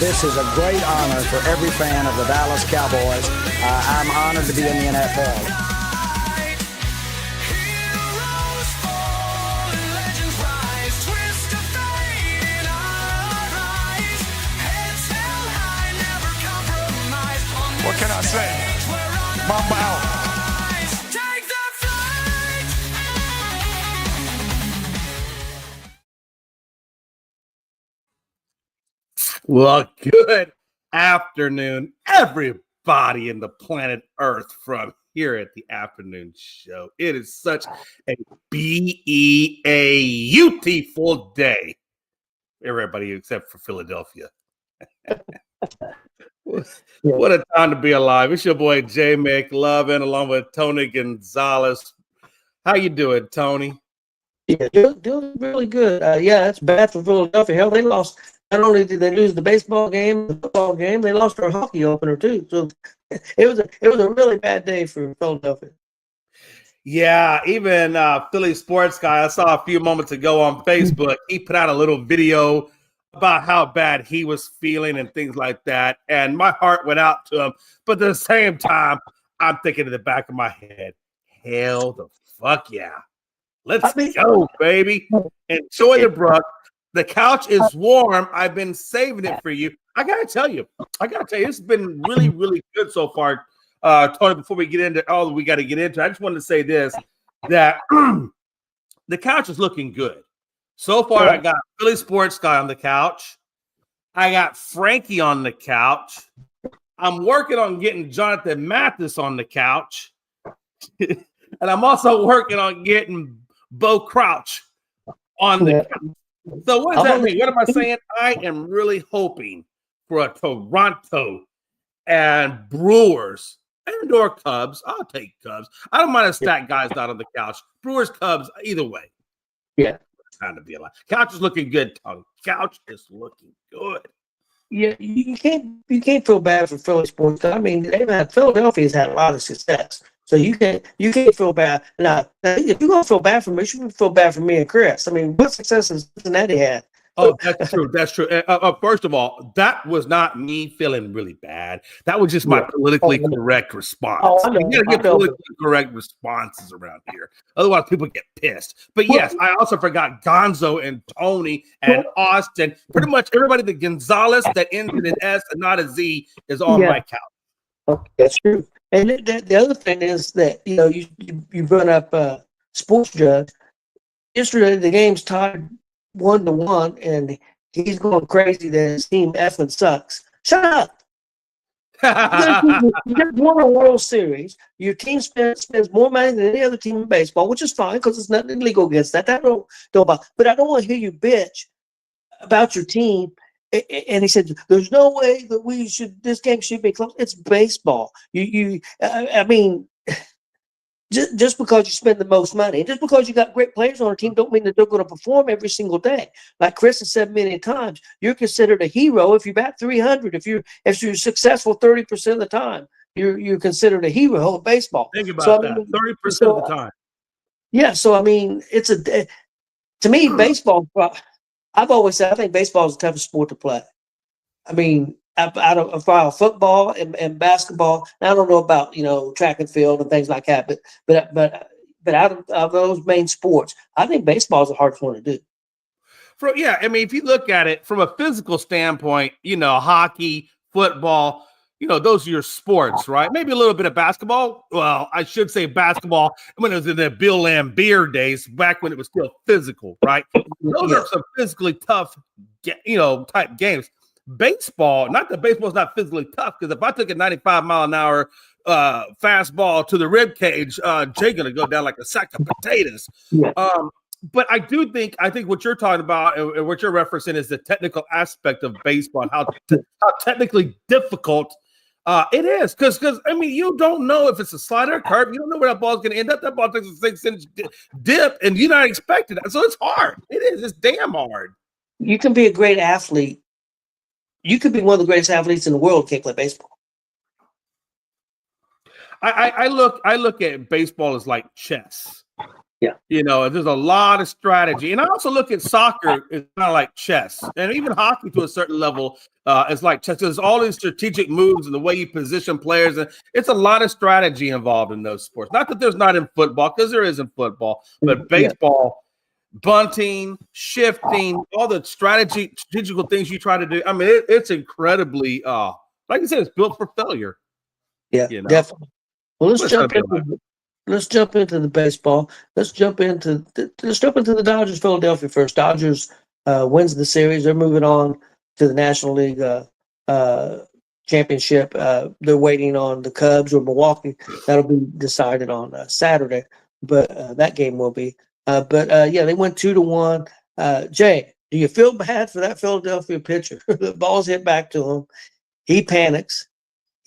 This is a great honor for every fan of the Dallas Cowboys. I'm honored to be in the NFL. What can I say? Mamba out. Well, good afternoon, everybody in the planet Earth from here at the afternoon show. It is such a beautiful day. Everybody except for Philadelphia. What a time to be alive. It's your boy J McLovin along with Tony Gonzalez. How you doing, Tony? Yeah, doing really good. Yeah, it's bad for Philadelphia. Hell, they lost. Not only did they lose the baseball game, the football game, they lost their hockey opener too. So it was a really bad day for Philadelphia. Yeah, even Philly sports guy I saw a few moments ago on Facebook, he put out a little video about how bad he was feeling and things like that. And my heart went out to him. But at the same time, I'm thinking in the back of my head, hell the fuck yeah. Let's go, baby. Enjoy the Brook. The couch is warm. I've been saving it for you. I gotta tell you, it's been really, really good so far. Tony, before we get into all that we got to get into, I just wanted to say this, that the couch is looking good. So far, I got Philly Sports Guy on the couch. I got Frankie on the couch. I'm working on getting Jonathan Mathis on the couch. And I'm also working on getting Bo Crouch on the couch. So what does that mean? What am I saying? I am really hoping for a Toronto and Brewers and/or Cubs. I'll take Cubs. I don't mind a stack guys not on the couch. Brewers, Cubs, either way. Yeah. Time to be alive. Couch is looking good, Tony. Couch is looking good. Yeah, you can't feel bad for Philly sports. I mean, Philadelphia's had a lot of success. So you can't feel bad. Now if you're gonna feel bad for me, you should feel bad for me and Chris. I mean, what success has Cincinnati had? Oh, that's true. That's true. First of all, that was not me feeling really bad. That was just my politically correct response. You gotta get politically correct responses around here. Otherwise, people get pissed. But yes, I also forgot Gonzo and Tony and Austin. Pretty much everybody, the Gonzalez that ends in an S and not a Z is on my couch. Okay, that's true. And the other thing is that, you brought up Sports Judge. Yesterday, the game's tied 1-1, and he's going crazy that his team effing sucks. Shut up! You just won a World Series. Your team spends more money than any other team in baseball, which is fine because there's nothing illegal against that. That don't bother. But I don't want to hear you bitch about your team. And he said, "There's no way that this game should be close. It's baseball. I mean, just because you spend the most money, just because you got great players on a team, don't mean that they're going to perform every single day. Like Chris has said many times, you're considered a hero if you bat 300. If you're successful 30% of the time, you're considered a hero of baseball. Think about that. 30% of the time. Yeah. So I mean, to me, baseball. I've always said I think baseball is the toughest sport to play. I mean, out of football and basketball, I don't know about track and field and things like that, but out of those main sports, I think baseball is the hardest one to do. I mean, if you look at it from a physical standpoint, hockey, football, those are your sports, right? Maybe a little bit of basketball. Well, I should say basketball when it was in the Bill Laimbeer days, back when it was still physical, right? Those are some physically tough, type games. Baseball, not that baseball's not physically tough, because if I took a 95-mile-an-hour fastball to the rib cage, Jay gonna go down like a sack of potatoes. Yeah. But I think what you're talking about and what you're referencing is the technical aspect of baseball and how technically difficult it is. Because I mean, you don't know if it's a slider, curve. You don't know where that ball's going to end up. That ball takes a 6-inch dip, and you're not expecting that. So it's hard. It is. It's damn hard. You can be a great athlete. You could be one of the greatest athletes in the world. Can't play baseball. I look at baseball as like chess. You know, there's a lot of strategy. And I also look at soccer as kind of like chess, and even hockey to a certain level is like chess. There's all these strategic moves and the way you position players. And it's a lot of strategy involved in those sports. Not that there's not in football, because there is in football, but baseball, bunting, shifting, all the strategical things you try to do. I mean, it's incredibly, like I said, it's built for failure. Yeah, you know? definitely. Well, let's jump into the baseball. Let's jump into the Dodgers Philadelphia first. Dodgers wins the series. They're moving on to the National League championship. They're waiting on the Cubs or Milwaukee. That'll be decided on Saturday, but that game will be. But they went 2-1. Jay, do you feel bad for that Philadelphia pitcher? The ball's hit back to him. He panics.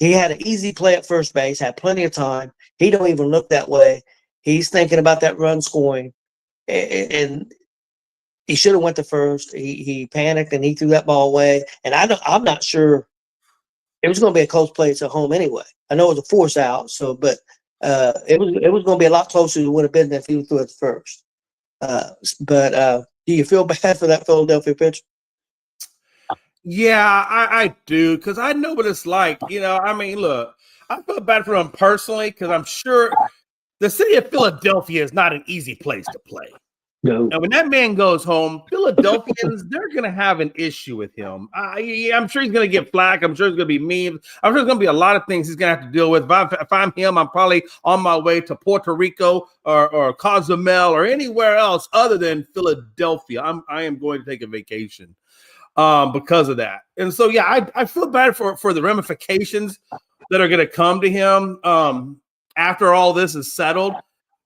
He had an easy play at first base, had plenty of time. He don't even look that way. He's thinking about that run scoring, and he should have went to first. He panicked and he threw that ball away. And I'm not sure it was going to be a close play at home anyway. I know it was a force out, but it was going to be a lot closer than it would have been if he threw it first. But do you feel bad for that Philadelphia pitcher? Yeah, I do, because I know what it's like. You know, I mean, look, I feel bad for him personally, because I'm sure the city of Philadelphia is not an easy place to play. No. And when that man goes home, Philadelphians, they're going to have an issue with him. I'm sure he's going to get flack. I'm sure there's going to be memes. I'm sure there's going to be a lot of things he's going to have to deal with. If I'm him, I'm probably on my way to Puerto Rico or Cozumel or anywhere else other than Philadelphia. I am going to take a vacation because of that. And so, yeah, I feel bad for the ramifications that are going to come to him after all this is settled.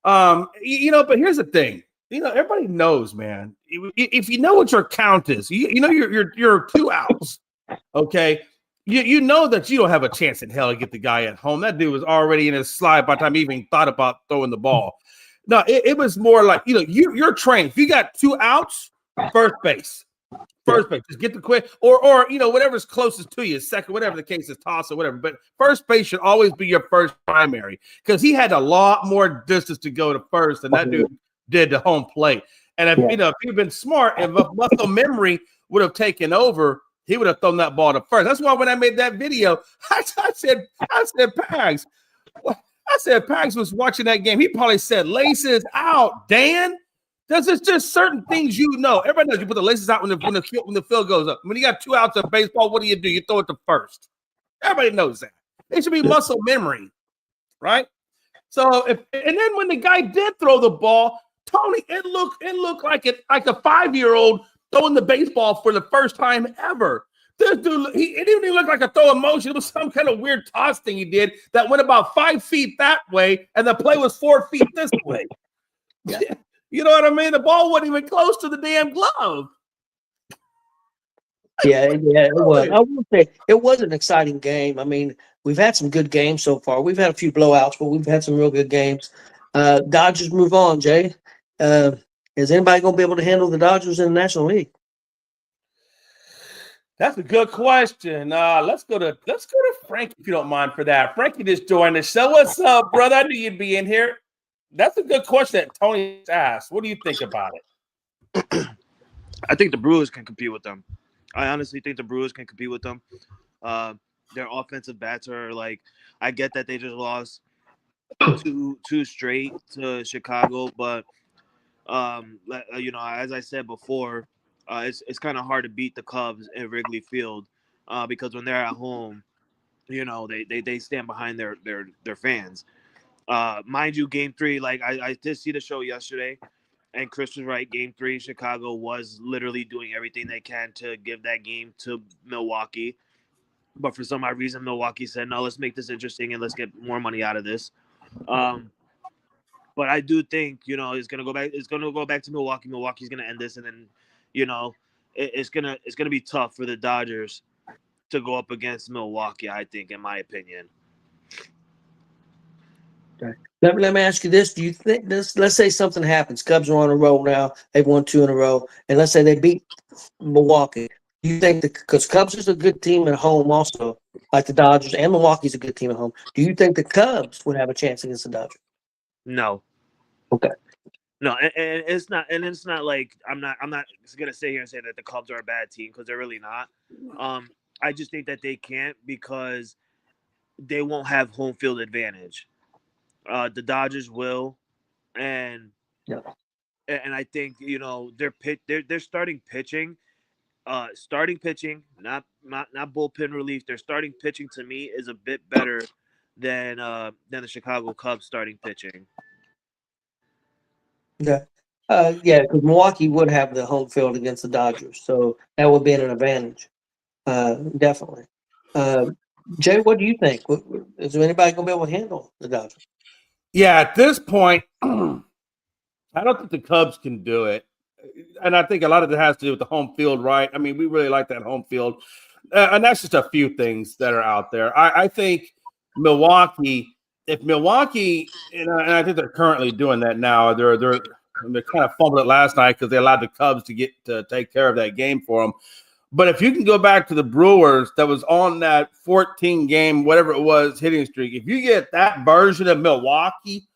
But here's the thing. Everybody knows, man. If you know what your count is, you're 2 outs. Okay, you know that you don't have a chance in hell to get the guy at home. That dude was already in his slide by the time he even thought about throwing the ball. No, it was more like you're trained. If you got 2 outs, first base. First base, just get the quick, or whatever's closest to you, second, whatever the case is, toss or whatever. But first base should always be your first primary, because he had a lot more distance to go to first than that dude did to home plate. And if he'd been smart, if muscle memory would have taken over, he would have thrown that ball to first. That's why when I made that video, I said Pags. I said Pags was watching that game. He probably said, "Laces out, Dan." There's just certain things Everybody knows you put the laces out when the field goes up. When you got 2 outs of baseball, what do? You throw it to first. Everybody knows that. It should be muscle memory, right? So and then when the guy did throw the ball, Tony, it looked like a 5-year-old throwing the baseball for the first time ever. This dude, it didn't even look like a throw in motion. It was some kind of weird toss thing he did that went about 5 feet that way, and the play was 4 feet this way. Yeah. You know what I mean? The ball wasn't even close to the damn glove. Yeah, it was. I will say it was an exciting game. I mean, we've had some good games so far. We've had a few blowouts, but we've had some real good games. Dodgers move on, Jay. Is anybody going to be able to handle the Dodgers in the National League? That's a good question. Let's go to Frankie, if you don't mind, for that. Frankie just joined the show. What's up, brother? I knew you'd be in here. That's a good question that Tony asked. What do you think about it? I think the Brewers can compete with them. I honestly think the Brewers can compete with them. Their offensive bats are I get that they just lost two straight to Chicago, but as I said before, it's kind of hard to beat the Cubs at Wrigley Field because when they're at home, they stand behind their fans. Mind you, Game 3, I did see the show yesterday, and Chris was right. Game 3, Chicago was literally doing everything they can to give that game to Milwaukee. But for some odd reason, Milwaukee said, no, let's make this interesting and let's get more money out of this. But I do think, it's going to go back. It's going to go back to Milwaukee. Milwaukee's going to end this. And then, it's going to be tough for the Dodgers to go up against Milwaukee, I think, in my opinion. Okay. Let me ask you this. Do you think this, let's say something happens. Cubs are on a roll now. They've won 2 in a row. And let's say they beat Milwaukee. Do you think because Cubs is a good team at home also, like the Dodgers, and Milwaukee's a good team at home. Do you think the Cubs would have a chance against the Dodgers? No. Okay. No, and it's not like I'm not gonna sit here and say that the Cubs are a bad team because they're really not. I just think that they can't because they won't have home field advantage. The Dodgers will, and Yeah. and I think they're starting pitching. Starting pitching, not bullpen relief. Their starting pitching to me is a bit better than the Chicago Cubs starting pitching. Yeah. Yeah, because Milwaukee would have the home field against the Dodgers, so that would be an advantage. Definitely. Jay, what do you think? Is there anybody going to be able to handle the Dodgers? Yeah, at this point, I don't think the Cubs can do it. And I think a lot of it has to do with the home field, right? I mean, we really like that home field. And that's just a few things that are out there. I think Milwaukee, and I think they're currently doing that now. They're kind of fumbled it last night because they allowed the Cubs to take care of that game for them. But if you can go back to the Brewers that was on that 14-game, whatever it was, hitting streak, if you get that version of Milwaukee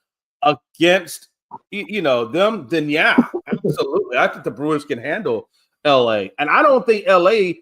against them, then yeah, absolutely. I think the Brewers can handle LA. And I don't think LA,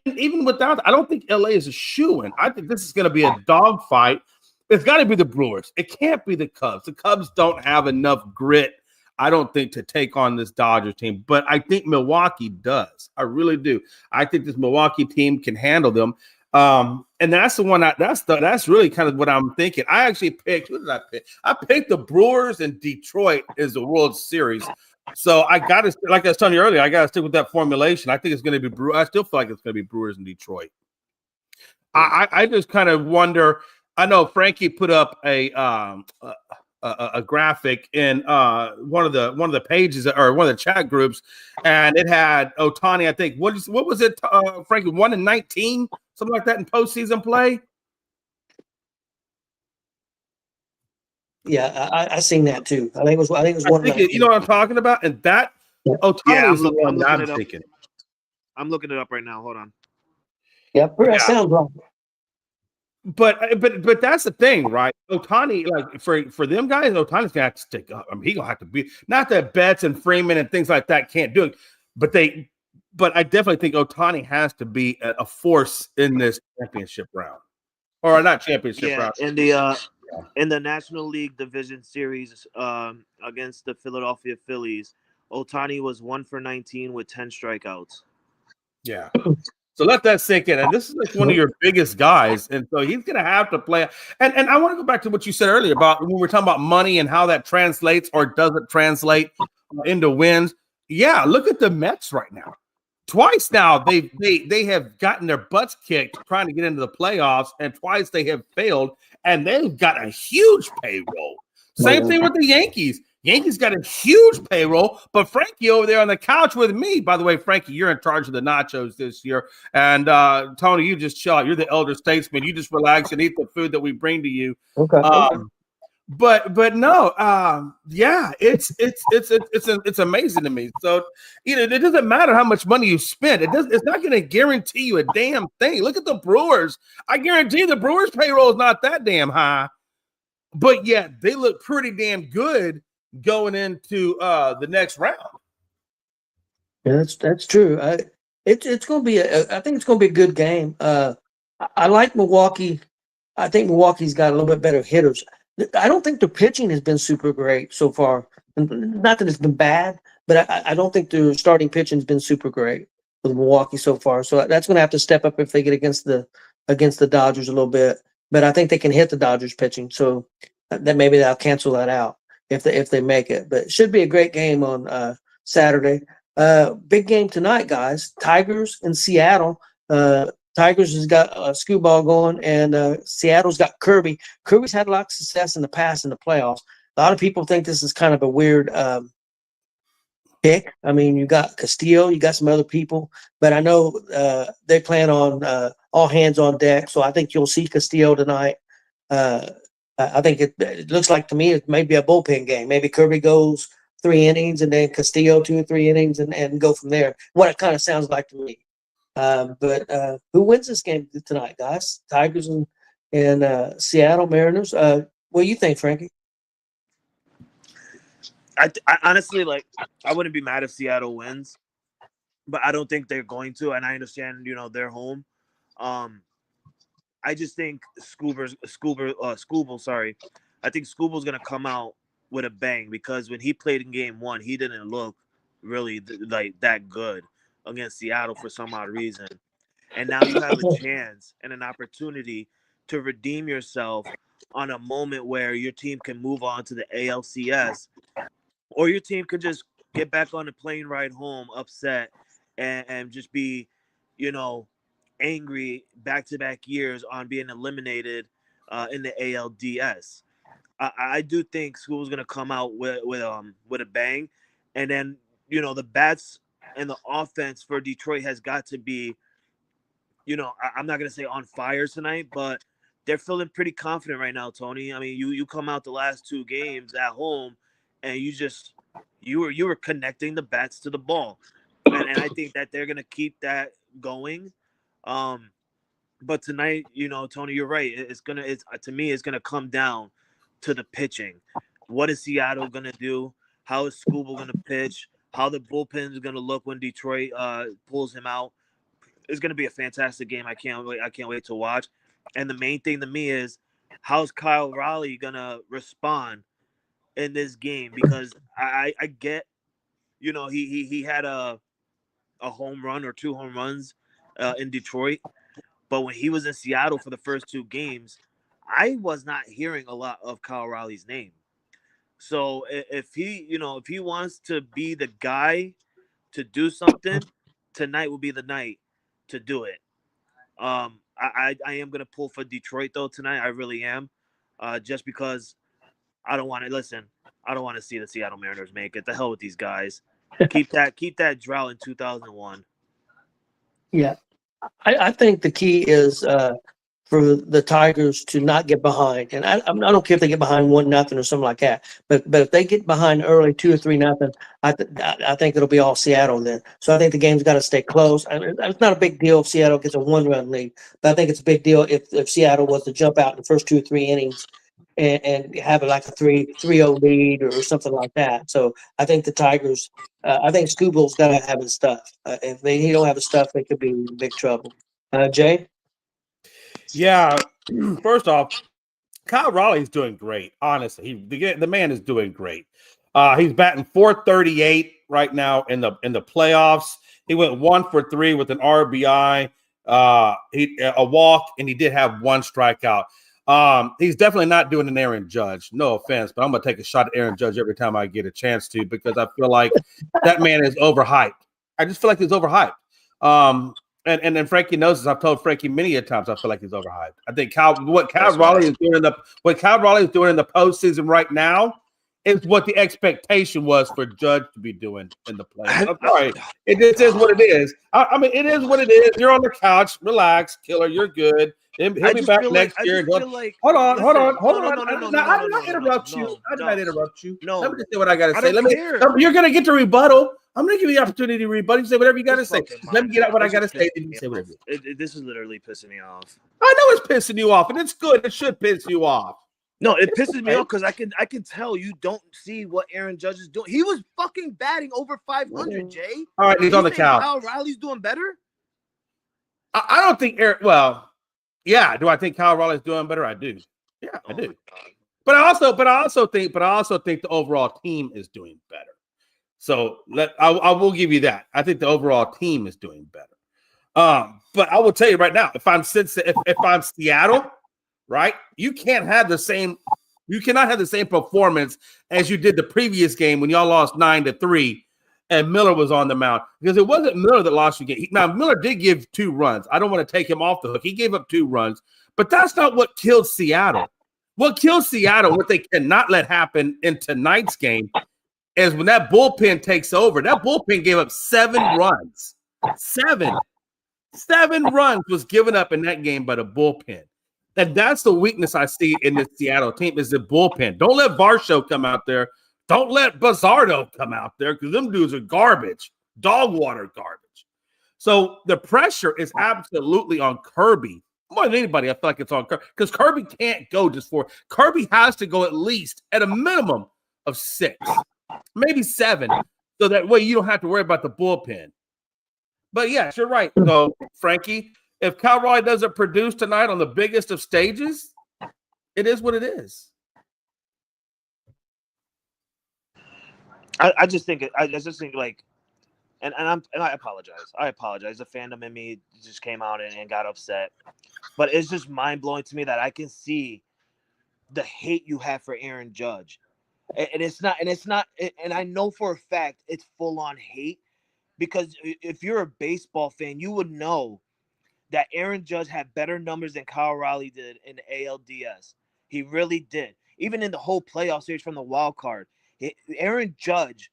even without, I don't think LA is a shoo-in. I think this is going to be a dogfight. It's got to be the Brewers. It can't be the Cubs. The Cubs don't have enough grit, I don't think, to take on this Dodgers team. But I think Milwaukee does. I really do. I think this Milwaukee team can handle them. And that's the one that's really kind of what I'm thinking. I actually picked, who did I pick? I picked the Brewers and Detroit as the World Series. So I got to, like I was telling you earlier, I got to stick with that formulation. I think it's going to be I still feel like it's going to be Brewers and Detroit. I just kind of wonder. I know Frankie put up a graphic in one of the pages or one of the chat groups, and it had Ohtani. I think what was it, Frankie? 1-19, something like that in postseason play. Yeah, I seen that too. I think it was one. You know what I'm talking about, and that Ohtani is the one I'm thinking. I'm looking it up right now. Hold on. Yep, that sounds wrong. But that's the thing, right? Ohtani, like for them guys, Ohtani's gonna have to stick up. I mean, he's gonna have to be, not that Betts and Freeman and things like that can't do it, but I definitely think Ohtani has to be a force in this championship round, or not championship round. In the National League Division Series against the Philadelphia Phillies, Ohtani was 1-for-19 with 10 strikeouts. Yeah. So let that sink in. And this is like one of your biggest guys. And so he's going to have to play. And I want to go back to what you said earlier about when we were talking about money and how that translates or doesn't translate into wins. Yeah, look at the Mets right now. Twice now they have gotten their butts kicked trying to get into the playoffs, and twice they have failed, and they've got a huge payroll. Same thing with the Yankees. Yankees got a huge payroll, but Frankie over there on the couch with me. By the way, Frankie, you're in charge of the nachos this year. And Tony, you just chill out. You're the elder statesman. You just relax and eat the food that we bring to you. Okay. But no, yeah, it's amazing to me. So it doesn't matter how much money you spend. It's not going to guarantee you a damn thing. Look at the Brewers. I guarantee the Brewers payroll is not that damn high, but yet they look pretty damn good going into the next round. Yeah, that's true. It's going to be I think it's going to be a good game. I like Milwaukee. I think Milwaukee's got a little bit better hitters. I don't think the pitching has been super great so far. Not that it's been bad, but I don't think the starting pitching has been super great for Milwaukee so far. So that's going to have to step up if they get against the Dodgers a little bit. But I think they can hit the Dodgers pitching, so that maybe they'll cancel that out if they make it. But it should be a great game on Saturday. Big game tonight, guys. Tigers in Seattle. Tigers has got Skubal going, and Seattle's got Kirby. Kirby's had a lot of success in the past in the playoffs. A lot of people think this is kind of a weird pick. I mean, you got Castillo, you got some other people, but I know they plan on all hands on deck, so I think you'll see Castillo tonight. I think it looks like to me it may be a bullpen game. Maybe Kirby goes 3 innings, and then Castillo 2 or 3 innings, and go from there. What it kind of sounds like to me. But who wins this game tonight, guys? Tigers and Seattle Mariners. What do you think, Frankie? I honestly I wouldn't be mad if Seattle wins, but I don't think they're going to. And I understand, they're home. I just think Scooble, sorry. I think Scooble's gonna come out with a bang because when he played in game 1, he didn't look really that good against Seattle for some odd reason. And now you have a chance and an opportunity to redeem yourself on a moment where your team can move on to the ALCS, or your team could just get back on the plane ride home upset and just be, angry back-to-back years on being eliminated in the ALDS. I do think School's going to come out with a bang. And then, the bats and the offense for Detroit has got to be, I'm not going to say on fire tonight, but they're feeling pretty confident right now, Tony. I mean, you come out the last 2 games at home and you were connecting the bats to the ball. And I think that they're going to keep that going. But tonight, Tony, you're right. To me, it's gonna come down to the pitching. What is Seattle gonna do? How is Scooble gonna pitch? How the bullpen is gonna look when Detroit pulls him out? It's gonna be a fantastic game. I can't wait to watch. And the main thing to me is, how's Kyle Raleigh gonna respond in this game? Because I get, he had a home run or 2 home runs in Detroit, but when he was in Seattle for the first 2 games, I was not hearing a lot of Kyle Raleigh's name. So if he wants to be the guy to do something, tonight will be the night to do it. I am gonna pull for Detroit though tonight. I really am, just because I don't want to see the Seattle Mariners make it. The hell with these guys. Keep that drought in 2001. Yeah, I think the key is for the Tigers to not get behind, and I don't care if they get behind 1-0 or something like that. But if they get behind early 2 or 3-0, I think it'll be all Seattle then. So I think the game's got to stay close. It's not a big deal if Seattle gets a 1-run lead, but I think it's a big deal if Seattle was to jump out in the first 2 or 3 innings and have a 3-0 lead or something like that. So I think the Tigers. I think Scooble's got to have his stuff. If he don't have his stuff, they could be in big trouble. Jay? Yeah. First off, Kyle Raleigh's doing great. Honestly, the man is doing great. He's batting .438 right now in the playoffs. He went 1 for 3 with an RBI, a walk, and he did have 1 strikeout. He's definitely not doing an Aaron Judge. No offense, but I'm going to take a shot at Aaron Judge every time I get a chance to, because I feel like that man is overhyped. I just feel like he's overhyped. And then Frankie knows this. I've told Frankie many a times I feel like he's overhyped. I think what Kyle Raleigh is doing in the postseason right now is what the expectation was for Judge to be doing in the playoffs. I'm sorry. It just is what it is. I mean, it is what it is. You're on the couch. Relax, Killer. You're good. He'll be back next year. Hold on. I did not interrupt you. I did not interrupt you. No. Let me just say what I got to say. You're going to get to rebuttal. I'm going to give you the opportunity to rebuttal. You say whatever you got to say. Let me get out what I got to say. Then you say whatever. This is literally pissing me off. I know it's pissing you off, and it's good. It should piss you off. No, it pisses me off because I can tell you don't see what Aaron Judge is doing. He was fucking batting over 500, Jay. All right, he's on the couch. Kyle Raleigh's doing better? I don't think Aaron. Well, yeah. Do I think Kyle Raleigh's doing better? I do. Yeah, I do. But I also think the overall team is doing better. So I will give you that. I think the overall team is doing better. But I will tell you right now, if I'm Seattle, right, you cannot have the same performance as you did the previous game when y'all lost 9-3 and Miller was on the mound, because it wasn't Miller that lost the game. Now, Miller did give 2 runs. I don't want to take him off the hook. He gave up 2 runs, but that's not what killed Seattle. What killed Seattle, what they cannot let happen in tonight's game, is when that bullpen takes over. That bullpen gave up 7 runs. 7 runs was given up in that game by the bullpen. And that's the weakness I see in this Seattle team is the bullpen. Don't let Varsho come out there. Don't let Bazardo come out there, because them dudes are garbage, dog water garbage. So the pressure is absolutely on Kirby. More than anybody, I feel like it's on Kirby, because Kirby can't go just 4. Kirby has to go at least at a minimum of 6. maybe 7, so that way you don't have to worry about the bullpen. But yes, you're right, though, Frankie. If Cal Raleigh doesn't produce tonight on the biggest of stages, it is what it is. I just think like, and I apologize. I apologize. The fandom in me just came out and got upset. But it's just mind blowing to me that I can see the hate you have for Aaron Judge, and it's not, and I know for a fact it's full on hate, because if you're a baseball fan, you would know that Aaron Judge had better numbers than Kyle Raleigh did in the ALDS. He really did. Even in the whole playoff series from the wild card, Aaron Judge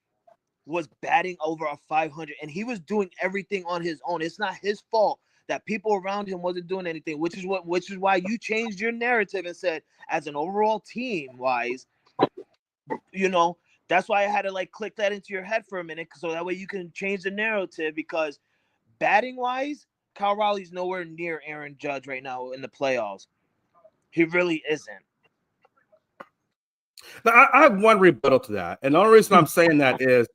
was batting over a 500, and he was doing everything on his own. It's not his fault that people around him wasn't doing anything, which is why you changed your narrative and said, as an overall team wise, that's why I had to like click that into your head for a minute, so that way you can change the narrative, because batting wise, Kyle Raleigh's nowhere near Aaron Judge right now in the playoffs. He really isn't. Now, I have one rebuttal to that. And the only reason I'm saying that is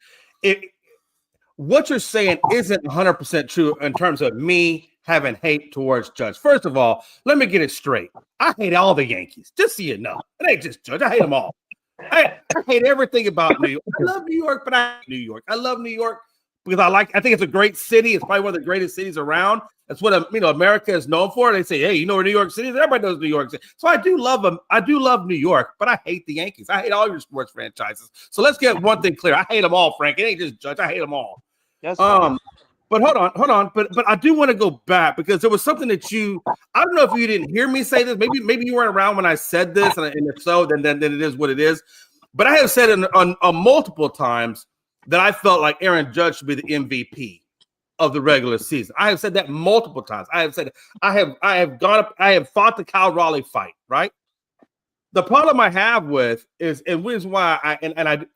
what you're saying isn't 100% true in terms of me having hate towards Judge. First of all, let me get it straight. I hate all the Yankees, just so you know. It ain't just Judge. I hate them all. I hate everything about New York. I love New York, but I hate New York. I love New York because I think it's a great city. It's probably one of the greatest cities around. That's what America is known for. They say, hey, where New York City is? Everybody knows New York City. So I do love them. I do love New York, but I hate the Yankees. I hate all your sports franchises. So let's get one thing clear. I hate them all, Frank. It ain't just Judge. I hate them all. That's but hold on. But I do want to go back, because there was something that I don't know if you didn't hear me say this. Maybe you weren't around when I said this, and if so, then it is what it is. But I have said on multiple times that I felt like Aaron Judge should be the MVP of the regular season. I have said that multiple times. I have said I have fought the Kyle Raleigh fight, right? The problem I have with is, and which is why I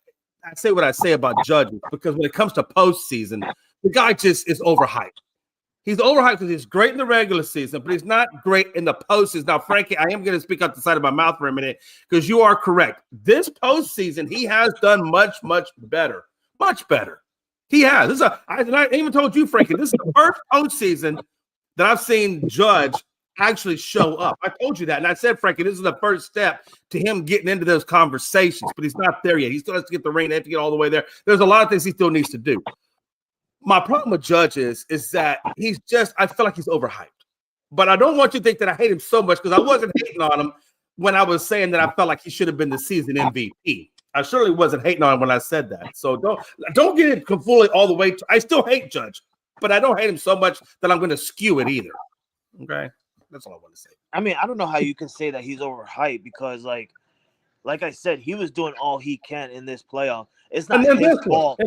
say what I say about Judge, because when it comes to postseason, the guy just is overhyped. He's overhyped because he's great in the regular season, but he's not great in the postseason. Now, Frankie, I am going to speak out the side of my mouth for a minute, because you are correct. This postseason, he has done much, much better. Much better. He has. I even told you, Frankie, this is the first postseason that I've seen Judge actually show up. I told you that. And I said, Frankie, this is the first step to him getting into those conversations, but he's not there yet. He still has to get the ring. They have to get all the way there. There's a lot of things he still needs to do. My problem with Judge is that I feel like he's overhyped. But I don't want you to think that I hate him so much, because I wasn't hating on him when I was saying that I felt like he should have been the season MVP. I surely wasn't hating on him when I said that. So don't get it completely all the way. I still hate Judge, but I don't hate him so much that I'm going to skew it either. Okay, that's all I want to say. I mean, I don't know how you can say that he's overhyped, because like I said, he was doing all he can in this playoff. It's not his fault.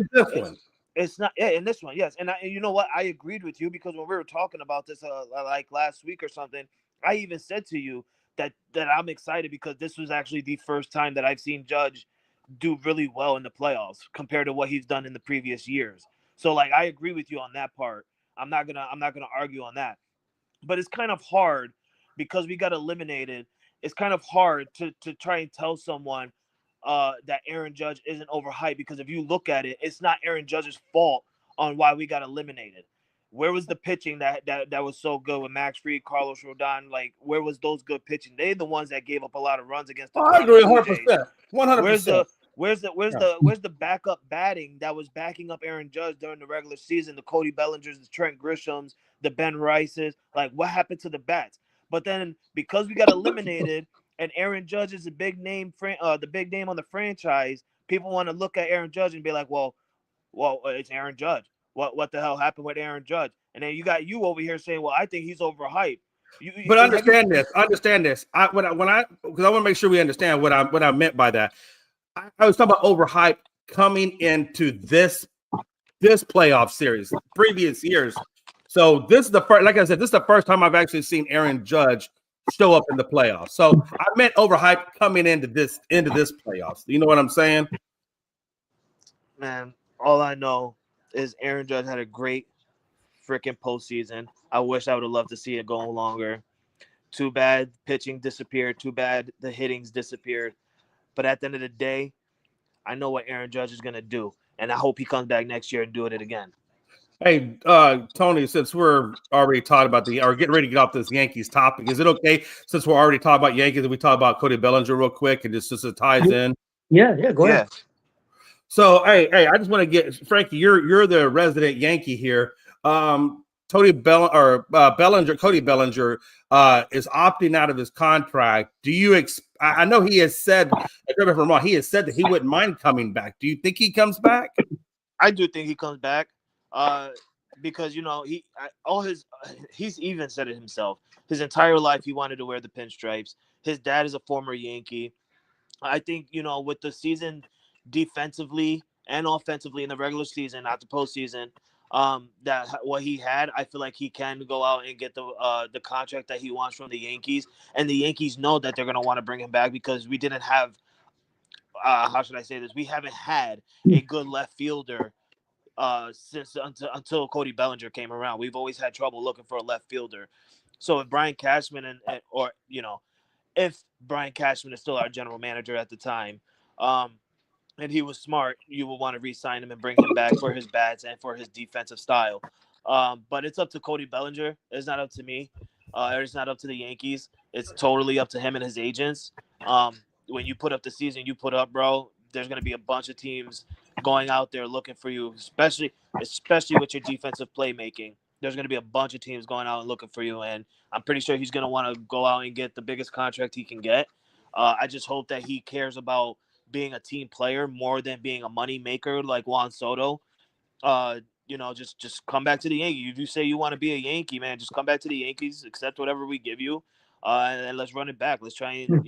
It's not in this one, yes. And you know what? I agreed with you, because when we were talking about this like last week or something, I even said to you that I'm excited, because this was actually the first time that I've seen Judge do really well in the playoffs compared to what he's done in the previous years. So like, I agree with you on that part. I'm not gonna argue on that. But it's kind of hard, because we got eliminated. It's kind of hard to try and tell someone that Aaron Judge isn't overhyped, because if you look at it, it's not Aaron Judge's fault on why we got eliminated. Where was the pitching that was so good with Max Fried, Carlos Rodon? Like, where was those good pitching? They're the ones that gave up a lot of runs against the I agree 100%. 100%. Where's the backup batting that was backing up Aaron Judge during the regular season? The Cody Bellingers, the Trent Grishams, the Ben Rices. Like, what happened to the bats? But then, because we got eliminated and Aaron Judge is the big name on the franchise, people want to look at Aaron Judge and be like, well, it's Aaron Judge. What the hell happened with Aaron Judge? And then you got you over here saying, well, I think he's overhyped. But understand this. I want to make sure we understand what I meant by that. I was talking about overhype coming into this playoff series, previous years. So this is the first, like I said, this is the first time I've actually seen Aaron Judge show up in the playoffs. So I meant overhype coming into this playoffs. You know what I'm saying? Man, all I know is Aaron Judge had a great freaking postseason. I wish I would have loved to see it go longer. Too bad pitching disappeared. Too bad the hittings disappeared. But at the end of the day, I know what Aaron Judge is going to do, and I hope he comes back next year and do it again. Hey, Tony, since we're already talking about getting ready to get off this Yankees topic, is it okay since we're already talking about Yankees that we talk about Cody Bellinger real quick and just it ties in? Yeah, go ahead. So, hey, I just want to get Frankie. You're the resident Yankee here. Cody Bellinger is opting out of his contract. Do you? I know he has said. He has said that he wouldn't mind coming back. Do you think he comes back? I do think he comes back. Because he's even said it himself. His entire life he wanted to wear the pinstripes. His dad is a former Yankee. I think with the season defensively and offensively in the regular season, not the postseason, that what he had, I feel like he can go out and get the contract that he wants from the Yankees, and the Yankees know that they're gonna want to bring him back because we didn't have. How should I say this? We haven't had a good left fielder. Since until Cody Bellinger came around, we've always had trouble looking for a left fielder. So if Brian Cashman if Brian Cashman is still our general manager at the time, and he was smart, you will want to re-sign him and bring him back for his bats and for his defensive style. But it's up to Cody Bellinger. It's not up to me. It's not up to the Yankees. It's totally up to him and his agents. When you put up the season you put up, bro, there's going to be a bunch of teams going out there looking for you, especially with your defensive playmaking. There's going to be a bunch of teams going out and looking for you, and I'm pretty sure he's going to want to go out and get the biggest contract he can get. I just hope that he cares about being a team player more than being a money maker like Juan Soto. Just come back to the Yankees. If you say you want to be a Yankee, man, just come back to the Yankees, accept whatever we give you, and let's run it back. Let's try and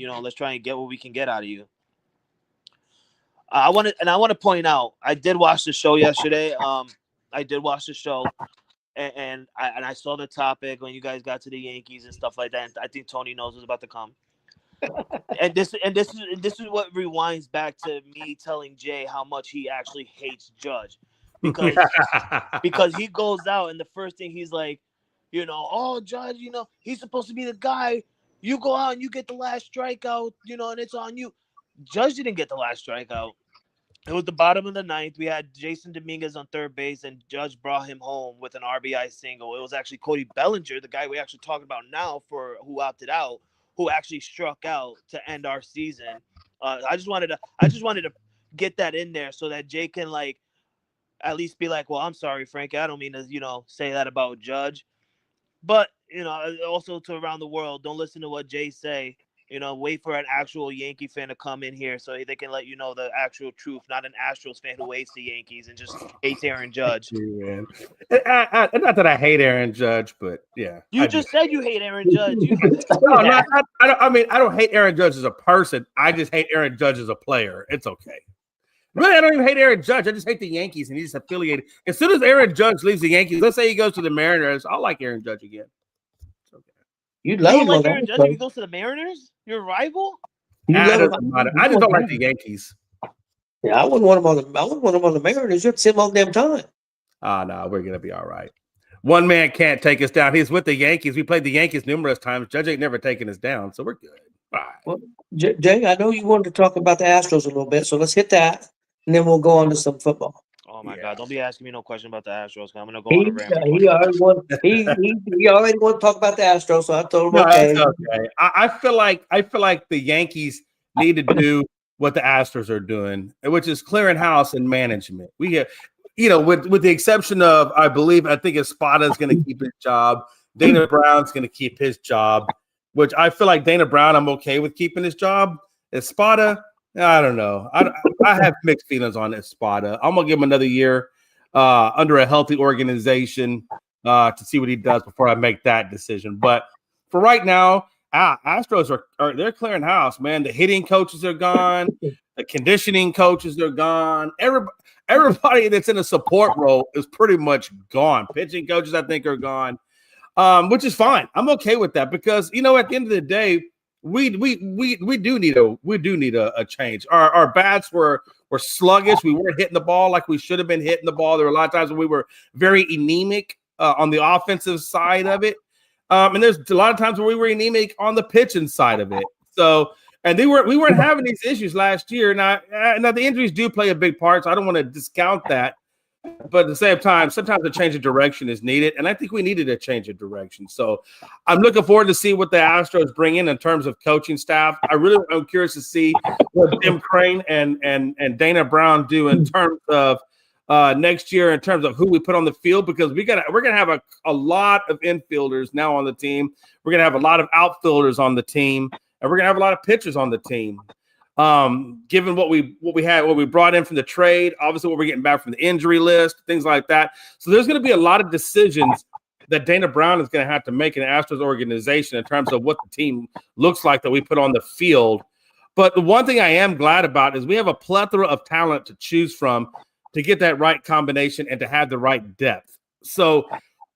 get what we can get out of you. I want to point out, I did watch the show yesterday. I did watch the show, and I saw the topic when you guys got to the Yankees and stuff like that. And I think Tony knows what's about to come. and this is what rewinds back to me telling Jay how much he actually hates Judge, because he goes out and the first thing he's like, oh, Judge, he's supposed to be the guy. You go out and you get the last strikeout, and it's on you. Judge didn't get the last strikeout. It was the bottom of the ninth. We had Jason Dominguez on third base, and Judge brought him home with an RBI single. It was actually Cody Bellinger, the guy we actually talking about now, who opted out, who actually struck out to end our season. I just wanted to get that in there so that Jay can at least be like, well, I'm sorry, Frank. I don't mean to say that about Judge, but also to around the world, don't listen to what Jay say. Wait for an actual Yankee fan to come in here so they can let you know the actual truth, not an Astros fan who hates the Yankees and just hates Aaron Judge. Not that I hate Aaron Judge, but yeah. You just said you hate Aaron Judge. I don't hate Aaron Judge as a person. I just hate Aaron Judge as a player. It's okay. Really, I don't even hate Aaron Judge. I just hate the Yankees, and he's affiliated. As soon as Aaron Judge leaves the Yankees, let's say he goes to the Mariners, I'll like Aaron Judge again. You don't like Aaron Judge if he goes to the Mariners? Your rival? I just don't like the Yankees. Yeah, I wouldn't want him on the Mariners. You have to see him all the damn time. No, we're gonna be all right. One man can't take us down. He's with the Yankees. We played the Yankees numerous times. Judge ain't never taken us down, so we're good. All right. Well, Jay, I know you wanted to talk about the Astros a little bit, so let's hit that, and then we'll go on to some football. Oh my God! Don't be asking me no question about the Astros. I'm gonna go on a rant. He already wanted to talk about the Astros, so I told him okay. I feel like the Yankees need to do what the Astros are doing, which is clearing house and management. We have, with the exception of, I think Espada is going to keep his job. Dana Brown's going to keep his job, which I feel like Dana Brown, I'm okay with keeping his job. Espada, I don't know. I have mixed feelings on Espada. I'm gonna give him another year under a healthy organization to see what he does before I make that decision. But for right now, Astros they're clearing house, man. The hitting coaches are gone. The conditioning coaches are gone. Everybody that's in a support role is pretty much gone. Pitching coaches, I think, are gone, which is fine. I'm okay with that because at the end of the day, we do need a change. Our bats were sluggish. We weren't hitting the ball like we should have been hitting the ball. There were a lot of times when we were very anemic on the offensive side of it. And there's a lot of times where we were anemic on the pitching side of it. So And we weren't having these issues last year. Now the injuries do play a big part, so I don't want to discount that. But at the same time, sometimes a change of direction is needed, and I think we needed a change of direction. So I'm looking forward to see what the Astros bring in terms of coaching staff. I'm curious to see what Jim Crane and Dana Brown do in terms of next year, in terms of who we put on the field, because we're gonna have a lot of infielders now on the team. We're gonna have a lot of outfielders on the team, and we're gonna have a lot of pitchers on the team. Given what we brought in from the trade, obviously what we're getting back from the injury list, things like that. So there's going to be a lot of decisions that Dana Brown is going to have to make in the Astros organization in terms of what the team looks like that we put on the field. But the one thing I am glad about is we have a plethora of talent to choose from to get that right combination and to have the right depth. So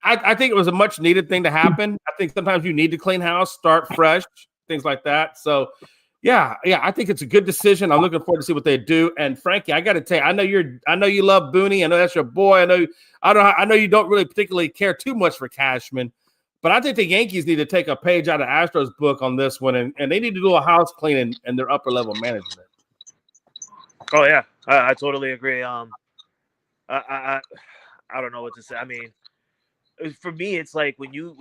I think it was a much needed thing to happen. I think sometimes you need to clean house, start fresh, things like that. So yeah, I think it's a good decision. I'm looking forward to see what they do. And Frankie, I got to tell you, I know you love Booney. I know that's your boy. I know you don't really particularly care too much for Cashman, but I think the Yankees need to take a page out of Astros book on this one, and they need to do a house cleaning in their upper level management. Oh yeah, I totally agree. I don't know what to say. I mean, for me, it's like when you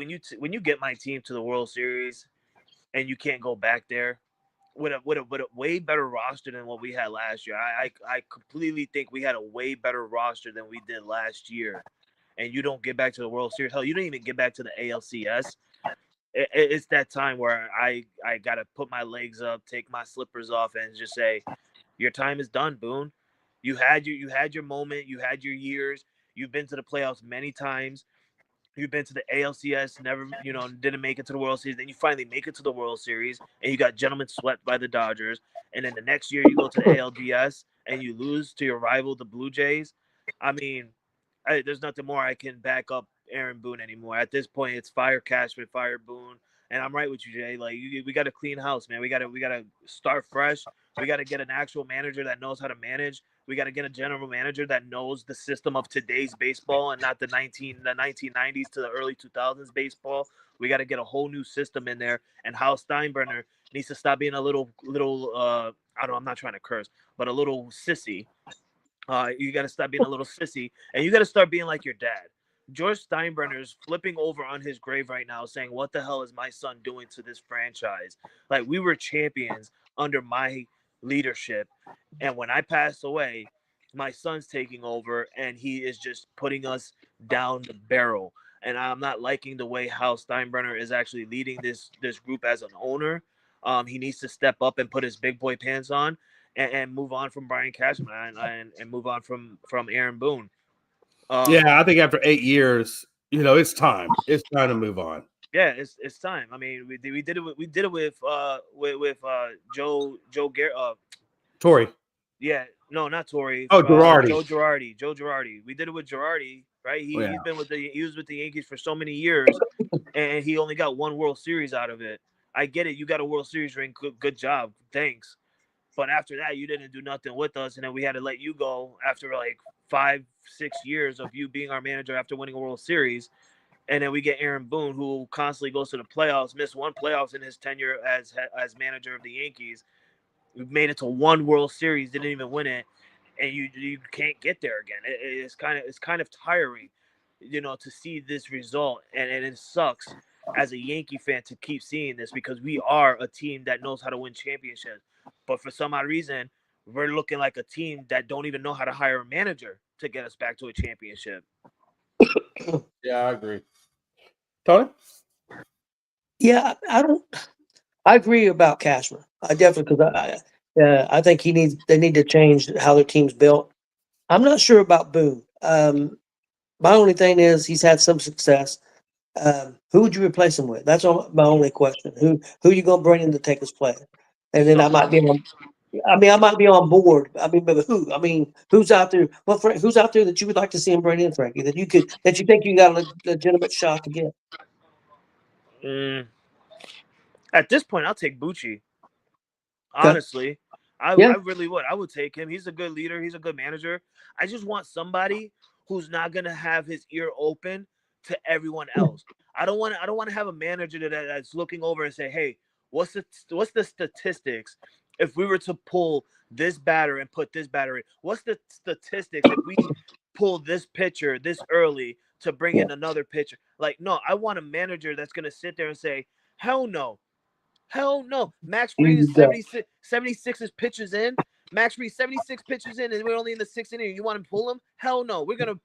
get my team to the World Series, and you can't go back there with a way better roster than what we had last year. I completely think we had a way better roster than we did last year, and you don't get back to the World Series. Hell, you don't even get back to the ALCS. It's that time where I gotta put my legs up, take my slippers off, and just say, your time is done, Boone. You had your moment. You had your years. You've been to the playoffs many times. You've been to the ALCS, never, didn't make it to the World Series. Then you finally make it to the World Series, and you got gentlemen swept by the Dodgers. And then the next year you go to the ALDS and you lose to your rival, the Blue Jays. I mean, there's nothing more I can back up Aaron Boone anymore. At this point, it's fire Cashman, fire Boone. And I'm right with you, Jay. Like, we got to clean house, man. We got to start fresh. We got to get an actual manager that knows how to manage. We got to get a general manager that knows the system of today's baseball and not the 1990s to the early 2000s baseball. We got to get a whole new system in there. And Hal Steinbrenner needs to stop being a little I'm not trying to curse, but a little sissy. You got to stop being a little sissy, and you got to start being like your dad. George Steinbrenner is flipping over on his grave right now saying, what the hell is my son doing to this franchise? Like, we were champions under my leadership, and when I pass away, my son's taking over, and he is just putting us down the barrel. And I'm not liking the way Hal Steinbrenner is actually leading this group as an owner. He needs to step up and put his big boy pants on and move on from Brian Cashman and move on from Aaron Boone. I think after 8 years, it's time. It's time to move on. Yeah, it's time. I mean, we did it with Joe Garrett. Torrey. Yeah, no, not Torrey. Oh, Girardi. Joe Girardi. We did it with Girardi, right? He was with the Yankees for so many years, and he only got one World Series out of it. I get it. You got a World Series ring. Good job. Thanks. But after that, you didn't do nothing with us, and then we had to let you go after like 5-6 years of you being our manager after winning a World Series. And then we get Aaron Boone, who constantly goes to the playoffs, missed one playoffs in his tenure as manager of the Yankees. We made it to one World Series, didn't even win it, and you can't get there again. It's kind of tiring, to see this result, and it sucks as a Yankee fan to keep seeing this because we are a team that knows how to win championships. But for some odd reason, we're looking like a team that don't even know how to hire a manager to get us back to a championship. Yeah, I agree. Tony? Yeah, I agree about Cashman. I definitely, because I think they need to change how their team's built. I'm not sure about Boone. My only thing is he's had some success. Who would you replace him with? That's my only question. Who you gonna bring in to take his place? And then I might be on board. I mean, but who? I mean, who's out there? Who's out there that you would like to see him bring in, Frankie? That you think you got a legitimate shot to get? At this point, I'll take Bucci. Honestly, I really would. I would take him. He's a good leader. He's a good manager. I just want somebody who's not gonna have his ear open to everyone else. I don't want to have a manager that's looking over and say, "Hey, what's the statistics if we were to pull this batter and put this batter in? What's the statistics if we pull this pitcher this early to bring in another pitcher? Like, no, I want a manager that's going to sit there and say, hell no. Hell no. Max Fried is 76 pitches in. Max Fried 76 pitches in, and we're only in the 6th inning. You want to pull him? Hell no. We're gonna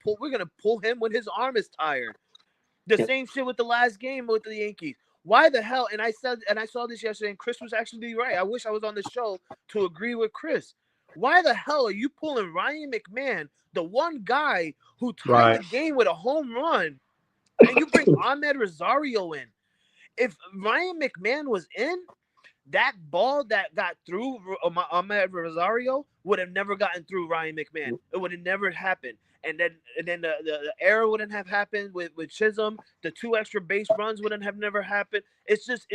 pull him when his arm is tired. The same shit with the last game with the Yankees. Why the hell? And I saw this yesterday, and Chris was actually right. I wish I was on the show to agree with Chris. Why the hell are you pulling Ryan McMahon, the one guy who tied the game with a home run, and you bring Ahmed Rosario in? If Ryan McMahon was in, that ball that got through Ahmed Rosario would have never gotten through Ryan McMahon. It would have never happened. And then the error wouldn't have happened with Chisholm. The 2 extra base runs wouldn't have never happened. It's just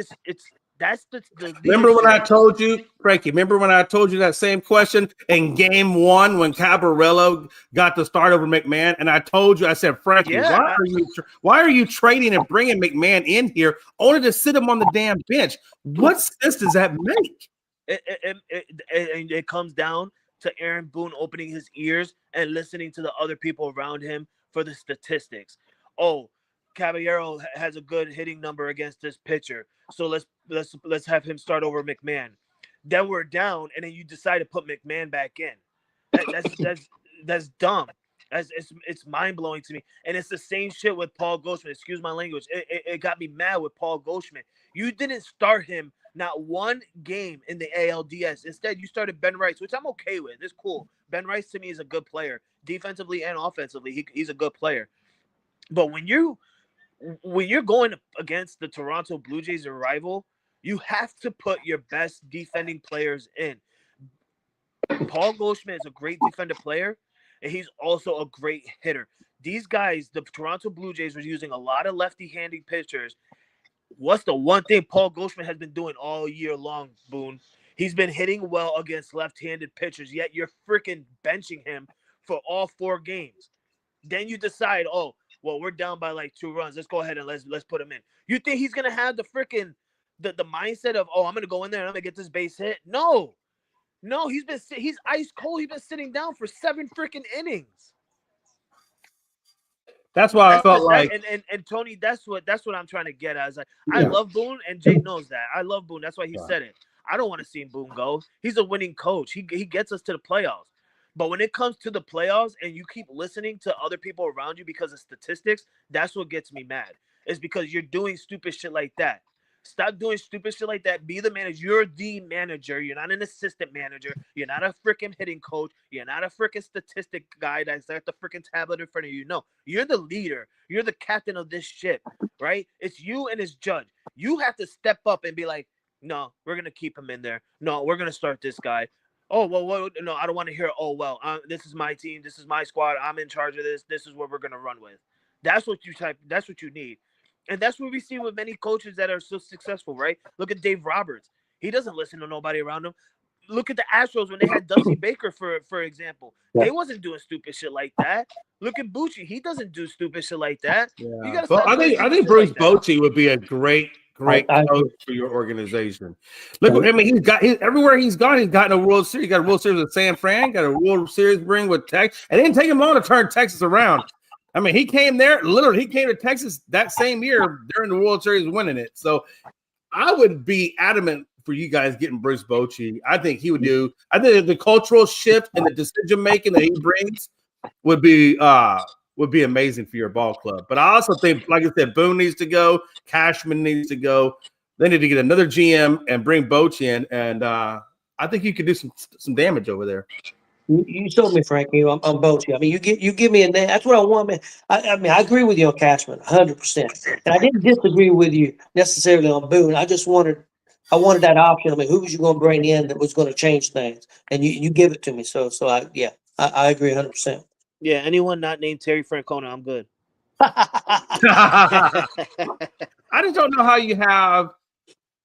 that's the remember when I told you, Frankie, that same question in game 1 when Cabarello got the start over McMahon? And I told you, I said, Frankie, why are you trading and bringing McMahon in here only to sit him on the damn bench? What sense does that make? It comes down to Aaron Boone opening his ears and listening to the other people around him for the statistics. Oh, Caballero has a good hitting number against this pitcher, so let's have him start over McMahon. Then we're down, and then you decide to put McMahon back in. That's dumb. It's mind blowing to me, and it's the same shit with Paul Goldschmidt. Excuse my language. It got me mad with Paul Goldschmidt. You didn't start him not one game in the ALDS. Instead, you started Ben Rice, which I'm okay with. It's cool. Ben Rice to me is a good player, defensively and offensively. He's a good player. But when you're going against the Toronto Blue Jays, your rival, you have to put your best defending players in. Paul Goldschmidt is a great defender player, and he's also a great hitter. These guys, the Toronto Blue Jays, were using a lot of lefty-handed pitchers. What's the one thing Paul Goldschmidt has been doing all year long, Boone? He's been hitting well against left-handed pitchers, yet you're freaking benching him for all 4 games. Then you decide, oh, well, we're down by like 2 runs. Let's go ahead and let's put him in. You think he's gonna have the freaking the mindset of, oh, I'm gonna go in there and I'm gonna get this base hit? No, he's ice cold. He's been sitting down for 7 freaking innings. That's why I felt like and Tony, that's what I'm trying to get at. Is like, I love Boone, and Jay knows that. I love Boone. That's why he said it. I don't want to see Boone go. He's a winning coach. He gets us to the playoffs. But when it comes to the playoffs and you keep listening to other people around you because of statistics, that's what gets me mad. It's because you're doing stupid shit like that. Stop doing stupid shit like that. Be the manager. You're the manager. You're not an assistant manager. You're not a freaking hitting coach. You're not a freaking statistic guy that's at the freaking tablet in front of you. No, you're the leader. You're the captain of this ship, right? It's you and it's Judge. You have to step up and be like, no, we're going to keep him in there. No, we're going to start this guy. Oh, well, no, I don't want to hear, oh, well, this is my team. This is my squad. I'm in charge of this. This is what we're going to run with. That's what you need. And that's what we see with many coaches that are so successful, right? Look at Dave Roberts. He doesn't listen to nobody around him. Look at the Astros when they had Dusty Baker, for example. Yeah. They wasn't doing stupid shit like that. Look at Bucci. He doesn't do stupid shit like that. Yeah. You gotta I think Bruce Bochy would be a great coach for your organization. Look, I mean, everywhere he's gone, he's gotten a World Series. He got a World Series with San Fran, got a World Series ring with Texas. It didn't take him long to turn Texas around. I mean, he came to Texas that same year during the World Series winning it. So I would be adamant for you guys getting Bruce Bochy. I think he would do. I think the cultural shift and the decision making that he brings would be amazing for your ball club. But I also think, like I said, Boone needs to go. Cashman needs to go. They need to get another GM and bring Bochy in. And I think you could do some damage over there. You told me, Frankie, on Bochy. I mean, you give me a name. That's what I want, man. I mean, I agree with you on Cashman, 100%. And I didn't disagree with you necessarily on Boone. I wanted that option. I mean, who was you going to bring in that was going to change things? And you give it to me. So I agree 100%. Yeah, anyone not named Terry Francona, I'm good. I just don't know how you have,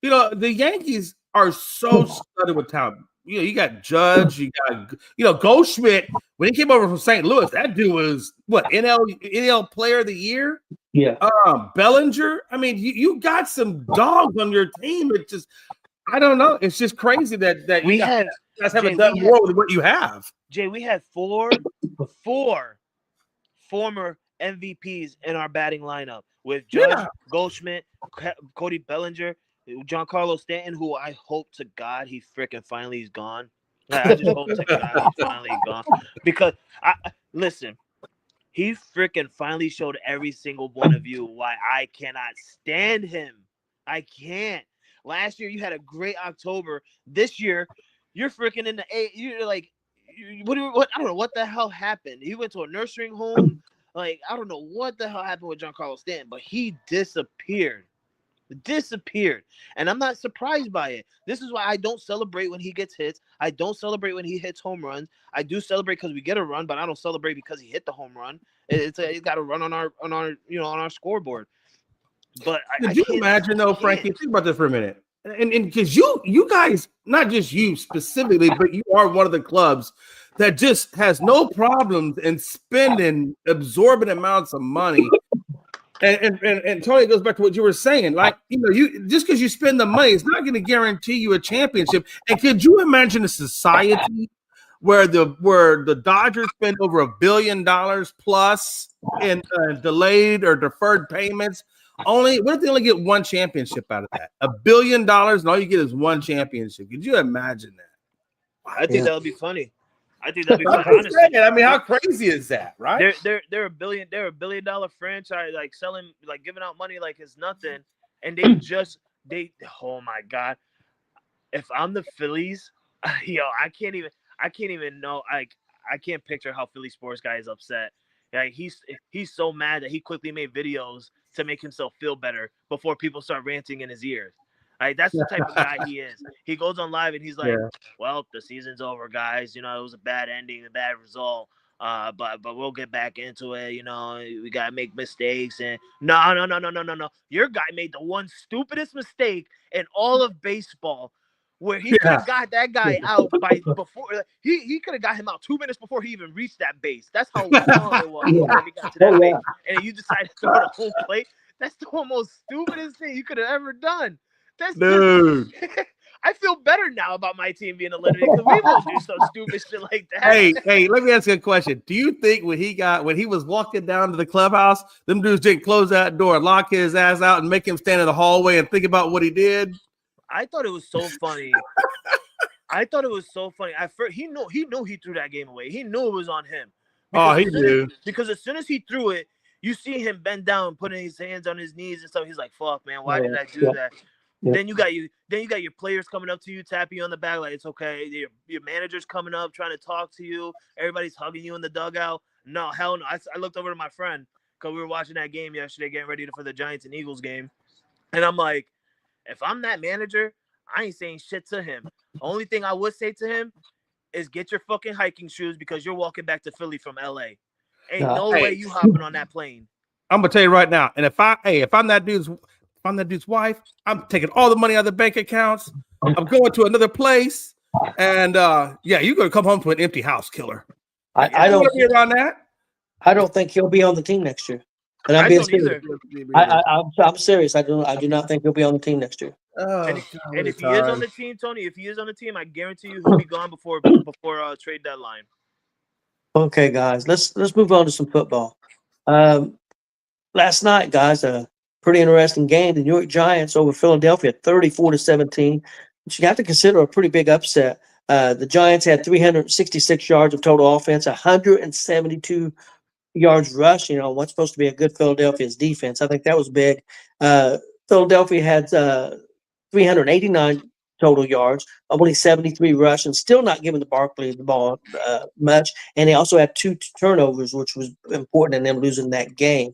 the Yankees are so studded with talent. You got Judge, you got, Goldschmidt. When he came over from St. Louis, that dude was what, NL Player of the Year? Yeah. Bellinger. I mean, you got some dogs on your team. It just, I don't know. It's just crazy that We you have guys haven't Jay, done we more with what you have. Jay, we had four former MVPs in our batting lineup with Judge, Goldschmidt, Cody Bellinger, Giancarlo Stanton, who I hope to God he freaking finally is gone. I just hope to God he's finally gone. Because listen, he freaking finally showed every single one of you why I cannot stand him. I can't. Last year you had a great October. This year you're freaking in the A. You're like, what? I don't know what the hell happened. He went to a nursing home. Like, I don't know what the hell happened with Giancarlo Stanton, but he disappeared. And I'm not surprised by it. This is why I don't celebrate when he gets hits. I don't celebrate when he hits home runs. I do celebrate because we get a run, but I don't celebrate because he hit the home run. It's got to run on our scoreboard. But Could you imagine though, Frankie? Think about this for a minute. And because you guys, not just you specifically, but you are one of the clubs that just has no problems in spending exorbitant amounts of money. And Tony, it goes back to what you were saying. Like, you just because you spend the money, it's not going to guarantee you a championship. And could you imagine a society where the Dodgers spend over $1 billion plus in delayed or deferred payments? What if they only get one championship out of that? $1 billion, and all you get is one championship. Could you imagine that? I think that would be funny. I think that'd be funny. Honestly, I mean, how crazy is that, right? They're $1 billion franchise, like selling, like giving out money like it's nothing, and they oh my God, if I'm the Phillies, I can't even know. Like, I can't picture how Philly sports guy is upset. Like, he's so mad that he quickly made videos to make himself feel better before people start ranting in his ears. Like, that's the type of guy he is. He goes on live and he's like, well, the season's over, guys. It was a bad ending, a bad result. But we'll get back into it. We gotta make mistakes. And no. Your guy made the one stupidest mistake in all of baseball, where he could have got that guy out before he could have got him out 2 minutes before he even reached that base. That's how long it was before he got to that base. And you decided to go to home plate. That's the most stupidest thing you could have ever done. Dude. I feel better now about my team being eliminated because we won't do some stupid shit like that. Hey, let me ask you a question. Do you think when he was walking down to the clubhouse, them dudes didn't close that door, lock his ass out, and make him stand in the hallway and think about what he did? I thought it was so funny. At first, he knew he threw that game away. He knew it was on him. He knew. Because as soon as he threw it, you see him bend down, putting his hands on his knees and stuff. He's like, "Fuck, man, why did I do that?" Yeah. Then you got your players coming up to you, tapping you on the back like it's okay. Your manager's coming up, trying to talk to you. Everybody's hugging you in the dugout. No, hell no. I looked over to my friend because we were watching that game yesterday, getting ready for the Giants and Eagles game, and I'm like, if I'm that manager, I ain't saying shit to him. Only thing I would say to him is get your fucking hiking shoes because you're walking back to Philly from LA. Ain't no way you hopping on that plane. I'm gonna tell you right now. And if I'm that dude's wife, I'm taking all the money out of the bank accounts. I'm going to another place, and you're gonna come home to an empty house, killer. I don't be around that. I don't think he'll be on the team next year. And I'm being serious. I'm serious. I do not think he'll be on the team next year. And if he is on the team, Tony, I guarantee you he'll be gone before trade deadline. Okay, guys, let's move on to some football. Last night, guys, a pretty interesting game. The New York Giants over Philadelphia, 34-17, which you have to consider a pretty big upset. The Giants had 366 yards of total offense, 172 yards rushing on what's supposed to be a good Philadelphia's defense. I think that was big. Philadelphia had 389 total yards, only 73 rushing, still not giving the Barkley the ball much. And they also had 2 turnovers, which was important in them losing that game.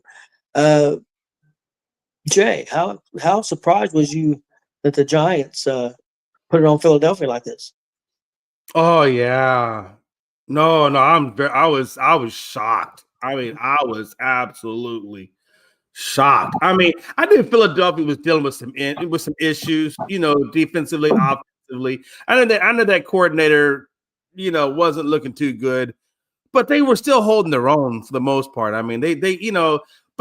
Jay, how surprised was you that the Giants put it on Philadelphia like this? Oh yeah, no, I was shocked. I mean, I was absolutely shocked. I mean, I knew Philadelphia was dealing with some issues, defensively, offensively. I know that coordinator, wasn't looking too good, but they were still holding their own for the most part. I mean, they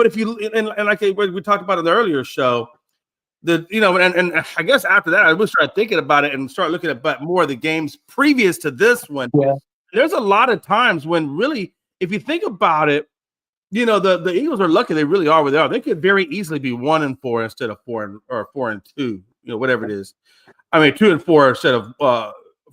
But if you and like we talked about in the earlier show, and I guess after that, I would start thinking about it and start looking at more of the games previous to this one. Yeah. There's a lot of times when really, if you think about it, the Eagles are lucky they really are where they are. They could very easily be 1-4 instead of 4-2, whatever it is. I mean, 2-4 instead of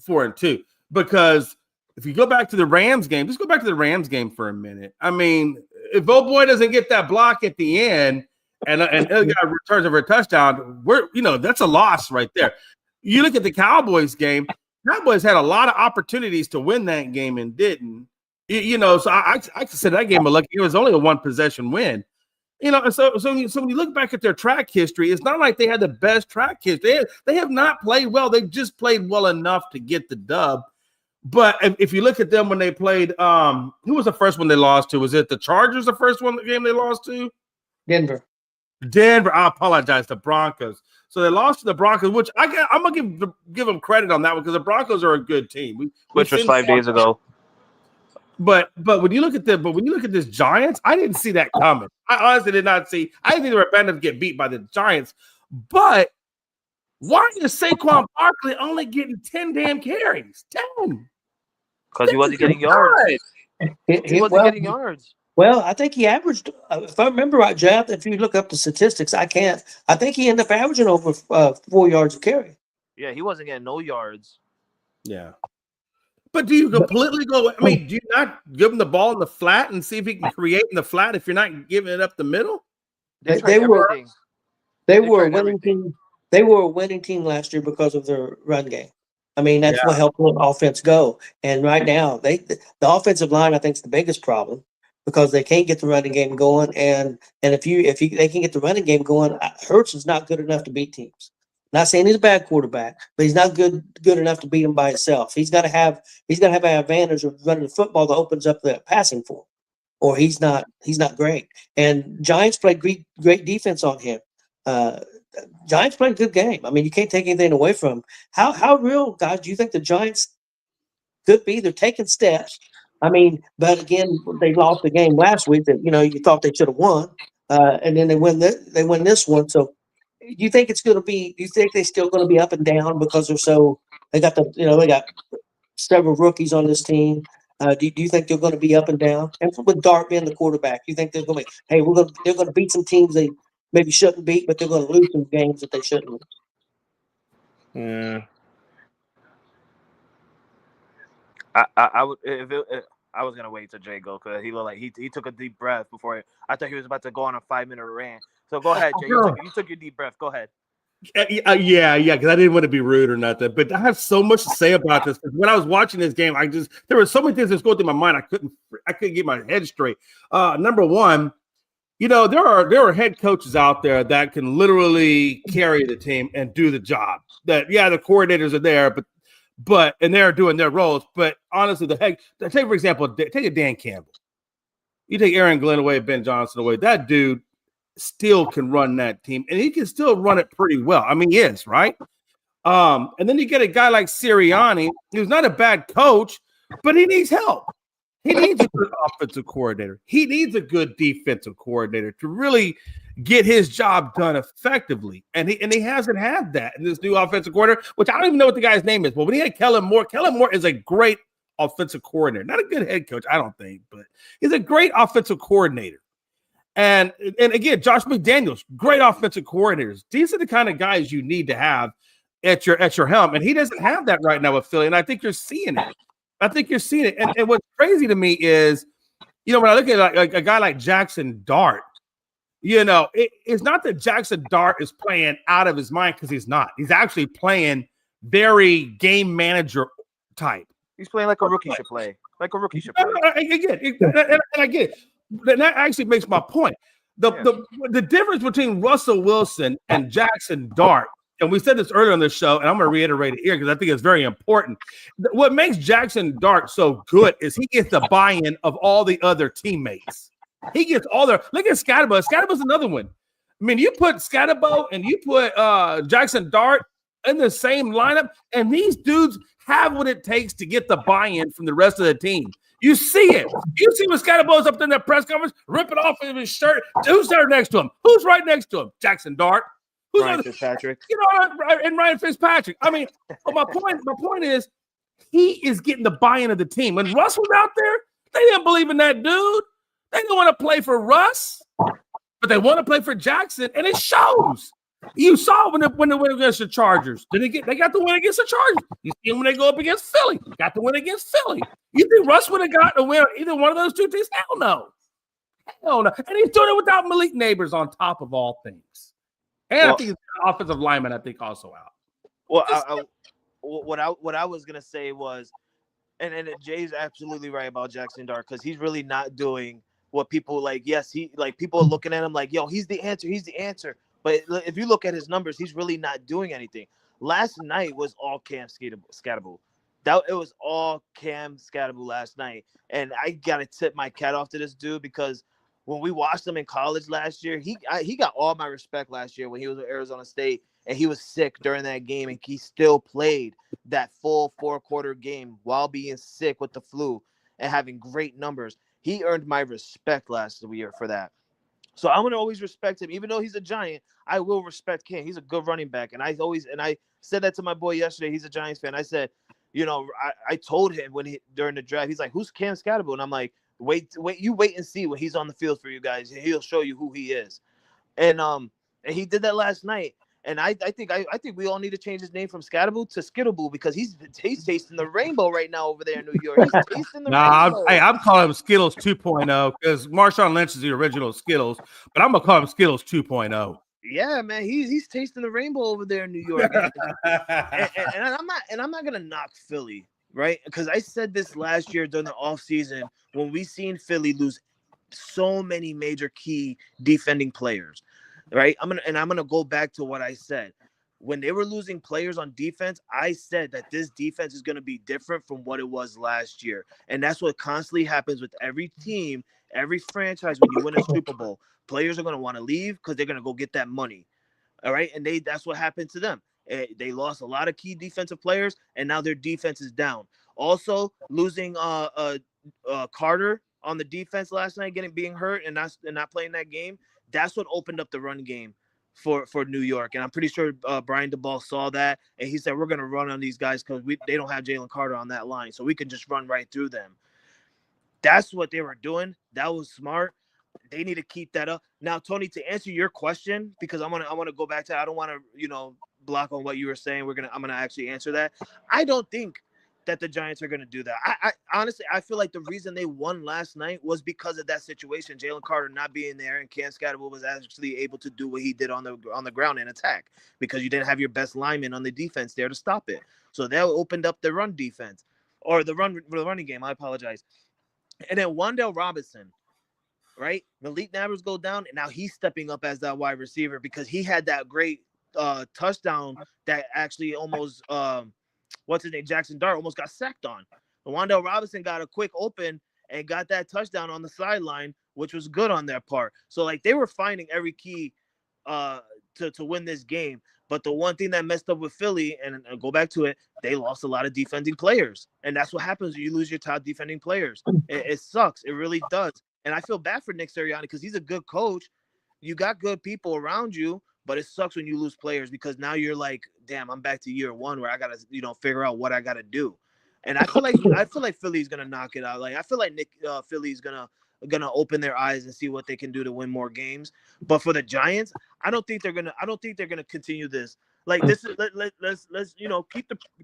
4-2. Because if you go back to the Rams game, just go back to the Rams game for a minute. I mean, if Boy doesn't get that block at the end and the other guy returns over a touchdown, that's a loss right there. You look at the Cowboys game. Cowboys had a lot of opportunities to win that game and didn't. So I consider that game a lucky. It was only a 1-possession win. And so when you look back at their track history, it's not like they had the best track history. They have not played well. They just played well enough to get the dub. But if you look at them when they played, who was the first one they lost to? Was it the Chargers, the first game they lost to? Denver. I apologize. The Broncos. So they lost to the Broncos, which I'm going to give them credit on that one because the Broncos are a good team. Which was 5 days ago. But when you look at this Giants, I didn't see that coming. I honestly did not see. I didn't think they were bad enough to get beat by the Giants. But why is Saquon Barkley only getting 10 damn carries? 10. Because he wasn't getting yards. He wasn't getting yards. Well, I think he averaged, if I remember right, Jeff, if you look up the statistics, I think he ended up averaging over 4 yards a carry. Yeah, he wasn't getting no yards. Yeah. But do you completely go? I mean, do you not give him the ball in the flat and see if he can create in the flat if you're not giving it up the middle? They were a winning team. They were a winning team last year because of their run game. I mean, that's what helped the offense go. And right now, the offensive line, I think, is the biggest problem because they can't get the running game going. And if they can get the running game going, Hurts is not good enough to beat teams. Not saying he's a bad quarterback, but he's not good enough to beat him by himself. He's got to have an advantage of running the football that opens up the passing for him, or he's not great. And Giants played great defense on him. Giants played a good game. I mean, you can't take anything away from him. How real, guys, do you think the Giants could be? They're taking steps. I mean, but again, they lost the game last week that you thought they should have won, and then they win this one. So. Do you think it's going to be? Do you think they're still going to be up and down because they got they got several rookies on this team? Do you think they're going to be up and down? And with Dart being the quarterback, you think they're going to be? Hey, they're going to beat some teams they maybe shouldn't beat, but they're going to lose some games that they shouldn't lose. Yeah. I would I was gonna wait till Jay go because he looked like he took a deep breath before. I thought he was about to go on a 5-minute rant. So go ahead, Jay. You took your deep breath. Go ahead. Yeah, because I didn't want to be rude or nothing. But I have so much to say about this. When I was watching this game, there were so many things that's going through my mind. I couldn't get my head straight. Number one, there are head coaches out there that can literally carry the team and do the job. The coordinators are there, but and they're doing their roles. But honestly, take for example, take a Dan Campbell. You take Aaron Glenn away, Ben Johnson away. That dude still can run that team, and he can still run it pretty well. I mean, he is, right? And then you get a guy like Sirianni, who's not a bad coach, but he needs help. He needs a good offensive coordinator. He needs a good defensive coordinator to really get his job done effectively. And he hasn't had that in this new offensive coordinator, which I don't even know what the guy's name is. But when he had Kellen Moore is a great offensive coordinator. Not a good head coach, I don't think, but he's a great offensive coordinator. And again, Josh McDaniels, great offensive coordinators. These are the kind of guys you need to have at your helm. And he doesn't have that right now with Philly. And I think you're seeing it. And what's crazy to me is, when I look at like a guy like Jackson Dart, it's not that Jackson Dart is playing out of his mind because he's not. He's actually playing very game manager type. He's playing like a rookie should play. Like a rookie should play. I get it. That actually makes my point. The difference between Russell Wilson and Jackson Dart, and we said this earlier on the show, and I'm going to reiterate it here because I think it's very important. What makes Jackson Dart so good is he gets the buy-in of all the other teammates. He gets all their – look at Scatterbo. Scatterbo's another one. I mean, you put Scatterbo and you put Jackson Dart in the same lineup, and these dudes have what it takes to get the buy-in from the rest of the team. You see it. You see when Scatterbo's up in that press conference, ripping off of his shirt. Who's there next to him? Who's right next to him? Jackson Dart. Who's Ryan Fitzpatrick. You know, and Ryan Fitzpatrick. I mean, but my point is, he is getting the buy-in of the team. When Russ was out there, they didn't believe in that dude. They didn't want to play for Russ, but they want to play for Jackson, and it shows. You saw when they went against the Chargers. They got the win against the Chargers. You see them when they go up against Philly. Got the win against Philly. You think Russ would have gotten a win on either one of those two teams? Hell no. Hell no. And he's doing it without Malik Neighbors on top of all things. And I think his offensive lineman, I think, also out. Well, what I was gonna say was, and Jay's absolutely right about Jackson Dart, because he's really not doing what people like. Yes, people are looking at him like, yo, he's the answer. He's the answer. But if you look at his numbers, he's really not doing anything. Last night was all Cam Skattebo. It was all Cam Skattebo last night. And I got to tip my cat off to this dude, because when we watched him in college last year, he got all my respect last year when he was at Arizona State, and he was sick during that game, and he still played that full 4-quarter game while being sick with the flu and having great numbers. He earned my respect last year for that. So I'm going to always respect him. Even though he's a Giant, I will respect Cam. He's a good running back. And I said that to my boy yesterday. He's a Giants fan. I said, you know, I told him during the draft, he's like, who's Cam Skattebo? And I'm like, wait and see when he's on the field for you guys. He'll show you who he is. And he did that last night. And I think we all need to change his name from Skattebo to Skittleboo, because he's tasting the rainbow right now over there in New York. He's tasting the rainbow. I'm calling him Skittles 2.0, because Marshawn Lynch is the original Skittles, but I'm gonna call him Skittles 2.0. Yeah, man, he's tasting the rainbow over there in New York. and I'm not gonna knock Philly, right? Because I said this last year during the offseason when we seen Philly lose so many major key defending players. Right. I'm gonna go back to what I said. When they were losing players on defense, I said that this defense is going to be different from what it was last year. And that's what constantly happens with every team, every franchise. When you win a Super Bowl, players are going to want to leave because they're going to go get that money. All right. And that's what happened to them. They lost a lot of key defensive players, and now their defense is down. Also, losing Carter on the defense last night, being hurt and not playing that game. That's what opened up the run game for New York. And I'm pretty sure Brian DeBall saw that, and he said, we're going to run on these guys because they don't have Jalen Carter on that line, so we can just run right through them. That's what they were doing. That was smart. They need to keep that up. Now, Tony, to answer your question, because I want to go back to, I don't want to, block on what you were saying. I'm going to actually answer that. I don't think that the Giants are going to do that. I honestly, I feel like the reason they won last night was because of that situation. Jalen Carter not being there, and Cam Skattebo was actually able to do what he did on the ground and attack, because you didn't have your best lineman on the defense there to stop it. So that opened up the run defense, or the running game. I apologize. And then Wan'Dale Robinson, right? Malik Neighbors go down, and now he's stepping up as that wide receiver, because he had that great touchdown that actually almost what's his name? Jackson Dart almost got sacked on. Wan'Dale Robinson got a quick open and got that touchdown on the sideline, which was good on their part. So, like, they were finding every key to win this game. But the one thing that messed up with Philly, and I'll go back to it, they lost a lot of defending players. And that's what happens when you lose your top defending players. It sucks. It really does. And I feel bad for Nick Sirianni, because he's a good coach. You got good people around you, but it sucks when you lose players, because now you're like, damn, I'm back to year one where I gotta, figure out what I gotta do. And I feel like Philly's gonna knock it out. Like, I feel like Philly's gonna open their eyes and see what they can do to win more games. But for the Giants, I don't think they're gonna continue this. Like, this is let's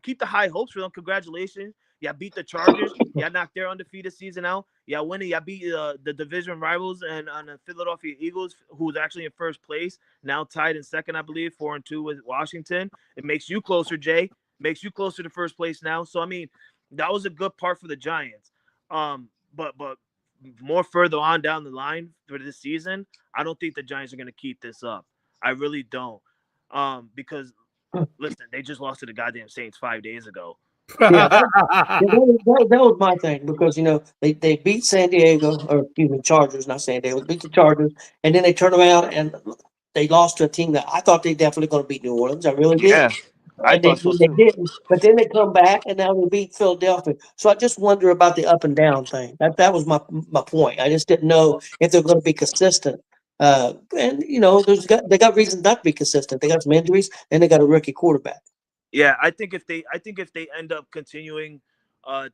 keep the high hopes for them. Congratulations. Y'all beat the Chargers. Y'all knocked their undefeated season out. Y'all winning. Y'all beat the division rivals and the Philadelphia Eagles, who's actually in first place, now tied in second, I believe, 4-2 with Washington. It makes you closer, Jay. Makes you closer to first place now. So, I mean, that was a good part for the Giants. But more further on down the line for this season, I don't think the Giants are going to keep this up. I really don't. Because, listen, they just lost to the goddamn Saints 5 days ago. Yeah, that was my thing, because they beat San Diego, or excuse me, Chargers, not San Diego, beat the Chargers, and then they turned around and they lost to a team that I thought they definitely going to beat New Orleans. I really did. Yeah. I and they, thought so they too. didn't. But then they come back and now they beat Philadelphia. So I just wonder about the up and down thing. That was my point. I just didn't know if they're going to be consistent. And they got reasons not to be consistent. They got some injuries and they got a rookie quarterback. Yeah, I think if they end up continuing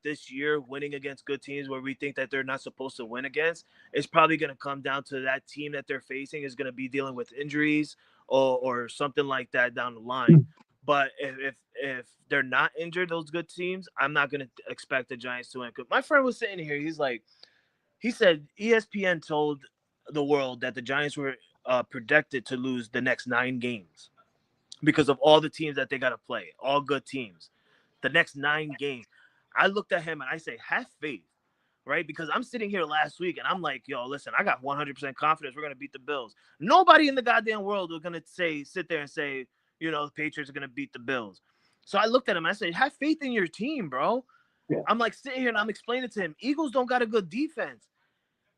this year winning against good teams where we think that they're not supposed to win against, it's probably going to come down to that team that they're facing is going to be dealing with injuries or something like that down the line. But if they're not injured, those good teams, I'm not going to expect the Giants to win. My friend was sitting here. He said ESPN told the world that the Giants were projected to lose the next 9 games because of all the teams that they got to play, all good teams. The next 9 games. I looked at him and I say, have faith, right? Because I'm sitting here last week and I'm like, yo, listen, I got 100% confidence we're going to beat the Bills. Nobody in the goddamn world was going to sit there and say, the Patriots are going to beat the Bills. So I looked at him and I said, have faith in your team, bro. Yeah. I'm like sitting here and I'm explaining to him, Eagles don't got a good defense.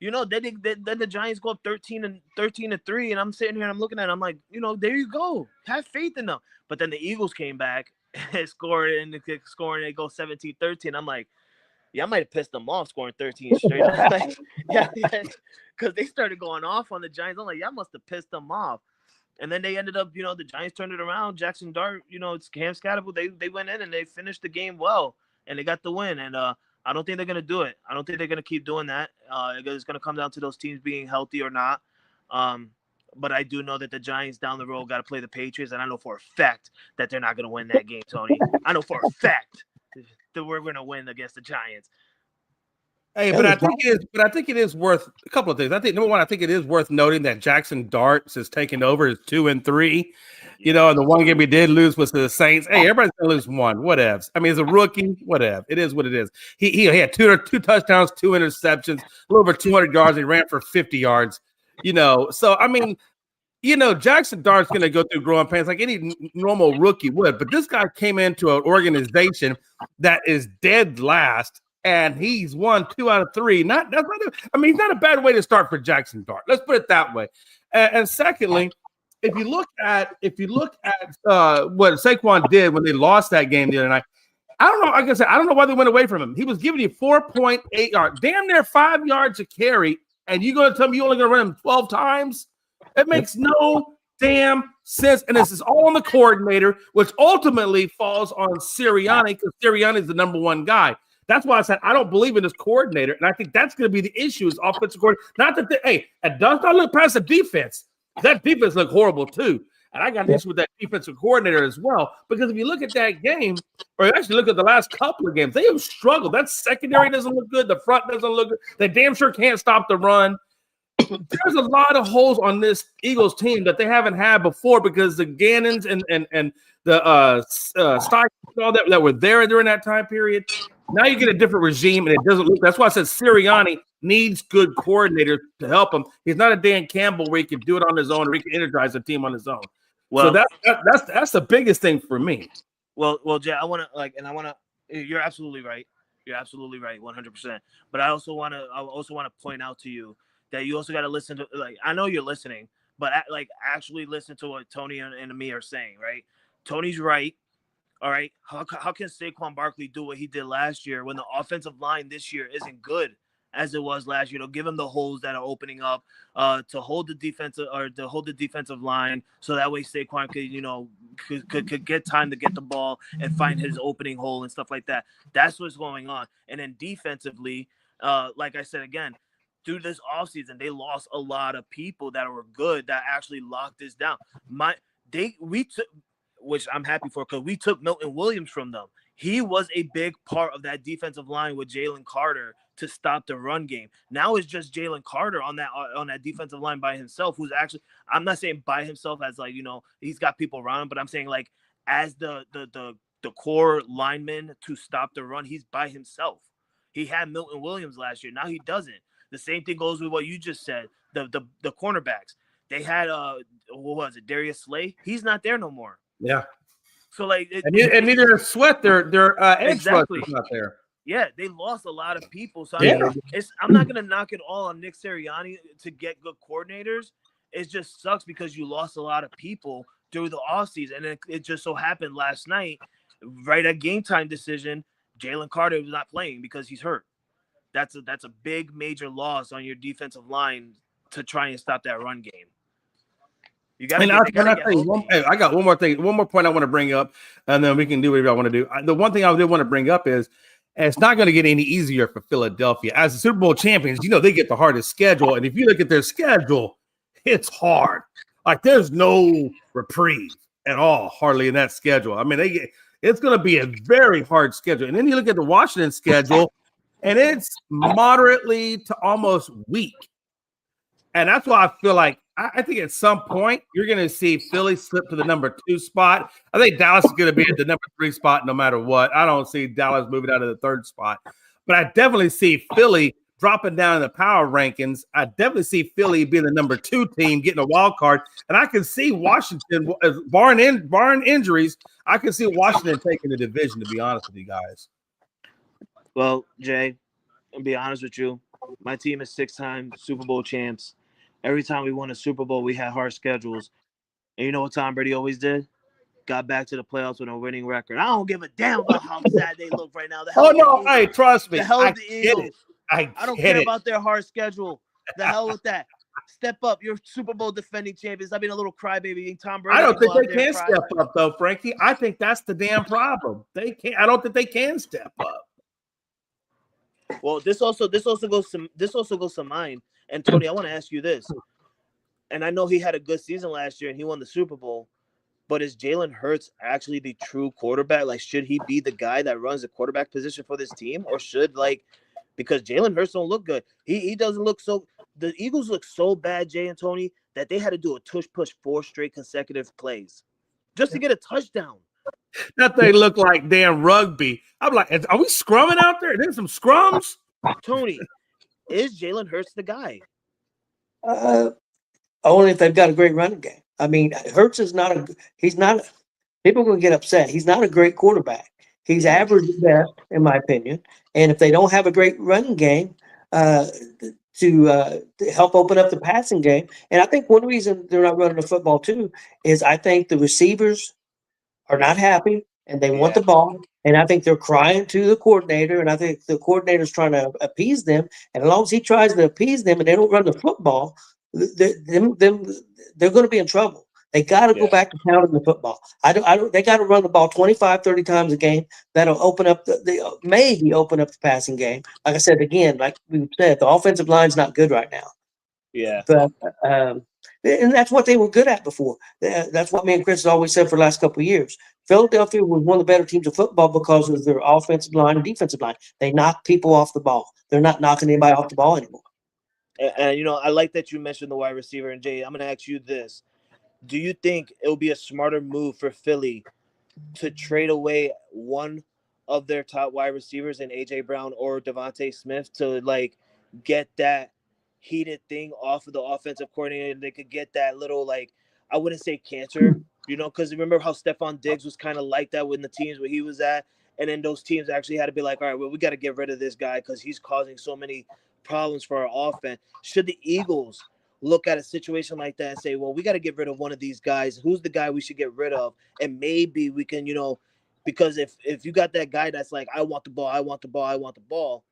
Then the Giants go up 13-3, and I'm sitting here and I'm looking at it. I'm like, there you go. Have faith in them. But then the Eagles came back and scored, and they go 17-13. I'm like, yeah, I might have pissed them off scoring 13 straight. Like, yeah, because they started going off on the Giants. I'm like, yeah, I must have pissed them off. And then they ended up, the Giants turned it around. Jackson Dart, it's Cam Scatterable. They went in and they finished the game well, and they got the win. And I don't think they're going to do it. I don't think they're going to keep doing that. It's going to come down to those teams being healthy or not. But I do know that the Giants down the road got to play the Patriots, and I know for a fact that they're not going to win that game, Tony. I know for a fact that we're going to win against the Giants. Hey, but I think it is worth a couple of things. I think number one, I think it is worth noting that Jackson Dart has taken over as 2-3. And the one game he did lose was to the Saints. Hey, everybody's gonna lose one. Whatever. I mean, as a rookie, whatever. It is what it is. He had two touchdowns, 2 interceptions, a little over 200 yards. He ran for 50 yards. So I mean, Jackson Dart's gonna go through growing pains like any normal rookie would. But this guy came into an organization that is dead last. And he's won 2 out of 3. He's not a bad way to start for Jackson Dart. Let's put it that way. And secondly, if you look at what Saquon did when they lost that game the other night, I don't know. Like I said, I don't know why they went away from him. He was giving you 4.8 yards, damn near 5 yards a carry, and you're going to tell me you're only going to run him 12 times? It makes no damn sense. And this is all on the coordinator, which ultimately falls on Sirianni because Sirianni is the number one guy. That's why I said I don't believe in this coordinator, and I think that's going to be the issue is offensive coordinator. Not that it does not look past the defense. That defense looked horrible too, and I got an issue with that defensive coordinator as well. Because if you look at that game, or actually look at the last couple of games, they have struggled. That secondary doesn't look good. The front doesn't look good. They damn sure can't stop the run. There's a lot of holes on this Eagles team that they haven't had before because the Gannons and the Steichen and all that were there during that time period. Now you get a different regime, and it doesn't look. That's why I said Sirianni needs good coordinators to help him. He's not a Dan Campbell where he can do it on his own or he can energize a team on his own. Well, so that's the biggest thing for me. Well, Jay, you're absolutely right. You're absolutely right, 100%. But I also want to point out to you that you also got to listen to. I know you're listening, but actually listen to what Tony and me are saying. Right? Tony's right. All right, how can Saquon Barkley do what he did last year when the offensive line this year isn't good as it was last year? To give him the holes that are opening up, to hold the defensive line, so that way Saquon could get time to get the ball and find his opening hole and stuff like that. That's what's going on. And then defensively, like I said again, through this offseason, they lost a lot of people that were good that actually locked this down. Which I'm happy for because we took Milton Williams from them. He was a big part of that defensive line with Jalen Carter to stop the run game. Now it's just Jalen Carter on that defensive line by himself, who's actually, I'm not saying by himself as he's got people around him, but I'm saying as the core lineman to stop the run, he's by himself. He had Milton Williams last year. Now he doesn't. The same thing goes with what you just said. The cornerbacks. They had what was it, Darius Slay? He's not there no more. Yeah. So and neither is Sweat. Their edge exactly. rush is not there. Yeah, they lost a lot of people. So I'm not gonna knock it all on Nick Sirianni to get good coordinators. It just sucks because you lost a lot of people through the offseason. And it just so happened last night, right at game time decision, Jalen Carter was not playing because he's hurt. That's a big major loss on your defensive line to try and stop that run game. You got to. I got one more thing, one more point I want to bring up, and then we can do whatever I want to do. The one thing I did want to bring up is, it's not going to get any easier for Philadelphia as the Super Bowl champions. You know they get the hardest schedule, and if you look at their schedule, it's hard. Like there's no reprieve at all, hardly in that schedule. I mean, it's going to be a very hard schedule, and then you look at the Washington schedule. And it's moderately to almost weak. And that's why I feel like I think at some point you're going to see Philly slip to the number 2 spot. I think Dallas is going to be at the number 3 spot no matter what. I don't see Dallas moving out of the 3rd spot. But I definitely see Philly dropping down in the power rankings. I definitely see Philly being the number 2 team, getting a wild card. And I can see Washington, barring injuries, I can see Washington taking the division, to be honest with you guys. Well, Jay, I'll be honest with you. My team is 6-time Super Bowl champs. Every time we won a Super Bowl, we had hard schedules. And you know what Tom Brady always did? Got back to the playoffs with a winning record. I don't give a damn about how sad they look right now. Hey, trust me. The hell is the Eagles? I don't care about their hard schedule. The hell with that. Step up. You're Super Bowl defending champions. I've been a little crybaby. Tom Brady. I don't think they can step up, though, Frankie. I think that's the damn problem. They can't. I don't think they can step up. Well, this also goes to mine. And Tony, I want to ask you this. And I know he had a good season last year and he won the Super Bowl, but is Jalen Hurts actually the true quarterback? Like, should he be the guy that runs the quarterback position for this team, or should because Jalen Hurts don't look good. He doesn't look so. The Eagles look so bad, Jay and Tony, that they had to do a tush push 4 straight consecutive plays just to get a touchdown. That thing looked like damn rugby. I'm like, are we scrumming out there? There's some scrums. Tony, is Jalen Hurts the guy? Only if they've got a great running game. I mean, Hurts is not people are going to get upset. He's not a great quarterback. He's average at best, in my opinion. And if they don't have a great running game to help open up the passing game, and I think one reason they're not running the football too is I think the receivers are not happy and they want the ball. And I think they're crying to the coordinator, and I think the coordinator's trying to appease them. And as long as he tries to appease them and they don't run the football, they're going to be in trouble. They got to go back to pounding the football. They got to run the ball 25, 30 times a game. That'll open up maybe open up the passing game. Like I said, again, like we said, the offensive line's not good right now. Yeah. But and that's what they were good at before. That's what me and Chris always said for the last couple of years. Philadelphia was one of the better teams of football because of their offensive line and defensive line. They knock people off the ball. They're not knocking anybody off the ball anymore. And I like that you mentioned the wide receiver. And Jay, I'm going to ask you this. Do you think it would be a smarter move for Philly to trade away one of their top wide receivers in A.J. Brown or Devontae Smith to, get that heated thing off of the offensive coordinator? They could get that little, I wouldn't say cancer, because remember how Stephon Diggs was kind of like that with the teams where he was at, and then those teams actually had to be like, all right, well, we got to get rid of this guy because he's causing so many problems for our offense. Should the Eagles look at a situation like that and say, well, we got to get rid of one of these guys? Who's the guy we should get rid of? And maybe we can, because if you got that guy that's like, I want the ball, I want the ball, I want the ball,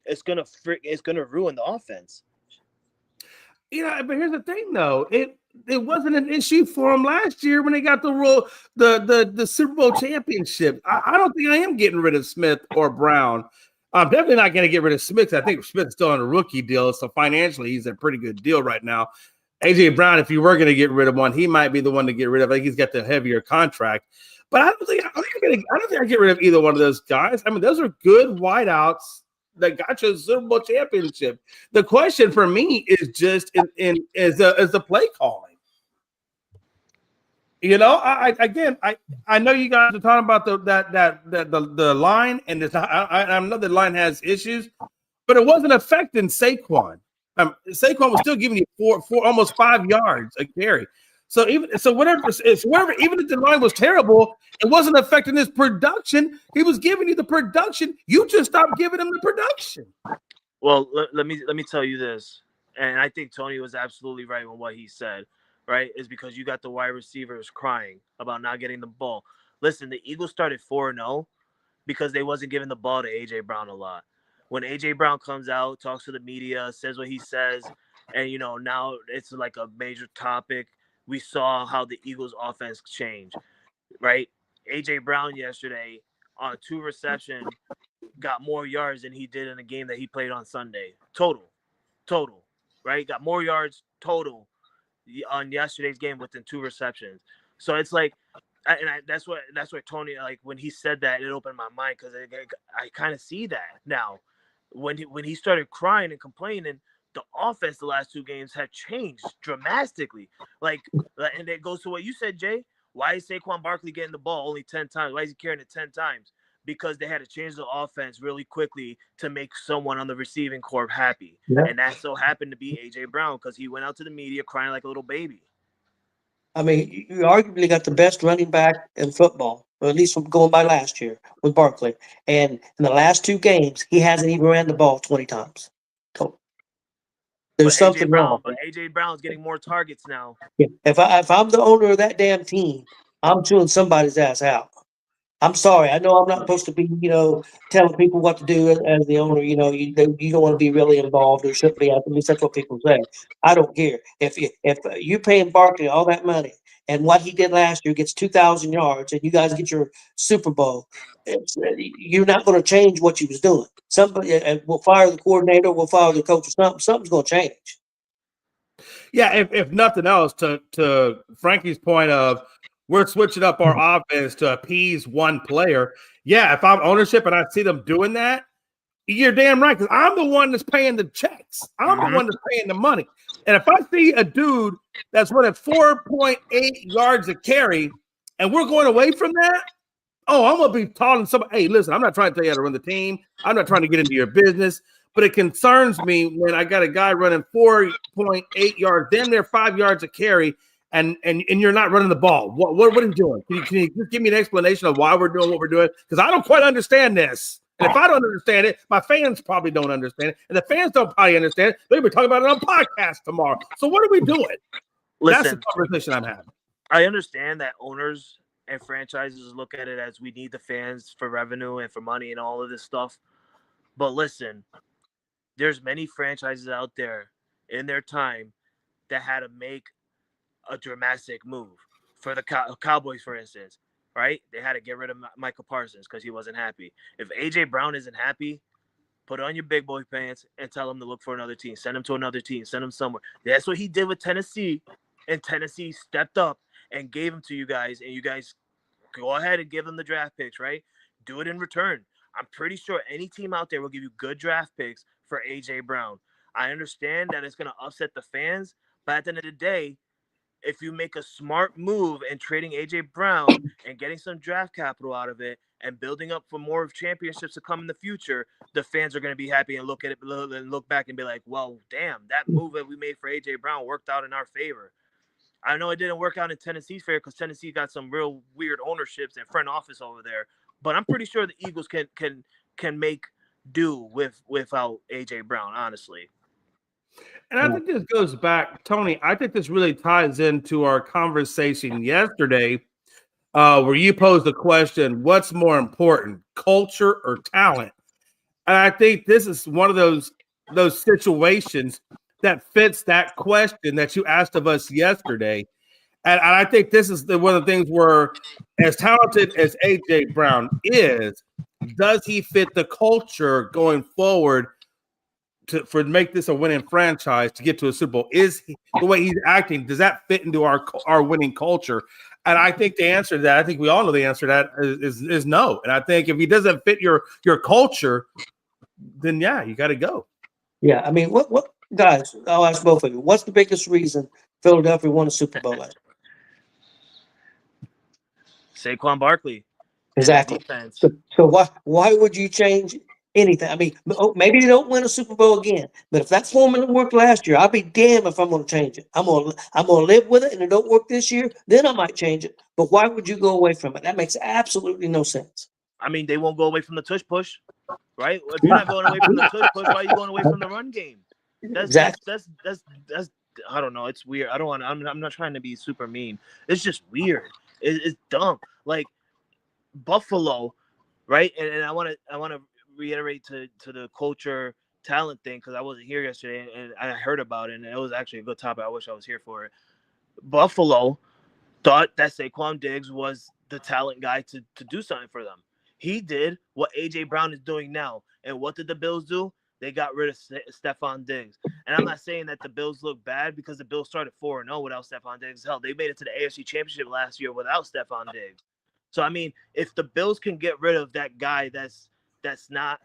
it's gonna ruin the offense. But here's the thing, though. It wasn't an issue for them last year when they got the Super Bowl championship. I don't think I am getting rid of Smith or Brown. I'm definitely not going to get rid of Smith. I think Smith's still on a rookie deal, so financially he's a pretty good deal right now. A.J. Brown, if you were going to get rid of one, he might be the one to get rid of. I think he's got the heavier contract. But I don't think I get rid of either one of those guys. I mean, those are good wideouts that got you a Super Bowl championship. The question for me is just is the play calling. I know you guys are talking about the line, and I know the line has issues, but it wasn't affecting Saquon. Saquon was still giving you four almost 5 yards a carry. Even if the line was terrible, it wasn't affecting his production. He was giving you the production. You just stopped giving him the production. Well, let me tell you this, and I think Tony was absolutely right with what he said. right, is because you got the wide receivers crying about not getting the ball. Listen, the Eagles started 4-0 because they wasn't giving the ball to A.J. Brown a lot. When A.J. Brown comes out, talks to the media, says what he says, and, now it's like a major topic, we saw how the Eagles offense changed, right? A.J. Brown yesterday on 2 receptions got more yards than he did in a game that he played on Sunday. Total, right? Got more yards total on yesterday's game within 2 receptions. So it's like, that's what Tony, like, when he said that, it opened my mind, because I kind of see that now. When he started crying and complaining, the offense the last 2 games had changed dramatically. Like, and it goes to what you said, Jay. Why is Saquon Barkley getting the ball only 10 times? Why is he carrying it 10 times? Because they had to change the offense really quickly to make someone on the receiving corps happy. Yeah. And that so happened to be A.J. Brown, because he went out to the media crying like a little baby. I mean, you arguably got the best running back in football, or at least from going by last year with Barkley. And in the last 2 games, he hasn't even ran the ball 20 times. So there's something wrong. But A.J. Brown's getting more targets now. Yeah. If I'm the owner of that damn team, I'm chewing somebody's ass out. I'm sorry. I know I'm not supposed to be, telling people what to do as the owner. You don't want to be really involved, or shouldn't be. At least that's what people say. I don't care. If you're paying Barkley all that money, and what he did last year gets 2,000 yards, and you guys get your Super Bowl, you're not going to change what you was doing. Somebody will fire the coordinator, will fire the coach, or something. Something's going to change. Yeah, if nothing else, to Frankie's point of, we're switching up our offense to appease one player. Yeah, if I'm ownership and I see them doing that, you're damn right, because I'm the one that's paying the checks. I'm the one that's paying the money. And if I see a dude that's running 4.8 yards a carry and we're going away from that, I'm going to be telling somebody, hey, listen, I'm not trying to tell you how to run the team. I'm not trying to get into your business. But it concerns me when I got a guy running 4.8 yards, damn near 5 yards a carry, and you're not running the ball. What are you doing? Can you just give me an explanation of why we're doing what we're doing? Because I don't quite understand this. And if I don't understand it, my fans probably don't understand it. And the fans don't probably understand it. They'll be talking about it on podcast tomorrow. So what are we doing? Listen, that's the conversation I'm having. I understand that owners and franchises look at it as we need the fans for revenue and for money and all of this stuff. But listen, there's many franchises out there in their time that had to make a dramatic move. For the Cowboys, for instance, right? They had to get rid of Michael Parsons because he wasn't happy. If A.J. Brown isn't happy, put on your big boy pants and tell him to look for another team. Send him to another team. Send him somewhere. That's what he did with Tennessee, and Tennessee stepped up and gave him to you guys, and you guys go ahead and give them the draft picks, right? Do it in return. I'm pretty sure any team out there will give you good draft picks for A.J. Brown. I understand that it's going to upset the fans, but at the end of the day, if you make a smart move in trading A.J. Brown and getting some draft capital out of it and building up for more championships to come in the future, the fans are going to be happy and look at it and look back and be like, well, damn, that move that we made for A.J. Brown worked out in our favor. I know it didn't work out in Tennessee's favor because Tennessee got some real weird ownerships and front office over there, but I'm pretty sure the Eagles can make do without A.J. Brown, honestly. And I think this goes back, Tony, I think this really ties into our conversation yesterday where you posed the question, what's more important, culture or talent? And I think this is one of those situations that fits that question that you asked of us yesterday. And I think this is one of the things where, as talented as A.J. Brown is, does he fit the culture going forward to make this a winning franchise to get to a Super Bowl? Is the way he's acting, does that fit into our winning culture? And I think the answer to that, I think we all know the answer to that is no. And I think if he doesn't fit your culture, then yeah, you got to go. Yeah, I mean, what guys? I'll ask both of you. What's the biggest reason Philadelphia won a Super Bowl last year? Saquon Barkley. Exactly. So why would you change anything? I mean, maybe they don't win a Super Bowl again, but if that formula worked last year, I'll be damned if I'm going to change it. I'm gonna live with it, and it don't work this year, then I might change it. But why would you go away from it? That makes absolutely no sense. I mean, they won't go away from the tush push, right? If you're not going away from the tush push, why are you going away from the run game? That's I don't know. It's weird. I don't want. I'm not trying to be super mean. It's just weird. It's dumb. Like Buffalo, right? And I want to reiterate to the culture talent thing because I wasn't here yesterday and I heard about it and it was actually a good topic. I wish I was here for it. Buffalo thought that Saquon Diggs was the talent guy to do something for them. He did what A.J. Brown is doing now. And what did the Bills do? They got rid of Stephon Diggs. And I'm not saying that the Bills look bad because the Bills started 4-0 without Stephon Diggs. Hell, they made it to the AFC Championship last year without Stephon Diggs. So, I mean, if the Bills can get rid of that guy that's not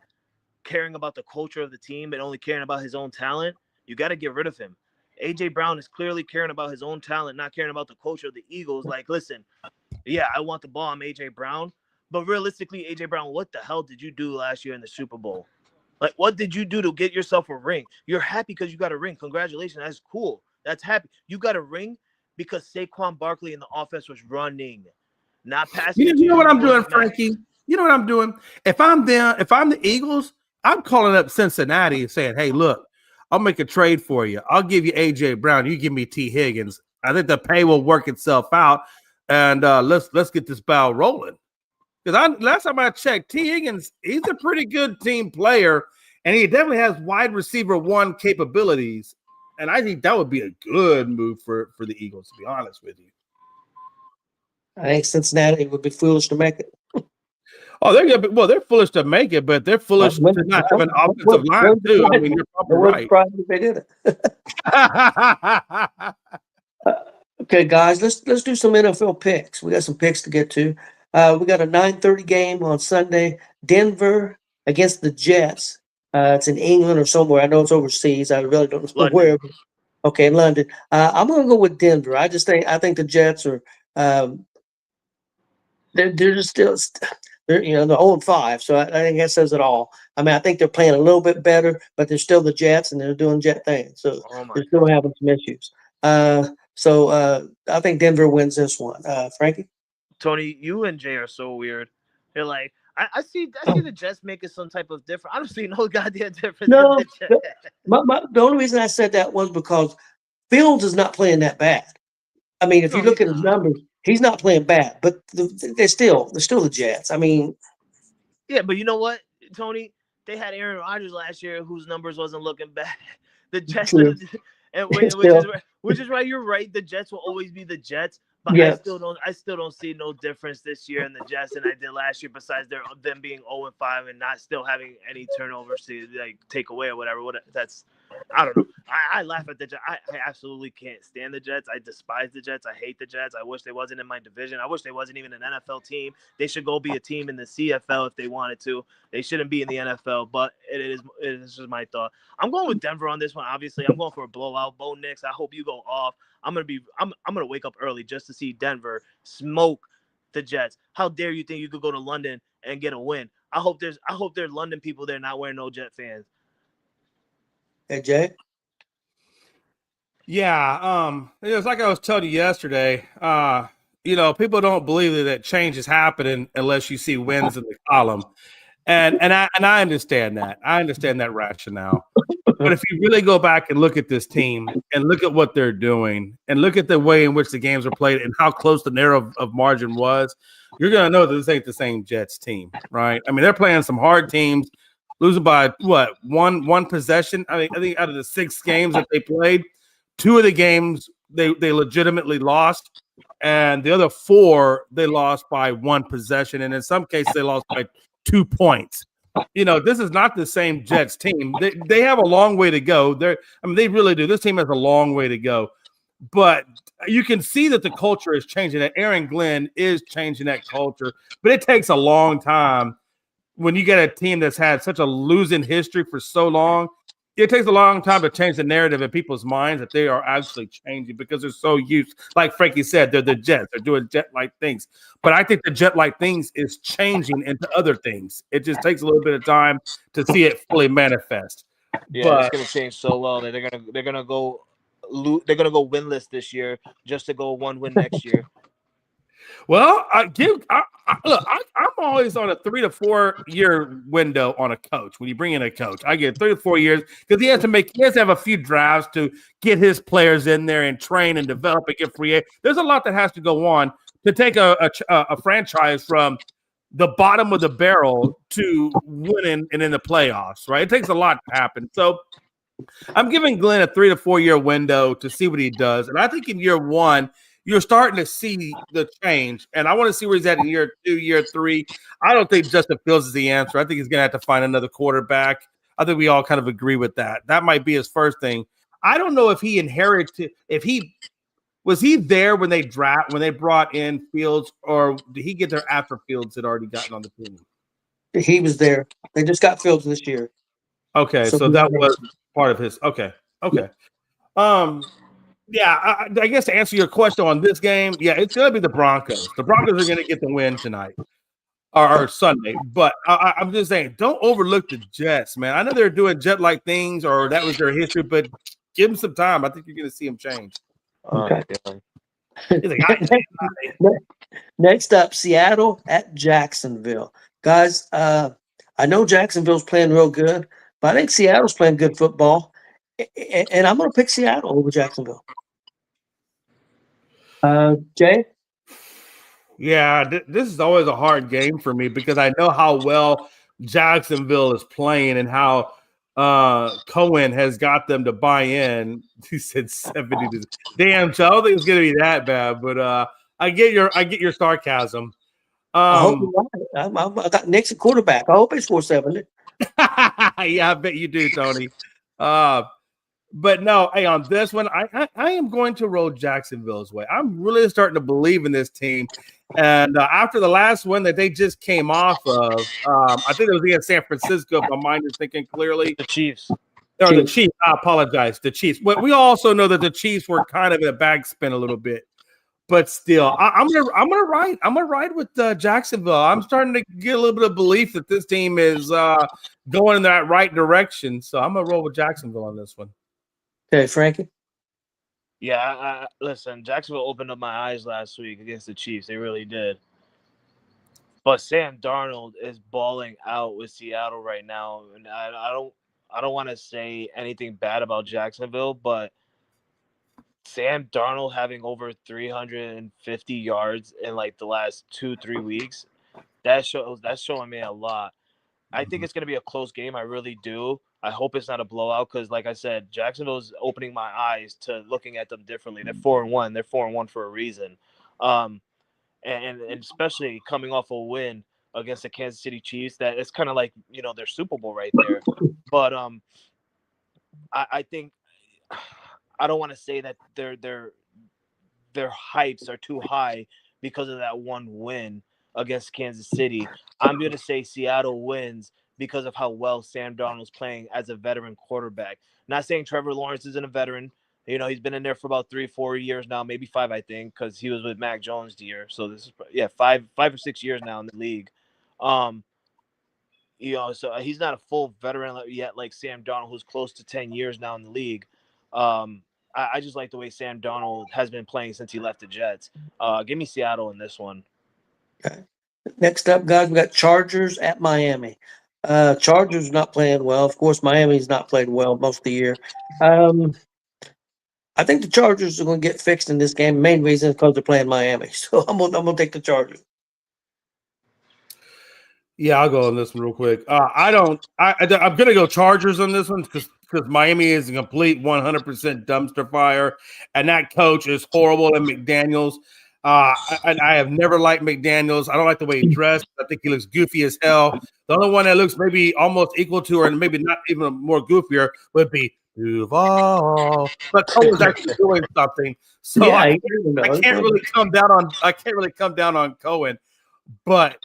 caring about the culture of the team and only caring about his own talent, you got to get rid of him. A.J. Brown is clearly caring about his own talent, not caring about the culture of the Eagles. Like, listen, yeah, I want the ball. I'm A.J. Brown. But realistically, A.J. Brown, what the hell did you do last year in the Super Bowl? Like, what did you do to get yourself a ring? You're happy because you got a ring. Congratulations. That's cool. That's happy. You got a ring because Saquon Barkley in the offense was running, not passing. You know what I'm doing, Frankie? You know what I'm doing? If I'm the Eagles, I'm calling up Cincinnati and saying, hey, look, I'll make a trade for you. I'll give you A.J. Brown. You give me T. Higgins. I think the pay will work itself out. And let's get this ball rolling. Because last time I checked, T. Higgins, he's a pretty good team player, and he definitely has wide receiver one capabilities. And I think that would be a good move for the Eagles, to be honest with you. I think Cincinnati would be foolish to make it. Oh, they're foolish to make it, but they're foolish to not have an offensive line too. I mean, you're probably right. If they did it. Okay, guys, let's do some NFL picks. We got some picks to get to. We got a 9:30 game on Sunday. Denver against the Jets. It's in England or somewhere. I know it's overseas. I really don't know where. Okay, in London. I'm going to go with Denver. I think the Jets are. They're just still. They're 0-5, so I think that says it all. I mean, I think they're playing a little bit better, but they're still the Jets and they're doing Jet things, so they're still having some issues. So I think Denver wins this one. Frankie? Tony, you and Jay are so weird. They're like, I see the Jets making some type of difference. I don't see no goddamn difference. No, the only reason I said that was because Fields is not playing that bad. I mean, if you look at his numbers, he's not playing bad, but they're still the Jets. I mean, yeah, but you know what, Tony? They had Aaron Rodgers last year, whose numbers wasn't looking bad. The Jets, which is why you're right. The Jets will always be the Jets. But yeah. I still don't see no difference this year in the Jets than I did last year. Besides them being 0-5 and not still having any turnovers to take away or whatever. I don't know. I laugh at the Jets. I absolutely can't stand the Jets. I despise the Jets. I hate the Jets. I wish they wasn't in my division. I wish they wasn't even an NFL team. They should go be a team in the CFL if they wanted to. They shouldn't be in the NFL. But it is just my thought. I'm going with Denver on this one. Obviously, I'm going for a blowout. Bo Nix, I hope you go off. I'm gonna wake up early just to see Denver smoke the Jets. How dare you think you could go to London and get a win? I hope there's London people there not wearing no Jet fans. Hey Jay. Yeah, it's like I was telling you yesterday. People don't believe that change is happening unless you see wins in the column, and I understand that. I understand that rationale. But if you really go back and look at this team and look at what they're doing and look at the way in which the games are played and how close the narrow of margin was, you're going to know that this ain't the same Jets team, right? I mean, they're playing some hard teams, losing by one possession. I think out of the 6 games that they played, 2 of the games they legitimately lost, and the other 4 they lost by 1 possession, and in some cases they lost by 2 points. This is not the same Jets team. They have a long way to go. They really do. This team has a long way to go. But you can see that the culture is changing, that Aaron Glenn is changing that culture. But it takes a long time when you get a team that's had such a losing history for so long. It takes a long time to change the narrative in people's minds that they are actually changing because they're so used. Like Frankie said, they're the Jets. They're doing Jet-like things. But I think the Jet-like things is changing into other things. It just takes a little bit of time to see it fully manifest. Yeah, it's going to change so well that they're going to go winless this year just to go 1 win next year. Well, I'm always on a 3 to 4 year window on a coach. When you bring in a coach, I get 3 to 4 years because he has to have a few drafts to get his players in there and train and develop and get free. There's a lot that has to go on to take a franchise from the bottom of the barrel to winning and in the playoffs, right? It takes a lot to happen. So I'm giving Glenn a 3 to 4 year window to see what he does. And I think in year one, you're starting to see the change. And I want to see where he's at in year 2, year 3. I don't think Justin Fields is the answer. I think he's going to have to find another quarterback. I think we all kind of agree with that. That might be his first thing. I don't know if he inherited, was he there when they brought in Fields, or did he get there after Fields had already gotten on the team? He was there. They just got Fields this year. Okay, so that was part of his. Okay. Yeah, I guess to answer your question on this game, yeah, it's going to be the Broncos. The Broncos are going to get the win tonight or Sunday. But I'm just saying, don't overlook the Jets, man. I know they're doing Jet-like things, or that was their history, but give them some time. I think you're going to see them change. Okay. Next up, Seattle at Jacksonville. Guys, I know Jacksonville's playing real good, but I think Seattle's playing good football. And I'm going to pick Seattle over Jacksonville. Jay? Yeah, this is always a hard game for me because I know how well Jacksonville is playing and how Cohen has got them to buy in. He said 70 to damn. So I don't think it's going to be that bad, but I get your sarcasm. I hope you're right. I got Nick's a quarterback. I hope he scores 70. Yeah, I bet you do, Tony. But no, hey, on this one, I am going to roll Jacksonville's way. I'm really starting to believe in this team. And after the last one that they just came off of, I think it was against San Francisco. My mind is thinking clearly. The Chiefs. Or the Chiefs. I apologize. The Chiefs. But we also know that the Chiefs were kind of in a backspin a little bit. But still, I'm gonna ride with Jacksonville. I'm starting to get a little bit of belief that this team is going in that right direction. So I'm gonna roll with Jacksonville on this one. Okay, Frankie? Yeah, listen, Jacksonville opened up my eyes last week against the Chiefs. They really did. But Sam Darnold is balling out with Seattle right now. And I don't want to say anything bad about Jacksonville, but Sam Darnold having over 350 yards in like the last 2-3 weeks, that's showing me a lot. I think it's going to be a close game. I really do. I hope it's not a blowout because, like I said, Jacksonville's opening my eyes to looking at them differently. They're 4-1. They're 4-1 for a reason. And especially coming off a win against the Kansas City Chiefs, that it's kind of like, their Super Bowl right there. But I think I don't want to say that their hypes are too high because of that one win against Kansas City. I'm going to say Seattle wins because of how well Sam Darnold's playing as a veteran quarterback. Not saying Trevor Lawrence isn't a veteran. He's been in there for about 3-4 years now, maybe 5, I think, because he was with Mac Jones the year. So this is 5 or 6 years now in the league. So he's not a full veteran yet, like Sam Darnold, who's close to 10 years now in the league. I just like the way Sam Darnold has been playing since he left the Jets. Give me Seattle in this one. Okay. Next up, guys, we got Chargers at Miami. Chargers not playing well. Of course, Miami's not played well most of the year. I think the Chargers are going to get fixed in this game. Main reason is because they're playing Miami. So I'm gonna take the Chargers. Yeah, I'll go on this one real quick. I'm going to go Chargers on this one because Miami is a complete 100% dumpster fire, and that coach is horrible. And McDaniels, and I have never liked McDaniels. I don't like the way he dressed. I think he looks goofy as hell. The only one that looks maybe almost equal to, or maybe not even more goofier, would be Duval. But Cohen's actually doing something, so Yeah, I can't really come down on Cohen, but.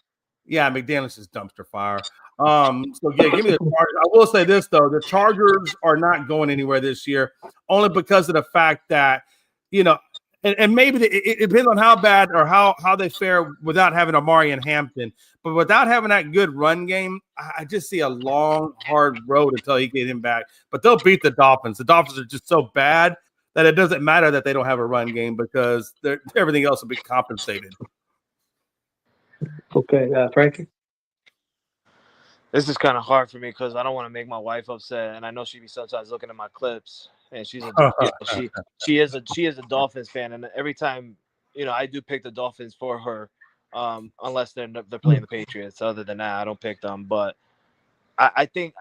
Yeah, McDaniels is dumpster fire. So yeah, give me the Chargers. I will say this though: the Chargers are not going anywhere this year, only because of the fact that and maybe it depends on how bad or how they fare without having Amari and Hampton. But without having that good run game, I just see a long, hard road until he get him back. But they'll beat the Dolphins. The Dolphins are just so bad that it doesn't matter that they don't have a run game because everything else will be compensated. Okay, Frankie. This is kind of hard for me because I don't want to make my wife upset, and I know she be sometimes looking at my clips, and she's she is a Dolphins fan, and every time I do pick the Dolphins for her, unless they're playing the Patriots. Other than that, I don't pick them. But I think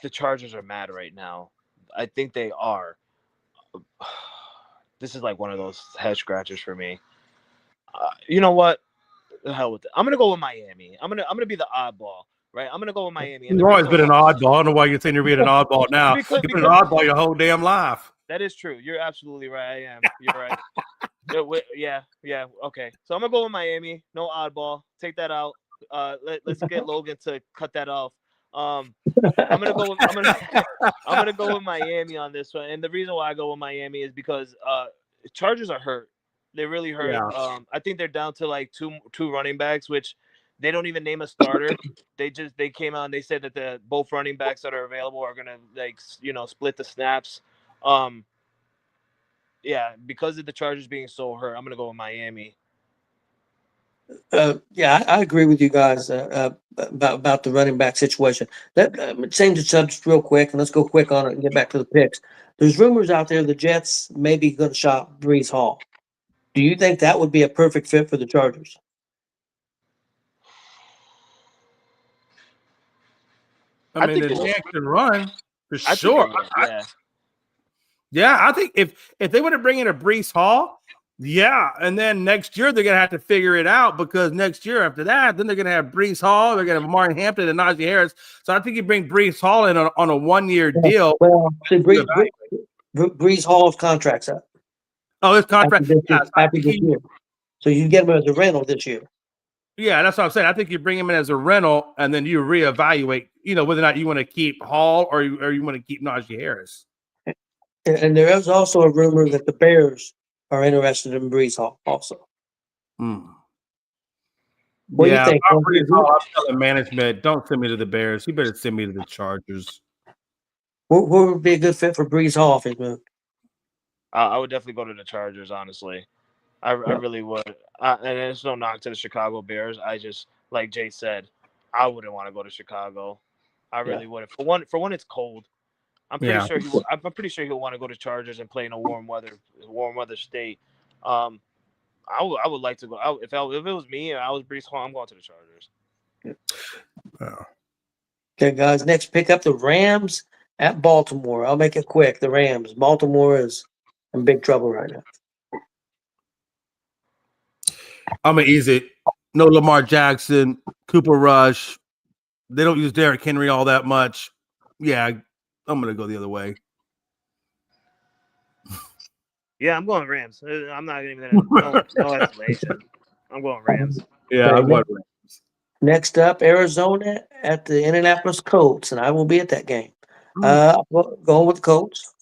the Chargers are mad right now. I think they are. This is like one of those head scratchers for me. You know what? The hell with it. I'm gonna go with Miami. I'm gonna be the oddball. Right, I'm gonna go with Miami. You've always been an oddball. I don't know why you're saying you're being an oddball now. Because You've been an oddball your whole damn life. That is true. You're absolutely right. I am. You're right. Yeah. Okay. So I'm gonna go with Miami. No oddball. Take that out. Let's get Logan to cut that off. I'm gonna go with Miami on this one. And the reason why I go with Miami is because Chargers are hurt. They really hurt. Yeah. I think they're down to like two running backs, which they don't even name a starter. They came out and they said that both running backs that are available are gonna split the snaps. Yeah, because of the Chargers being so hurt, I'm gonna go with Miami. Yeah, I agree with you guys about the running back situation. Let change the subject real quick, and let's go quick on it and get back to the picks. There's rumors out there the Jets may be going to shop Brees Hall. Do you think that would be a perfect fit for the Chargers? I mean, the man can run for I sure. Yeah. I think if they want to bring in a Brees Hall, and then next year they're gonna have to figure it out because next year after that, then they're gonna have Brees Hall, they're gonna have Martin Hampton and Najee Harris. So I think you bring Brees Hall in on a 1-year deal. Well, see, Brees Hall's contract's up. Oh, his contract after this year. So you get him as a rental this year. Yeah, that's what I'm saying. I think you bring him in as a rental, and then you reevaluate, whether or not you want to keep Hall or you want to keep Najee Harris. And there is also a rumor that the Bears are interested in Brees Hall also. What do you think? I'm telling management, don't send me to the Bears. You better send me to the Chargers. What would be a good fit for Brees Hall if he moved? I would definitely go to the Chargers, honestly. I really would. And there's no knock to the Chicago Bears. I just, like Jay said, I wouldn't want to go to Chicago. I really wouldn't. For one, it's cold. I'm pretty sure he'll want to go to Chargers and play in a warm weather state. I would like to go. If it was me and I was Brees Hall, I'm going to the Chargers. Okay, guys. Next, pick up the Rams at Baltimore. I'll make it quick. The Rams. Baltimore is in big trouble right now. I'm gonna ease it. No Lamar Jackson, Cooper Rush. They don't use Derrick Henry all that much. Yeah, I'm gonna go the other way. Yeah, I'm going Rams. I'm not even gonna no explanation. I'm going Rams. Yeah, I'm going Rams. Next up, Arizona at the Indianapolis Colts, and I will be at that game. Going with the Colts.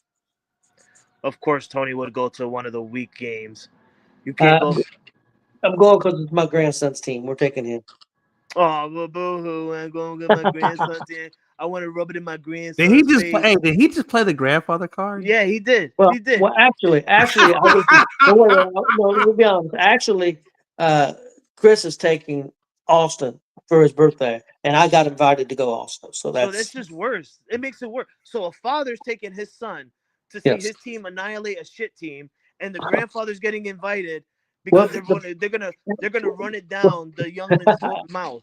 Of course, Tony would go to one of the weak games. You can't go. I'm going because it's my grandson's team. We're taking him. Oh, well, boo-hoo. I'm going to get my grandson's team. I want to rub it in my grandson's Did he just face. Did he just play the grandfather card? Yeah, he did. Well, he did. Well, actually, we'll be honest. Actually, Chris is taking Austin for his birthday, and I got invited to go also. So that's just worse. It makes it worse. So a father's taking his son to see his team annihilate a shit team, and the grandfather's getting invited because they're gonna run it down the younglin's mouth.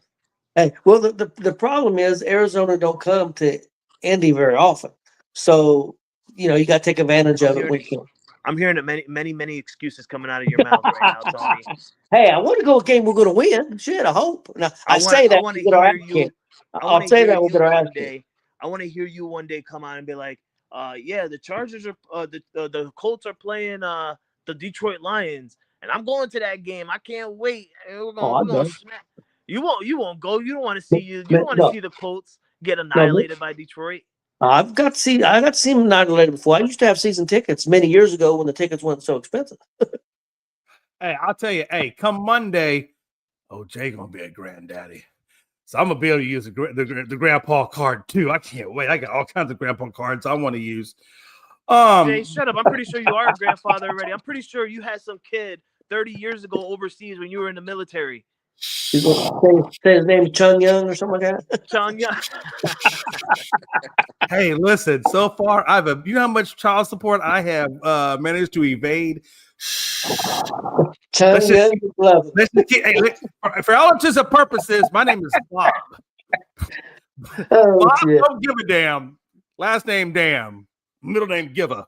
Hey, well, the problem is Arizona don't come to Indy very often, so you got to take advantage of it when you can. I'm hearing many excuses coming out of your mouth right now, Tony. Hey, I want to go a game we're going to win. Shit, I hope. Now, I'll say that we'll get our ass kicked. I want to hear you one day come on and be like, the Chargers are the Colts are playing the Detroit Lions, and I'm going to that game. I can't wait. We're gonna smack. You won't go. You don't want to see see the Colts get annihilated by Detroit. I got to see them annihilated before. I used to have season tickets many years ago when the tickets weren't so expensive. Hey, I'll tell you. Hey, come Monday, Jay gonna be a granddaddy, so I'm gonna be able to use the grandpa card too. I can't wait. I got all kinds of grandpa cards I want to use. Jay, shut up. I'm pretty sure you are a grandfather already. I'm pretty sure you had some kid 30 years ago overseas when you were in the military. You gonna say his name is Chung Young or something like that? Sean Young. Hey, listen. So far, you know how much child support I have managed to evade. Chung Young McLovin. For all intents and purposes, my name is Bob. Oh, Bob shit. don't give a damn. Last name damn. Middle name giver.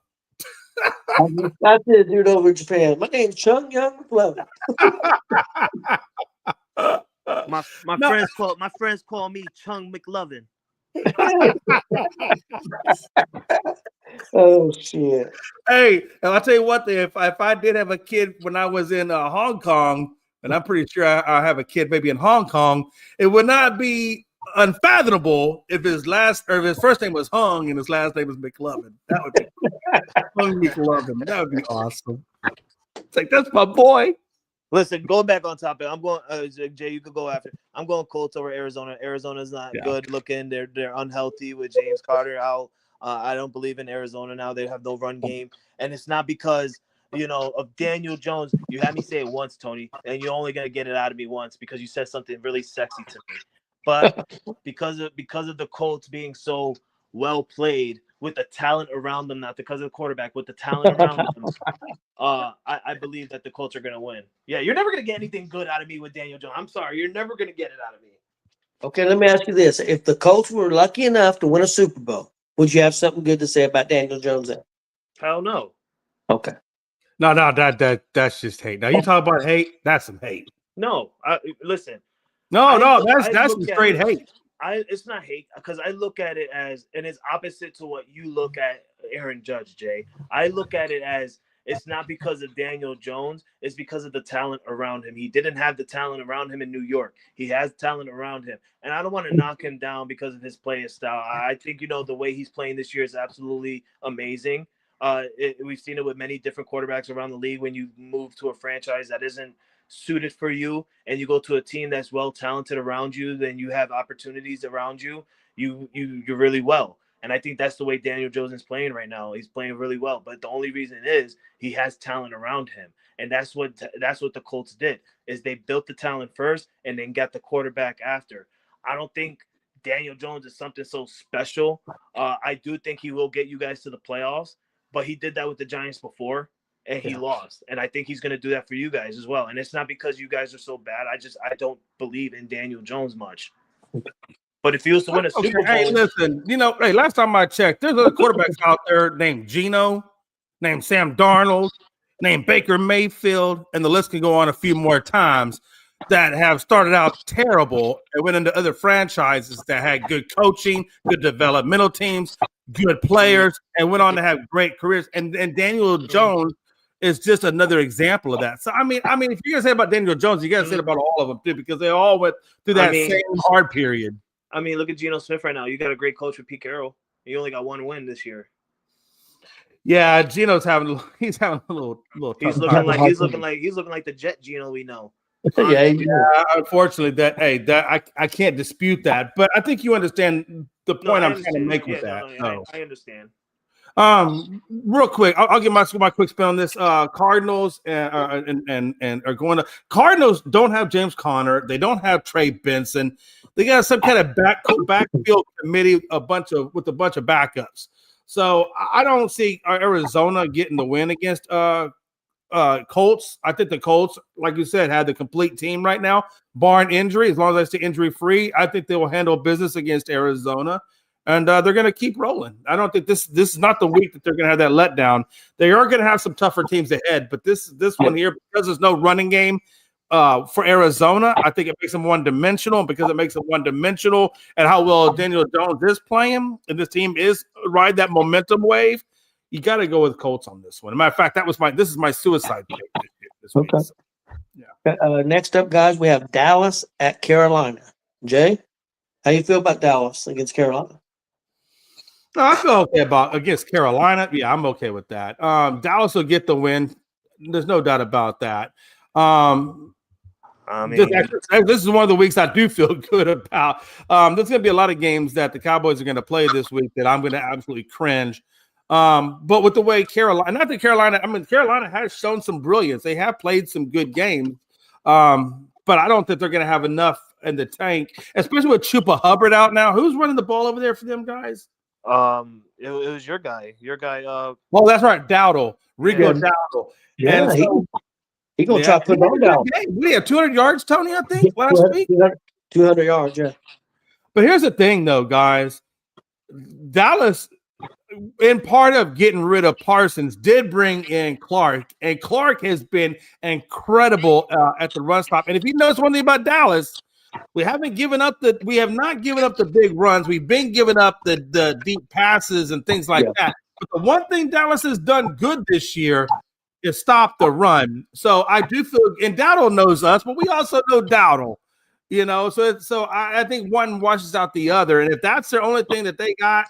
I see a dude over in Japan. My name's Chung Young McLovin. My friends call me Chung McLovin. Oh shit! Hey, and I'll tell you what, if I did have a kid when I was in Hong Kong, and I'm pretty sure I have a kid maybe in Hong Kong, it would not be unfathomable if his first name was Hung and his last name was McLovin. That would be Hung McLovin. That would be awesome. It's like, that's my boy. Listen, going back on topic, I'm going. Jay, you could go after. I'm going Colts over Arizona. Arizona's not good looking. They're unhealthy with James Carter out. I don't believe in Arizona now. They have no run game, and it's not because of Daniel Jones. You had me say it once, Tony, and you're only gonna get it out of me once because you said something really sexy to me. But because of the Colts being so well played with the talent around them, not because of the quarterback, with the talent around them, I believe that the Colts are going to win. Yeah, you're never going to get anything good out of me with Daniel Jones. I'm sorry, you're never going to get it out of me. Okay, let me ask you this: if the Colts were lucky enough to win a Super Bowl, would you have something good to say about Daniel Jones? Then? Hell no. Okay. No, that's just hate. Now you talk about hate. That's some hate. No, listen. That's some straight hate. It's not hate because I look at it as, and it's opposite to what you look at Aaron Judge, Jay. I look at it as it's not because of Daniel Jones, it's because of the talent around him. He didn't have the talent around him in New York. He has talent around him. And I don't want to knock him down because of his play style. I think, the way he's playing this year is absolutely amazing. We've seen it with many different quarterbacks around the league. When you move to a franchise that isn't suited for you and you go to a team that's well talented around you, then you have opportunities around you, you're really well. And I think that's the way Daniel Jones is playing right now. He's playing really well, but the only reason is he has talent around him, and that's what the Colts did, is they built the talent first and then got the quarterback after. I don't think Daniel Jones is something so special. I do think he will get you guys to the playoffs, but he did that with the Giants before, and he lost. And I think he's going to do that for you guys as well. And it's not because you guys are so bad. I don't believe in Daniel Jones much. But if he was to win a Super Bowl, hey, listen, last time I checked, there's other quarterbacks out there named Geno, named Sam Darnold, named Baker Mayfield, and the list can go on a few more times that have started out terrible and went into other franchises that had good coaching, good developmental teams, good players, and went on to have great careers. And Daniel Jones is just another example of that. So I mean, if you're gonna say about Daniel Jones, you gotta say it about all of them too, because they all went through that same hard period. I mean, look at Geno Smith right now. You got a great coach with Pete Carroll. You only got one win this year. Yeah, Geno's having a little. He's looking like the Jet Geno we know. Yeah, unfortunately, I can't dispute that, but I think you understand the point I'm trying to make with that. I understand. Real quick, I'll give my quick spin on this. Cardinals and are going to. Cardinals don't have James Conner. They don't have Trey Benson. They got some kind of backfield committee, with a bunch of backups. So I don't see Arizona getting the win against Colts. I think the Colts, like you said, have the complete team right now, barring injury. As long as they stay injury free, I think they will handle business against Arizona. And they're going to keep rolling. I don't think this is not the week that they're going to have that letdown. They are going to have some tougher teams ahead, but this one here, because there's no running game for Arizona, I think it makes them one-dimensional. And because it makes them one-dimensional and how well Daniel Jones is playing, and this team is ride that momentum wave, you got to go with Colts on this one. As a matter of fact, this is my suicide pick this week. Okay. So, yeah. Next up, guys, we have Dallas at Carolina. Jay, how you feel about Dallas against Carolina? No, I feel okay against Carolina. Yeah, I'm okay with that. Dallas will get the win. There's no doubt about that. This is one of the weeks I do feel good about. There's going to be a lot of games that the Cowboys are going to play this week that I'm going to absolutely cringe. But with the way Carolina has shown some brilliance. They have played some good games. but I don't think they're going to have enough in the tank, especially with Chupa Hubbard out now. Who's running the ball over there for them guys? It was your guy. Well, that's right, Dowdle, Rico Dowdle. Yeah, And so, he gonna try to put it on down. we had 200 yards, Tony, I think, last week. 200 yards, yeah. But here's the thing, though, guys. Dallas, in part of getting rid of Parsons, did bring in Clark, and Clark has been incredible at the run stop. And if you notice one thing about Dallas, we have not given up the big runs. We've been giving up the deep passes and things like that. But the one thing Dallas has done good this year is stop the run. So I do feel, and Dowdle knows us, but we also know Dowdle. You know, so I think one washes out the other, and if that's their only thing that they got,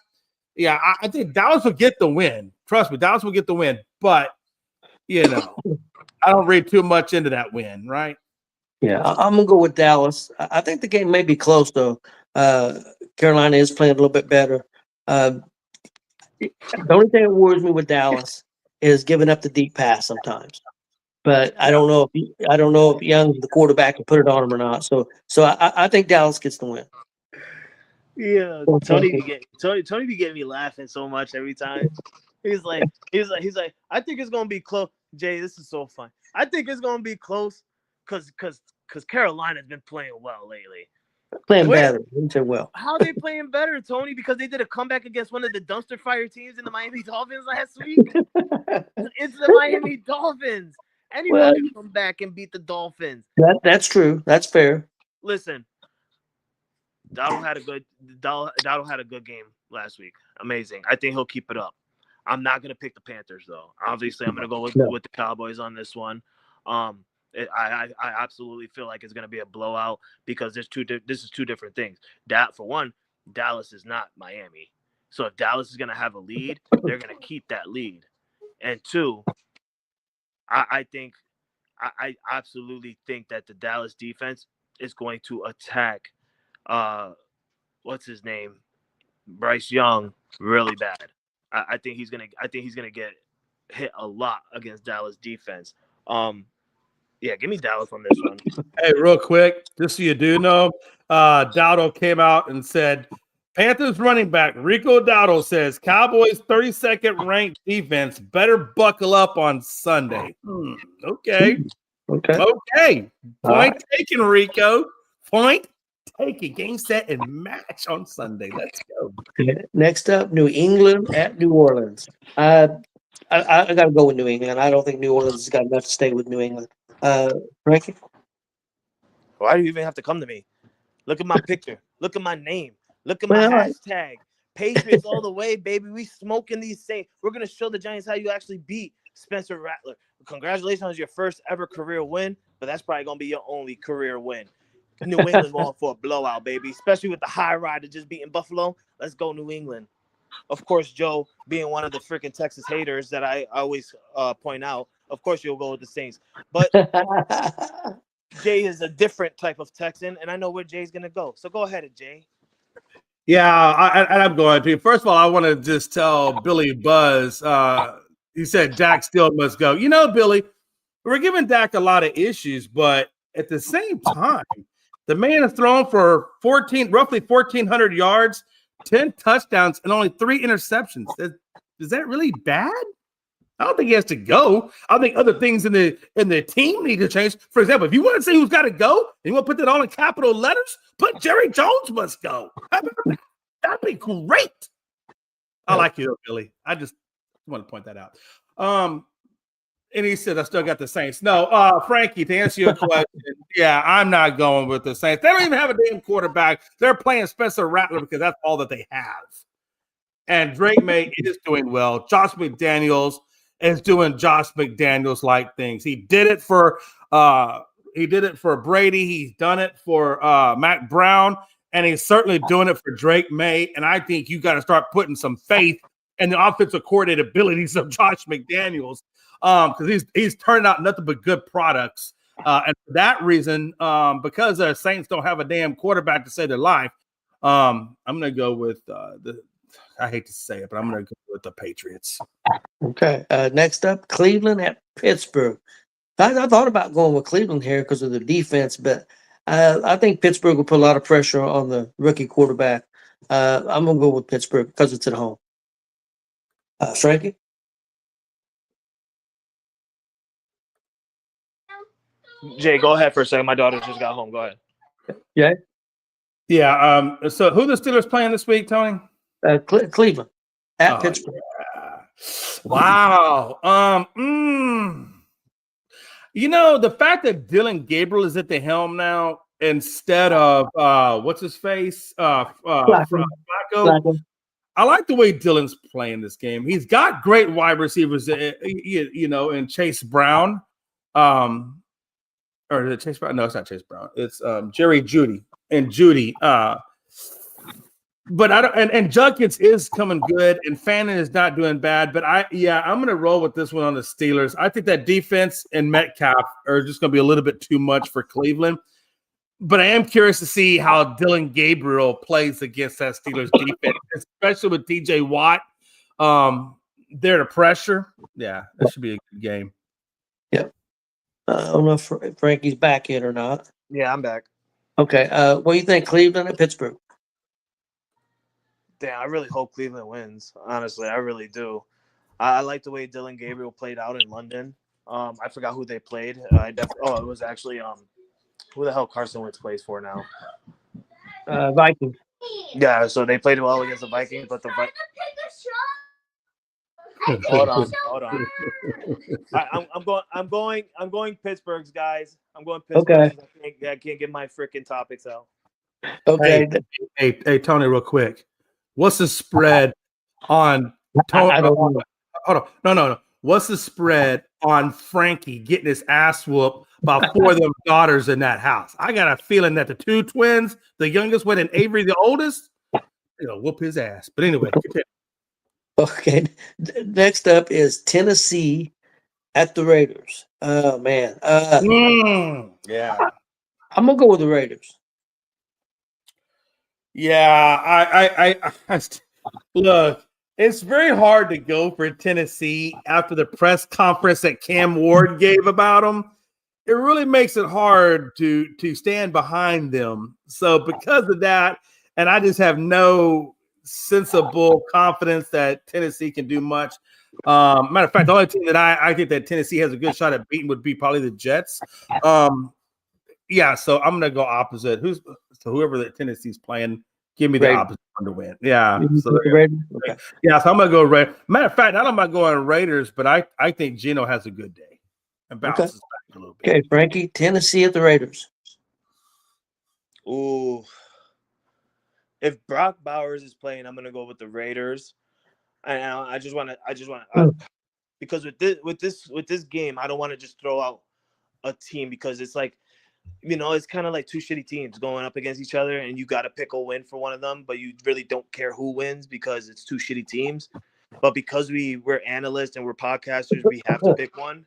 yeah, I think Dallas will get the win. Trust me, Dallas will get the win. But you know, I don't read too much into that win, right? Yeah, I'm gonna go with Dallas. I think the game may be close though. Carolina is playing a little bit better. The only thing that worries me with Dallas is giving up the deep pass sometimes. But I don't know if Young's the quarterback can put it on him or not. So I think Dallas gets the win. Yeah, Tony be getting me laughing so much every time. He's like, I think it's gonna be close. Jay, this is so fun. I think it's gonna be close because Carolina's been playing well lately. Playing better. Didn't say well. How are they playing better, Tony? Because they did a comeback against one of the dumpster fire teams in the Miami Dolphins last week. It's the Miami Dolphins. Anyone can come back and beat the Dolphins. That's true. That's fair. Listen, Dowdle had a good game last week. Amazing. I think he'll keep it up. I'm not gonna pick the Panthers though. Obviously, I'm gonna go with the Cowboys on this one. I absolutely feel like it's gonna be a blowout because this is two different things. That for one, Dallas is not Miami. So if Dallas is gonna have a lead, they're gonna keep that lead. And two, I absolutely think that the Dallas defense is going to attack what's his name? Bryce Young really bad. I think he's gonna get hit a lot against Dallas defense. Yeah, give me Dallas on this one. Hey, real quick, just so you do know, Dowdle came out and said Panthers running back Rico Dowdle says Cowboys 32nd ranked defense better buckle up on Sunday. Okay. Point taken, Rico. Point taken. Game, set, and match on Sunday. Let's go. Next up, New England at New Orleans. I got to go with New England. I don't think New Orleans has got enough to stay with New England. Frankie? Why do you even have to come to me? Look at my picture. Look at my name. Look at my hashtag. Patriots all the way, baby. We smoking these things. We're going to show the Giants how you actually beat Spencer Rattler. Congratulations on your first ever career win, but that's probably going to be your only career win. New England going for a blowout, baby, especially with the high rider just beating Buffalo. Let's go New England. Of course, Joe, being one of the freaking Texas haters that I always point out, of course you'll go with the Saints. But Jay is a different type of Texan, and I know where Jay's going to go. So go ahead, Jay. Yeah, I'm going to. First of all, I want to just tell Billy Buzz. He said Dak still must go. You know, Billy, we're giving Dak a lot of issues, but at the same time, the man has thrown for roughly 1,400 yards, 10 touchdowns, and only 3 interceptions. Is that really bad? I don't think he has to go. I think other things in the team need to change. For example, if you want to say who's got to go, and you want to put that all in capital letters, put Jerry Jones must go. That'd be great. I like you, Billy. I just want to point that out. And he said, I still got the Saints. No, Frankie, to answer your question, yeah, I'm not going with the Saints. They don't even have a damn quarterback. They're playing Spencer Rattler because that's all that they have. And Drake May is doing well. Josh McDaniels is doing Josh McDaniels-like things. He did it for Brady. He's done it for Mac Brown, and he's certainly doing it for Drake May. And I think you got to start putting some faith in the offensive coordinator abilities of Josh McDaniels, because he's turning out nothing but good products. And for that reason, because the Saints don't have a damn quarterback to save their life, I'm going to go with I hate to say it, but I'm going to go with the Patriots. Okay. Next up, Cleveland at Pittsburgh. I thought about going with Cleveland here because of the defense, but I think Pittsburgh will put a lot of pressure on the rookie quarterback. I'm gonna go with Pittsburgh because it's at home. Frankie? Jay, go ahead for a second. My daughter just got home. Go ahead. Yeah. Yeah. So who the Steelers playing this week, Tony? Cleveland at Oh, Pittsburgh. yeah. Wow. You know, the fact that Dylan Gabriel is at the helm now instead of what's his face? Flacco. Flacco. I like the way Dylan's playing this game. He's got great wide receivers, you know, in Chase Brown. Or is it Chase Brown? No, it's not Chase Brown. It's Jerry Jeudy and Jeudy. But I don't, and Judkins is coming good, and Fannin is not doing bad. But I'm gonna roll with this one on the Steelers. I think that defense and Metcalf are just gonna be a little bit too much for Cleveland. But I am curious to see how Dylan Gabriel plays against that Steelers defense, especially with TJ Watt. There to pressure. Yeah, that should be a good game. Yep. I don't know if Frankie's back yet or not. Yeah, I'm back. Okay. What do you think, Cleveland at Pittsburgh? Damn, I really hope Cleveland wins. Honestly, I really do. I like the way Dylan Gabriel played out in London. I forgot who they played. It was actually who the hell Carson Wentz plays for now? Vikings. Yeah, so they played well against the Vikings, but the hold on. I'm going Pittsburgh's, guys. I'm going Pittsburgh. Okay. I can't get my freaking topics out. Okay. Hey, Tony, real quick. What's the spread on Tony? I don't know. Hold on. No. What's the spread on Frankie getting his ass whooped by 4 of them daughters in that house? I got a feeling that the 2 twins, the youngest one and Avery, the oldest, whoop his ass. But anyway, continue. Okay. Next up is Tennessee at the Raiders. Oh man. Yeah. I'm gonna go with the Raiders. Yeah, I look. It's very hard to go for Tennessee after the press conference that Cam Ward gave about them. It really makes it hard to stand behind them. So because of that, and I just have no sensible confidence that Tennessee can do much. Matter of fact, the only team that I think that Tennessee has a good shot at beating would be probably the Jets. Yeah, so I'm gonna go opposite. Whoever that Tennessee's playing, give me the opposite one to win. Yeah. So Okay. yeah, so I'm gonna go Raiders. Matter of fact, I don't mind going Raiders, but I think Geno has a good day and bounces back a little bit. Okay, Frankie, Tennessee at the Raiders. Ooh. If Brock Bowers is playing, I'm gonna go with the Raiders. And I just want to because with this game, I don't want to just throw out a team because it's like, it's kind of like 2 shitty teams going up against each other, and you got to pick a win for one of them, but you really don't care who wins because it's 2 shitty teams. But because we're analysts and we're podcasters, we have to pick one.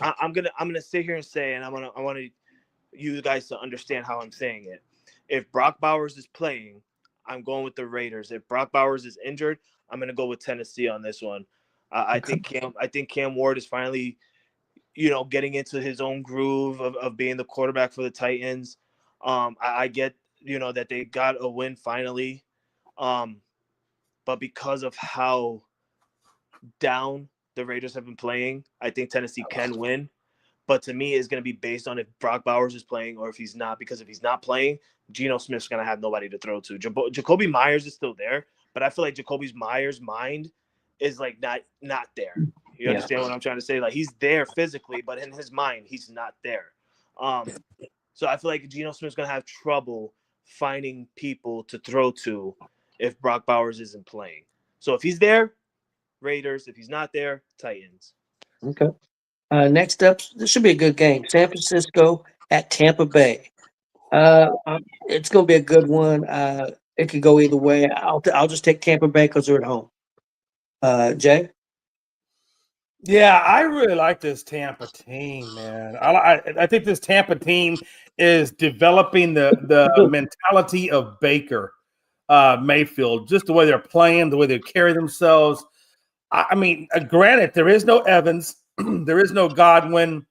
I'm gonna sit here and say, and I want you guys to understand how I'm saying it. If Brock Bowers is playing, I'm going with the Raiders. If Brock Bowers is injured, I'm gonna go with Tennessee on this one. I think Cam Ward is finally, getting into his own groove of being the quarterback for the Titans. I get, that they got a win finally. But because of how down the Raiders have been playing, I think Tennessee can win. But to me, it's going to be based on if Brock Bowers is playing or if he's not. Because if he's not playing, Geno Smith's going to have nobody to throw to. Jacoby Myers is still there, but I feel like Jacoby Myers' mind is like not there. You understand what I'm trying to say? Like, he's there physically, but in his mind, he's not there. So I feel like Geno Smith's going to have trouble finding people to throw to if Brock Bowers isn't playing. So if he's there, Raiders. If he's not there, Titans. Okay. Next up, this should be a good game. San Francisco at Tampa Bay. It's going to be a good one. It could go either way. I'll just take Tampa Bay because they're at home. Jay? Yeah, I really like this Tampa team, man. I think this Tampa team is developing the mentality of Baker Mayfield, just the way they're playing, the way they carry themselves. I mean, granted, there is no Evans, there is no Godwin,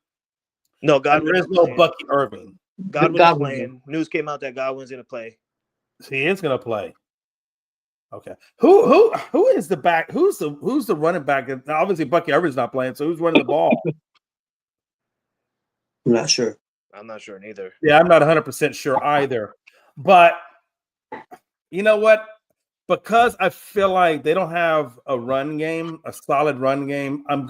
No, And Godwin there is is no playing. Bucky Irving. Godwin is Godwin's playing. News came out that Godwin's going to play. He is going to play. Okay. Who is the back? Who's the running back? Obviously, Bucky Irving's not playing, so who's running the ball? I'm not sure. I'm not sure neither. Yeah, I'm not 100% sure either. But you know what? Because I feel like they don't have a run game, a solid run game, I'm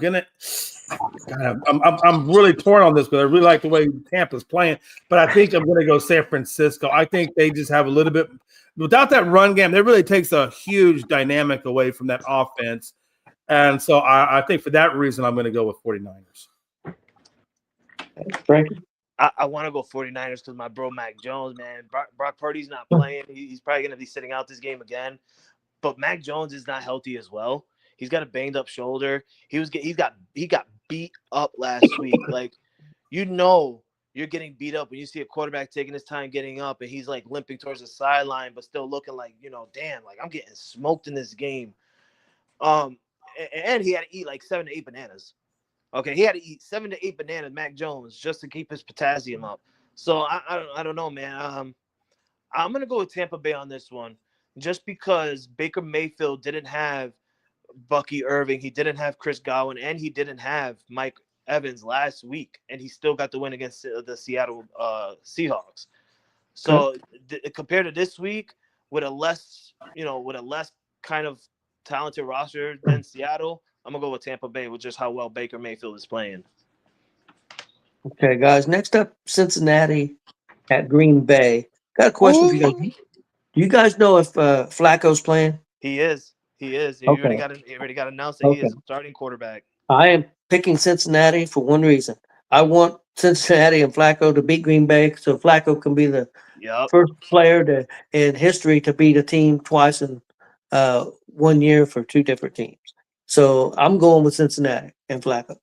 really torn on this because I really like the way Tampa's playing. But I think I'm gonna go San Francisco. I think they just have a little bit without that run game, that really takes a huge dynamic away from that offense. And so I think for that reason, I'm gonna go with 49ers. Frankie? I want to go 49ers because my bro Mac Jones, man. Brock Purdy's not playing. He's probably going to be sitting out this game again. But Mac Jones is not healthy as well. He's got a banged up shoulder. He got beat up last week. Like, you know, you're getting beat up when you see a quarterback taking his time getting up and he's like limping towards the sideline, but still looking like, you know, damn, like I'm getting smoked in this game. And he had to eat like 7 to 8 bananas. Okay, he had to eat 7 to 8 bananas, Mac Jones, just to keep his potassium up. So I don't know, man. I'm gonna go with Tampa Bay on this one, just because Baker Mayfield didn't have Bucky Irving, he didn't have Chris Godwin, and he didn't have Mike Evans last week, and he still got the win against the Seattle Seahawks. So compared to this week, with a less kind of talented roster than Seattle, I'm going to go with Tampa Bay with just how well Baker Mayfield is playing. Okay, guys. Next up, Cincinnati at Green Bay. Got a question for you guys. Do you guys know if Flacco's playing? He is. He Okay. already got announced that he is starting quarterback. I am picking Cincinnati for one reason. I want Cincinnati and Flacco to beat Green Bay so Flacco can be the first player in history to beat a team twice in 1 year for two different teams. So I'm going with Cincinnati and Flacco.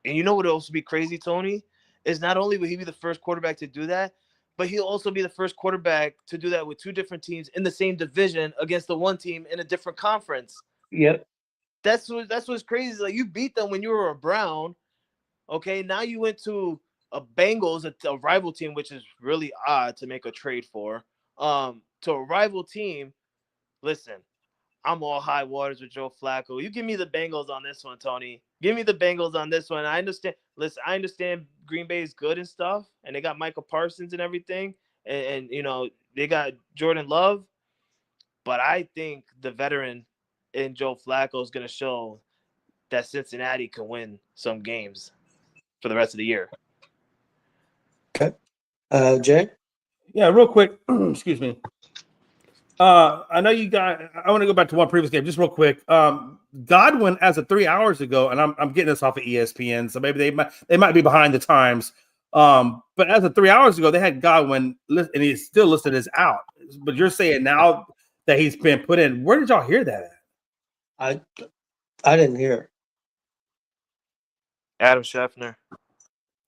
And you know what would also be crazy, Tony, is not only will he be the first quarterback to do that, but he'll also be the first quarterback to do that with two different teams in the same division against the one team in a different conference. Yep. That's what's crazy. Like, you beat them when you were a Brown. Okay, now you went to a Bengals, a rival team, which is really odd to make a trade for. To a rival team. Listen, I'm all high waters with Joe Flacco. You give me the Bengals on this one, Tony. Give me the Bengals on this one. I understand. Listen, I understand Green Bay is good and stuff, and they got Michael Parsons and everything, and you know they got Jordan Love, but I think the veteran in Joe Flacco is going to show that Cincinnati can win some games for the rest of the year. Okay, Jay. Yeah, real quick. Excuse me. I know you guys. I want to go back to one previous game, just real quick. Godwin, as of 3 hours ago, and I'm getting this off of ESPN, so maybe they might be behind the times. But as of 3 hours ago, they had Godwin, and he's still listed as out. But you're saying now that he's been put in. Where did y'all hear that at? I didn't hear it. Adam Schefter.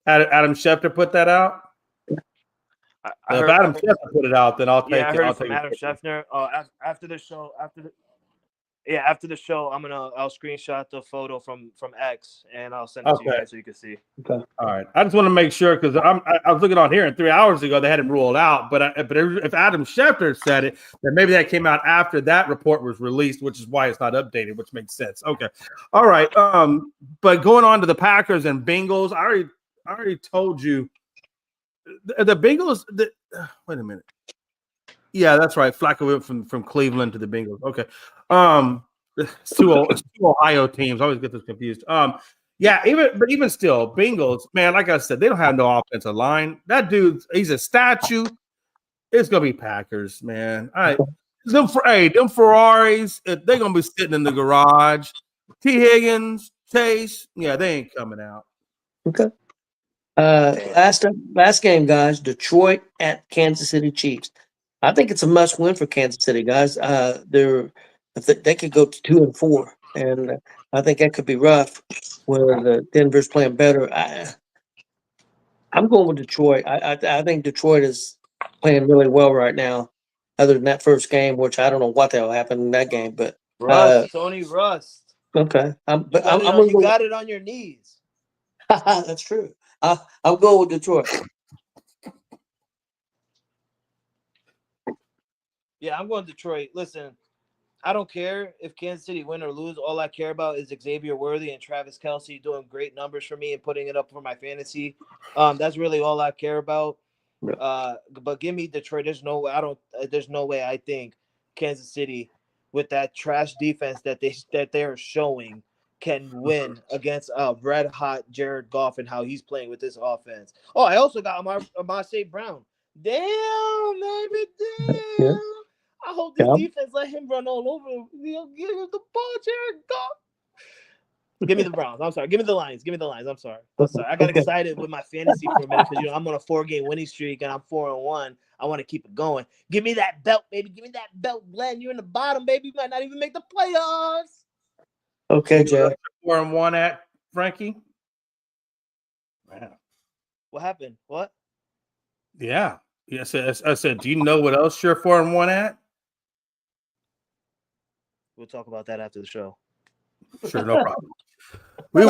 Adam Schefter put that out. If Adam Schefter put it out, then I'll take it. Yeah, I heard it from Adam Schefter. After the show, after the show, I'll screenshot the photo from X and I'll send it to you guys so you can see. Okay. All right. I just want to make sure because I was looking on here and 3 hours ago they had him ruled out. But if Adam Schefter said it, then maybe that came out after that report was released, which is why it's not updated, which makes sense. Okay. All right. But going on to the Packers and Bengals, I already told you. The Bengals. Wait a minute. Yeah, that's right. Flacco went from Cleveland to the Bengals. Okay. It's two Ohio teams. I always get this confused. Yeah, even still, Bengals, man, like I said, they don't have no offensive line. That dude, he's a statue. It's gonna be Packers, man. All right. Them Ferraris, they're gonna be sitting in the garage. T. Higgins, Chase, yeah, they ain't coming out. Okay. Last game, guys. Detroit at Kansas City Chiefs. I think it's a must-win for Kansas City, guys. They could go to 2-4, and I think that could be rough. Where the Denver's playing better. I'm going with Detroit. I think Detroit is playing really well right now. Other than that first game, which I don't know what the hell happened in that game, but Tony Rust. Okay, You got it on your knees. That's true. I'm going with Detroit. Yeah, I'm going Detroit. Listen, I don't care if Kansas City win or lose. All I care about is Xavier Worthy and Travis Kelce doing great numbers for me and putting it up for my fantasy. That's really all I care about. But give me Detroit. There's no way. There's no way I think Kansas City, with that trash defense that they're showing, can win against red hot Jared Goff and how he's playing with this offense. Oh, I also got Amar St. Brown. Damn, baby, damn. Yeah. I hope this Yeah. defense let him run all over him. Give him the ball, Jared Goff. Give me the Browns. I'm sorry. Give me the Lions. Give me the Lions. I'm sorry. I got excited with my fantasy for a minute because I'm on a 4-game winning streak and I'm 4-1. I want to keep it going. Give me that belt, baby. Give me that belt, Glenn. You're in the bottom, baby. You might not even make the playoffs. Okay, Jay. 4-1 at Frankie. Man. What happened? What? Yeah. Yes. I said, do you know what else you're 4-1 at? We'll talk about that after the show. Sure, no problem. I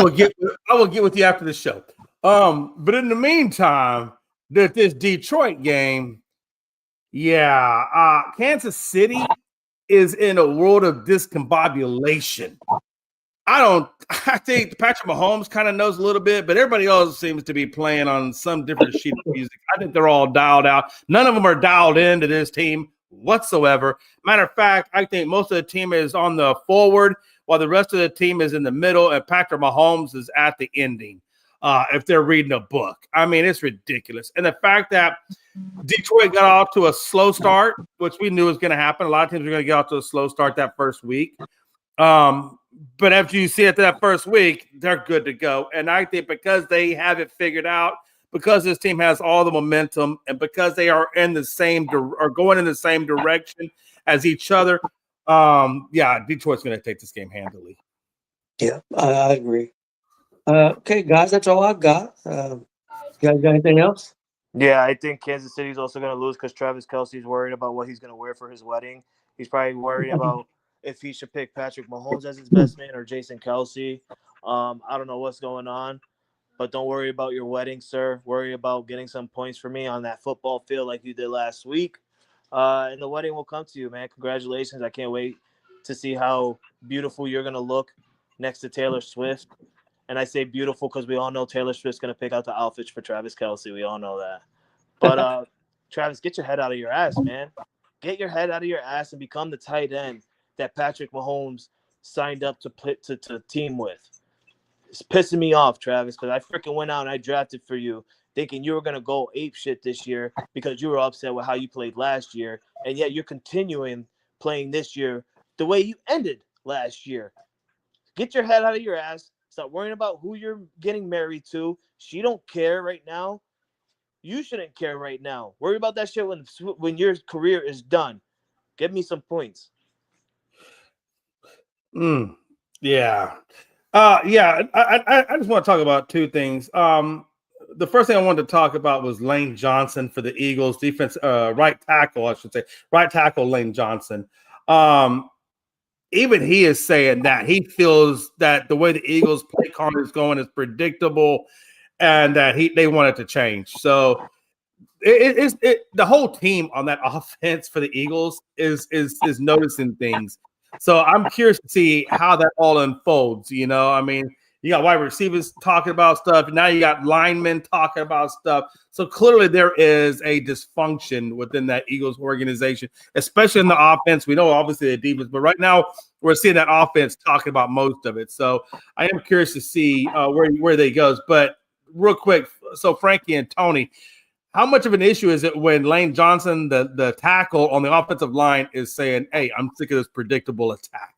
will get with you after the show. But in the meantime, this Detroit game, Kansas City is in a world of discombobulation. I think Patrick Mahomes kind of knows a little bit, but everybody else seems to be playing on some different sheet of music. I think they're all dialed out. None of them are dialed into this team whatsoever. Matter of fact, I think most of the team is on the forward while the rest of the team is in the middle, and Patrick Mahomes is at the ending. If they're reading a book, I mean, it's ridiculous. And the fact that Detroit got off to a slow start, which we knew was going to happen. A lot of teams are going to get off to a slow start that first week. But after you see it that first week, they're good to go. And I think because they have it figured out, because this team has all the momentum, and because they are in the same or going in the same direction as each other, Detroit's going to take this game handily. Yeah, I agree. Okay, guys, that's all I've got. You guys got anything else? Yeah, I think Kansas City's also going to lose because Travis Kelce's worried about what he's going to wear for his wedding. He's probably worried about if he should pick Patrick Mahomes as his best man or Jason Kelce. I don't know what's going on, but don't worry about your wedding, sir. Worry about getting some points for me on that football field like you did last week. And the wedding will come to you, man. Congratulations. I can't wait to see how beautiful you're going to look next to Taylor Swift. And I say beautiful because we all know Taylor Swift's going to pick out the outfits for Travis Kelce. We all know that. But, Travis, get your head out of your ass, man. Get your head out of your ass and become the tight end that Patrick Mahomes signed up to team with. It's pissing me off, Travis, because I freaking went out and I drafted for you thinking you were going to go ape shit this year because you were upset with how you played last year. And yet you're continuing playing this year the way you ended last year. Get your head out of your ass. Stop worrying about who you're getting married to. She don't care right now. You shouldn't care right now. Worry about that shit when your career is done. Give me some points. Yeah. I just want to talk about two things. The first thing I wanted to talk about was Lane Johnson for the Eagles defense, right tackle Lane Johnson. Even he is saying that he feels that the way the Eagles play card is going is predictable and that they want it to change. So the whole team on that offense for the Eagles is noticing things. So I'm curious to see how that all unfolds. You know, I mean, you got wide receivers talking about stuff. Now you got linemen talking about stuff. So clearly there is a dysfunction within that Eagles organization, especially in the offense. We know obviously the defense, but right now we're seeing that offense talking about most of it. So I am curious to see where they goes. But real quick, so Frankie and Tony, how much of an issue is it when Lane Johnson, the tackle on the offensive line, is saying, "Hey, I'm sick of this predictable attack"?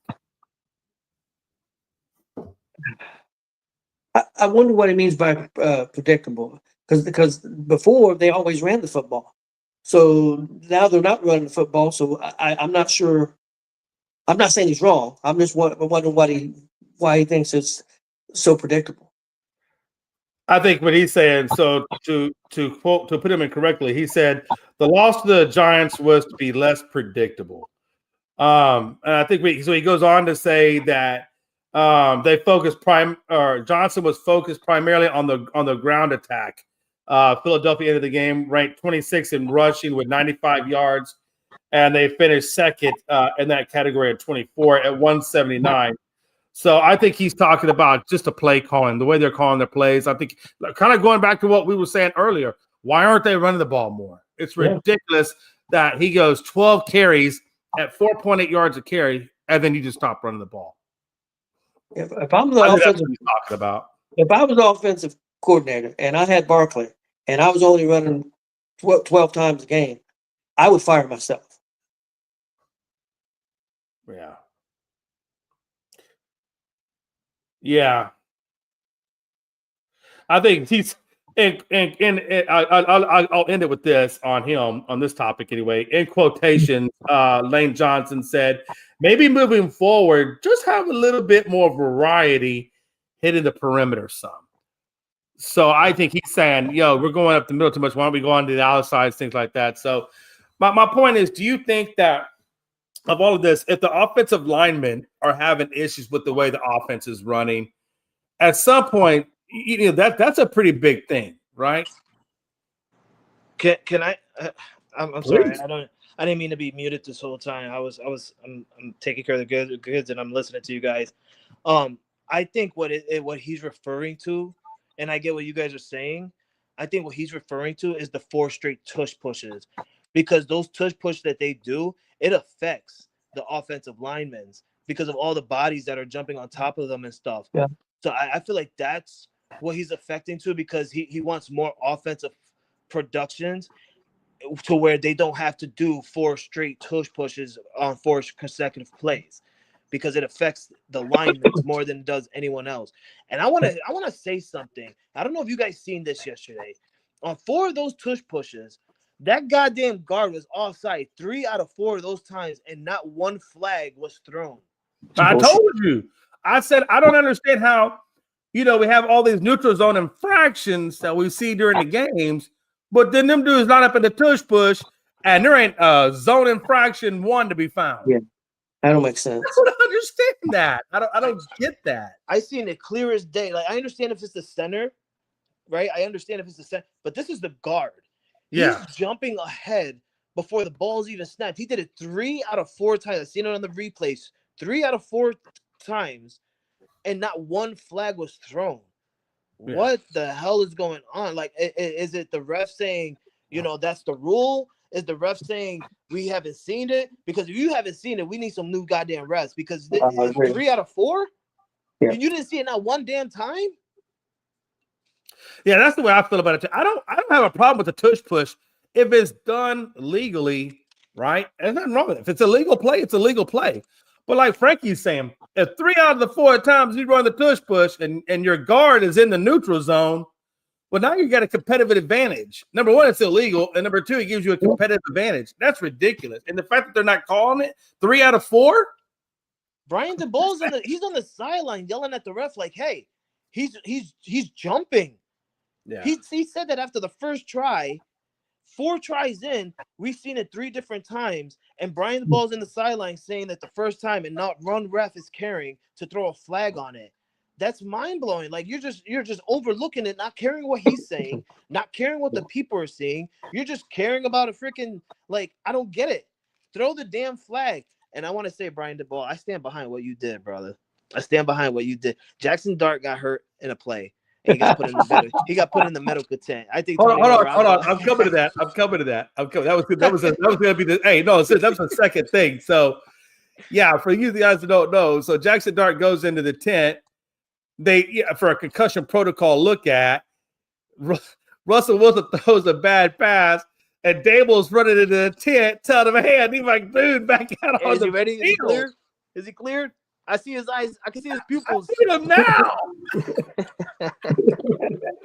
I wonder what he means by predictable, because before they always ran the football, so now they're not running the football. So I'm not sure. I'm not saying he's wrong. I'm just wondering why he thinks it's so predictable. I think what he's saying. So to put him in correctly, he said the loss to the Giants was to be less predictable. And I think so he goes on to say that They focused Johnson was focused primarily on the ground attack. Philadelphia ended the game ranked 26 in rushing with 95 yards, and they finished second in that category at 24 at 179. So I think he's talking about just the play calling, the way they're calling their plays. I think kind of going back to what we were saying earlier, why aren't they running the ball more? It's ridiculous that he goes 12 carries at 4.8 yards a carry, and then you just stop running the ball. If I'm the offensive, talking about. If I was the offensive coordinator and I had Barkley and I was only running 12 times a game, I would fire myself. Yeah. Yeah. I think he's and I'll end it with this on him on this topic anyway. In quotation, Lane Johnson said, maybe moving forward, just have a little bit more variety hitting the perimeter some. So I think he's saying, we're going up the middle too much. Why don't we go on to the outside, things like that? So my point is, do you think that of all of this, if the offensive linemen are having issues with the way the offense is running, at some point, that's a pretty big thing, right? Can I? I'm sorry. I didn't mean to be muted this whole time. I'm taking care of the goods and I'm listening to you guys. I think what he's referring to, and I get what you guys are saying. I think what he's referring to is the 4 straight tush pushes, because those tush push that they do, it affects the offensive linemen because of all the bodies that are jumping on top of them and stuff. Yeah. So I feel like that's what he's affecting to, because he wants more offensive productions to where they don't have to do 4 straight tush pushes on 4 consecutive plays, because it affects the linemen more than it does anyone else. And I want to say something. I don't know if you guys seen this yesterday. On 4 of those tush pushes, that goddamn guard was offside 3 out of 4 of those times, and not one flag was thrown. I told you. I said I don't understand how, we have all these neutral zone infractions that we see during the games, but then them dudes line up in the tush push, and there ain't a zone infraction 1 to be found. Yeah, that don't make sense. I don't understand that. I don't get that. I seen it clear as day. Like, I understand if it's the center, right? I understand if it's the center, but this is the guard. Yeah. He's jumping ahead before the ball's even snapped. He did it 3 out of 4 times. I've seen it on the replays. 3 out of 4 times, and not one flag was thrown. Yeah. What the hell is going on? Like, is it the ref saying, that's the rule? Is the ref saying we haven't seen it? Because if you haven't seen it, we need some new goddamn refs, because 3 out of 4? Yeah. And you didn't see it not one damn time? Yeah, that's the way I feel about it too. I don't have a problem with the tush push if it's done legally, right? There's nothing wrong with it. If it's a legal play, it's a legal play. But like Frankie's saying, if 3 out of the 4 times you run the tush push and your guard is in the neutral zone, well, now you got a competitive advantage. Number 1, it's illegal, and number 2, it gives you a competitive advantage. That's ridiculous. And the fact that they're not calling it 3 out of 4. Brian DeBoer's he's on the sideline yelling at the ref like, "Hey, he's jumping." Yeah. He said that after the first try. 4 tries in, we've seen it 3 different times, and Brian DeBoer's in the sideline saying that the first time and not one ref is caring to throw a flag on it. That's mind-blowing. Like, you're just overlooking it, not caring what he's saying, not caring what the people are saying. You're just caring about a freaking, like, I don't get it. Throw the damn flag. And I want to say, Brian DeBoer, I stand behind what you did, brother. I stand behind what you did. Jackson Dart got hurt in a play. He got put in the medical tent. I think. Hold on. I'm coming to that. That was going to be the. Hey, no, that was the second thing. So, yeah, for you guys who don't know, so Jackson Dart goes into the tent. For a concussion protocol look at. Russell Wilson throws a bad pass, and Dable's running into the tent, telling him, "Hey, I need my dude back out on the field." Is he clear? Is he cleared? I see his eyes. I can see his pupils. I see him now.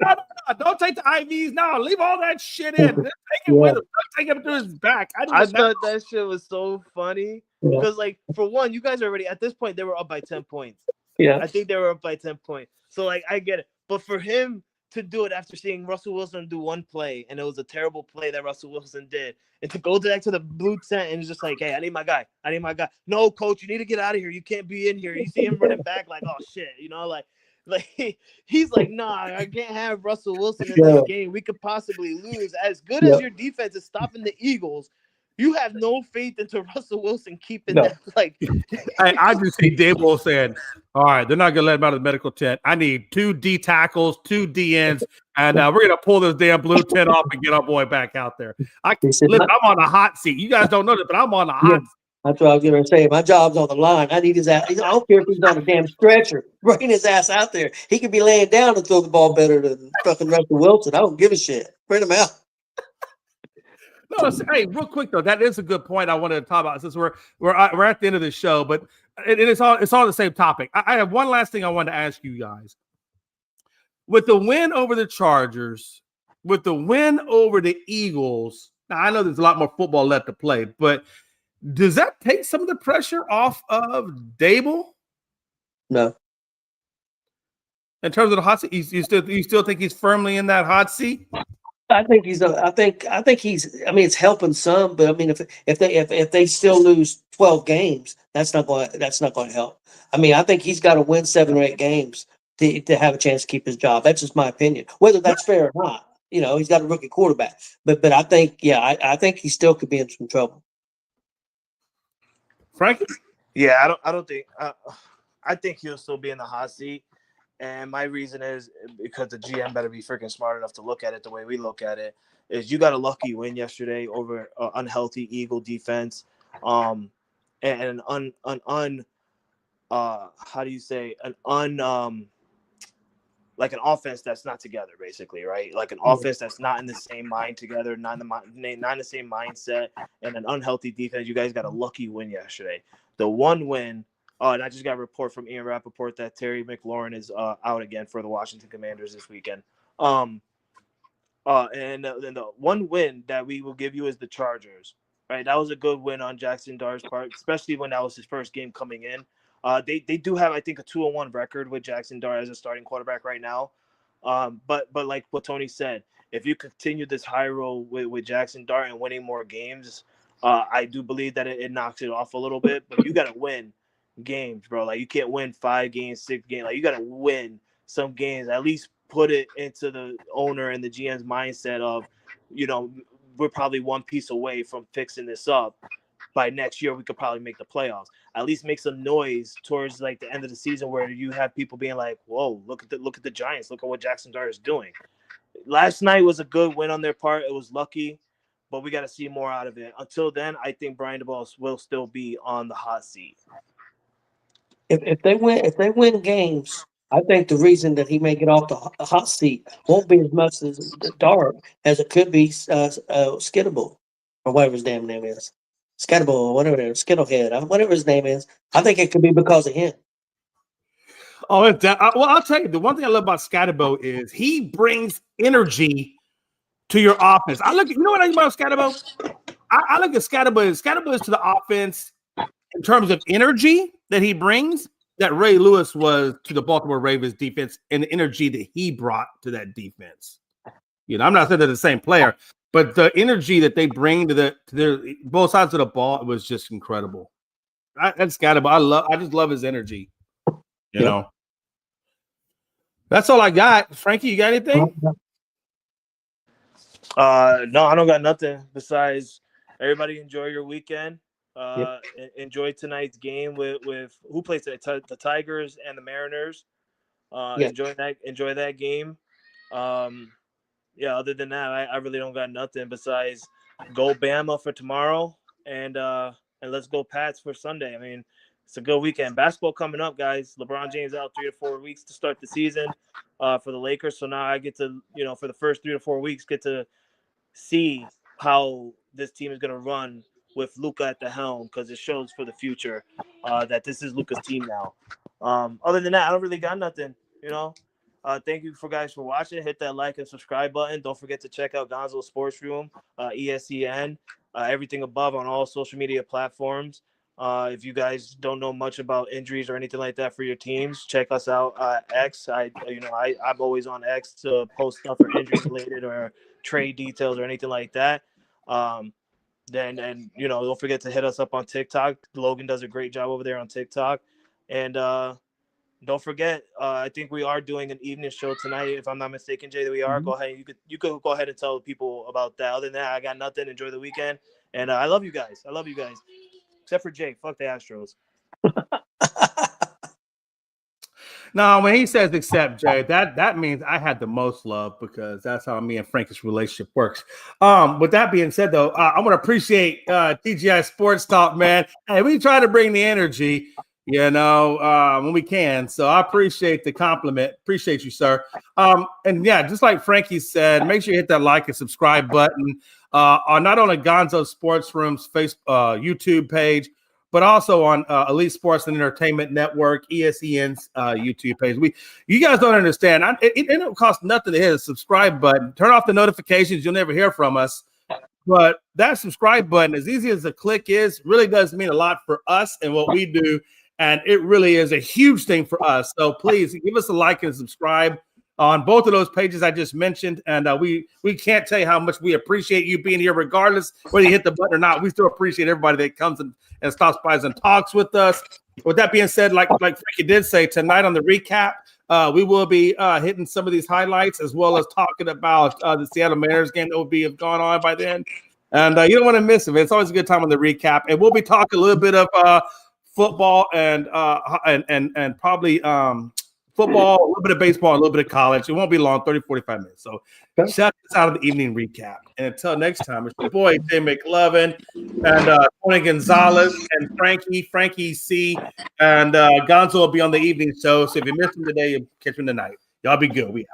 No, don't take the IVs now. Leave all that shit in. Take it with him. Take him to his back. I thought that shit was so funny because, like, for one, you guys are already at this point. They were up by 10 points. Yeah, I think they were up by 10 points. So, like, I get it. But for him to do it after seeing Russell Wilson do one play, and it was a terrible play that Russell Wilson did, and to go back to the blue tent and it's just like, hey, I need my guy. No, coach, you need to get out of here. You can't be in here. You see him running back like, oh shit, like he's like, nah, I can't have Russell Wilson in this game. We could possibly lose. As good as your defense is stopping the Eagles, you have no faith into Russell Wilson keeping that. Like, I just see Dable saying, all right, they're not going to let him out of the medical tent. I need 2 D tackles, 2 DNs, and we're going to pull this damn blue tent off and get our boy back out there. I'm on a hot seat. You guys don't know this, but I'm on a hot seat. That's what I was going to say. My job's on the line. I need his ass. I don't care if he's on a damn stretcher. Bring his ass out there. He could be laying down and throw the ball better than fucking Russell Wilson. I don't give a shit. Bring him out. No, hey, real quick though, that is a good point I wanted to talk about since we're at the end of the show, but it's all the same topic. I have one last thing I wanted to ask you guys. With the win over the Chargers, with the win over the Eagles, now I know there's a lot more football left to play, but does that take some of the pressure off of Dable? No. In terms of the hot seat, you still think he's firmly in that hot seat? I think he's. I think he's. I mean, it's helping some, but I mean, if they still lose 12 games, that's not going to help. I mean, I think he's got to win 7 or 8 games to have a chance to keep his job. That's just my opinion. Whether that's fair or not, he's got a rookie quarterback. But I think, I think he still could be in some trouble. Frankie? Yeah, I don't think. I think he'll still be in the hot seat. And my reason is because the GM better be freaking smart enough to look at it the way we look at it. Is you got a lucky win yesterday over an unhealthy Eagle defense, and an like an offense that's not together, basically, right? Like an offense that's not in the same mind together, not in the same mindset, and an unhealthy defense. You guys got a lucky win yesterday. The one win. And I just got a report from Ian Rappaport that Terry McLaurin is out again for the Washington Commanders this weekend. And the one win that we will give you is the Chargers, right? That was a good win on Jackson Dart's part, especially when that was his first game coming in. They do have, I think, a 2-1 record with Jackson Dart as a starting quarterback right now. But like what Tony said, if you continue this high roll with Jackson Dart and winning more games, I do believe that it knocks it off a little bit. But you got to win games, bro. Like, you can't win 5 games, 6 games. Like, you got to win some games. At least put it into the owner and the GM's mindset of, we're probably one piece away from fixing this up. By next year, we could probably make the playoffs. At least make some noise towards like the end of the season where you have people being like, "Whoa, look at the Giants. Look at what Jackson Dart is doing." Last night was a good win on their part. It was lucky, but we got to see more out of it. Until then, I think Brian Daboll will still be on the hot seat. If they win games, I think the reason that he may get off the hot seat won't be as much as Dart as it could be Skittable or whatever his damn name is. Skittable or whatever it is, Skittlehead, whatever his name is. I think it could be because of him. Oh, well, I'll tell you, the one thing I love about Skittable is he brings energy to your offense. You know what I mean about Skittable? I look at Skittable. Skittable is to the offense in terms of energy that he brings, that Ray Lewis was to the Baltimore Ravens defense, and the energy that he brought to that defense. I'm not saying they're the same player, but the energy that they bring to their both sides of the ball was just incredible. That's Skittable. I just love his energy. You know. That's all I got. Frankie, you got anything? No, I don't got nothing besides everybody enjoy your weekend. Enjoy tonight's game with who plays today? The Tigers and the Mariners. Enjoy that game. Other than that, I really don't got nothing besides go Bama for tomorrow and let's go Pats for Sunday. I mean, it's a good weekend. Basketball coming up, guys. LeBron James out 3 to 4 weeks to start the season for the Lakers. So now I get to, for the first 3 to 4 weeks, get to see how this team is going to run with Luka at the helm, because it shows for the future that this is Luka's team now. Other than that, I don't really got nothing, Thank you guys for watching. Hit that like and subscribe button. Don't forget to check out Gonzo Sports Room, ESPN, everything above on all social media platforms. If you guys don't know much about injuries or anything like that for your teams, check us out X. I'm always on X to post stuff for injuries related or trade details or anything like that. Then don't forget to hit us up on TikTok. Logan does a great job over there on TikTok, and don't forget, I think we are doing an evening show tonight, if I'm not mistaken, Jay. That we are. Go ahead, you could go ahead and tell people about that. Other than that, I got nothing. Enjoy the weekend, and I love you guys. Except for Jay. Fuck the Astros. No, when he says except Jay, that means I had the most love because that's how me and Frank's relationship works. With that being said, though, I want to appreciate TGI Sports Talk, man. Hey, we try to bring the energy, when we can. So I appreciate the compliment. Appreciate you, sir. And yeah, just like Frankie said, make sure you hit that like and subscribe button on not only Gonzo Sports Room's YouTube page, but also on Elite Sports and Entertainment Network, ESEN's YouTube page. You guys don't understand. It don't cost nothing to hit a subscribe button. Turn off the notifications. You'll never hear from us. But that subscribe button, as easy as a click is, really does mean a lot for us and what we do. And it really is a huge thing for us. So please give us a like and subscribe on both of those pages I just mentioned. And we can't tell you how much we appreciate you being here, regardless whether you hit the button or not. We still appreciate everybody that comes and stops by and talks with us. With that being said, like Frankie did say, tonight on the recap, we will be hitting some of these highlights as well as talking about the Seattle Mariners game that will be going on by then. And you don't want to miss it. It's always a good time on the recap. And we'll be talking a little bit of football and probably football, a little bit of baseball, a little bit of college. It won't be long, 30, 45 minutes. So check us out of the evening recap. And until next time, it's your boy, Jay McLovin, and Tony Gonzalez, and Frankie C, and Gonzo will be on the evening show. So if you missed him today, you'll catch him tonight. Y'all be good. We out.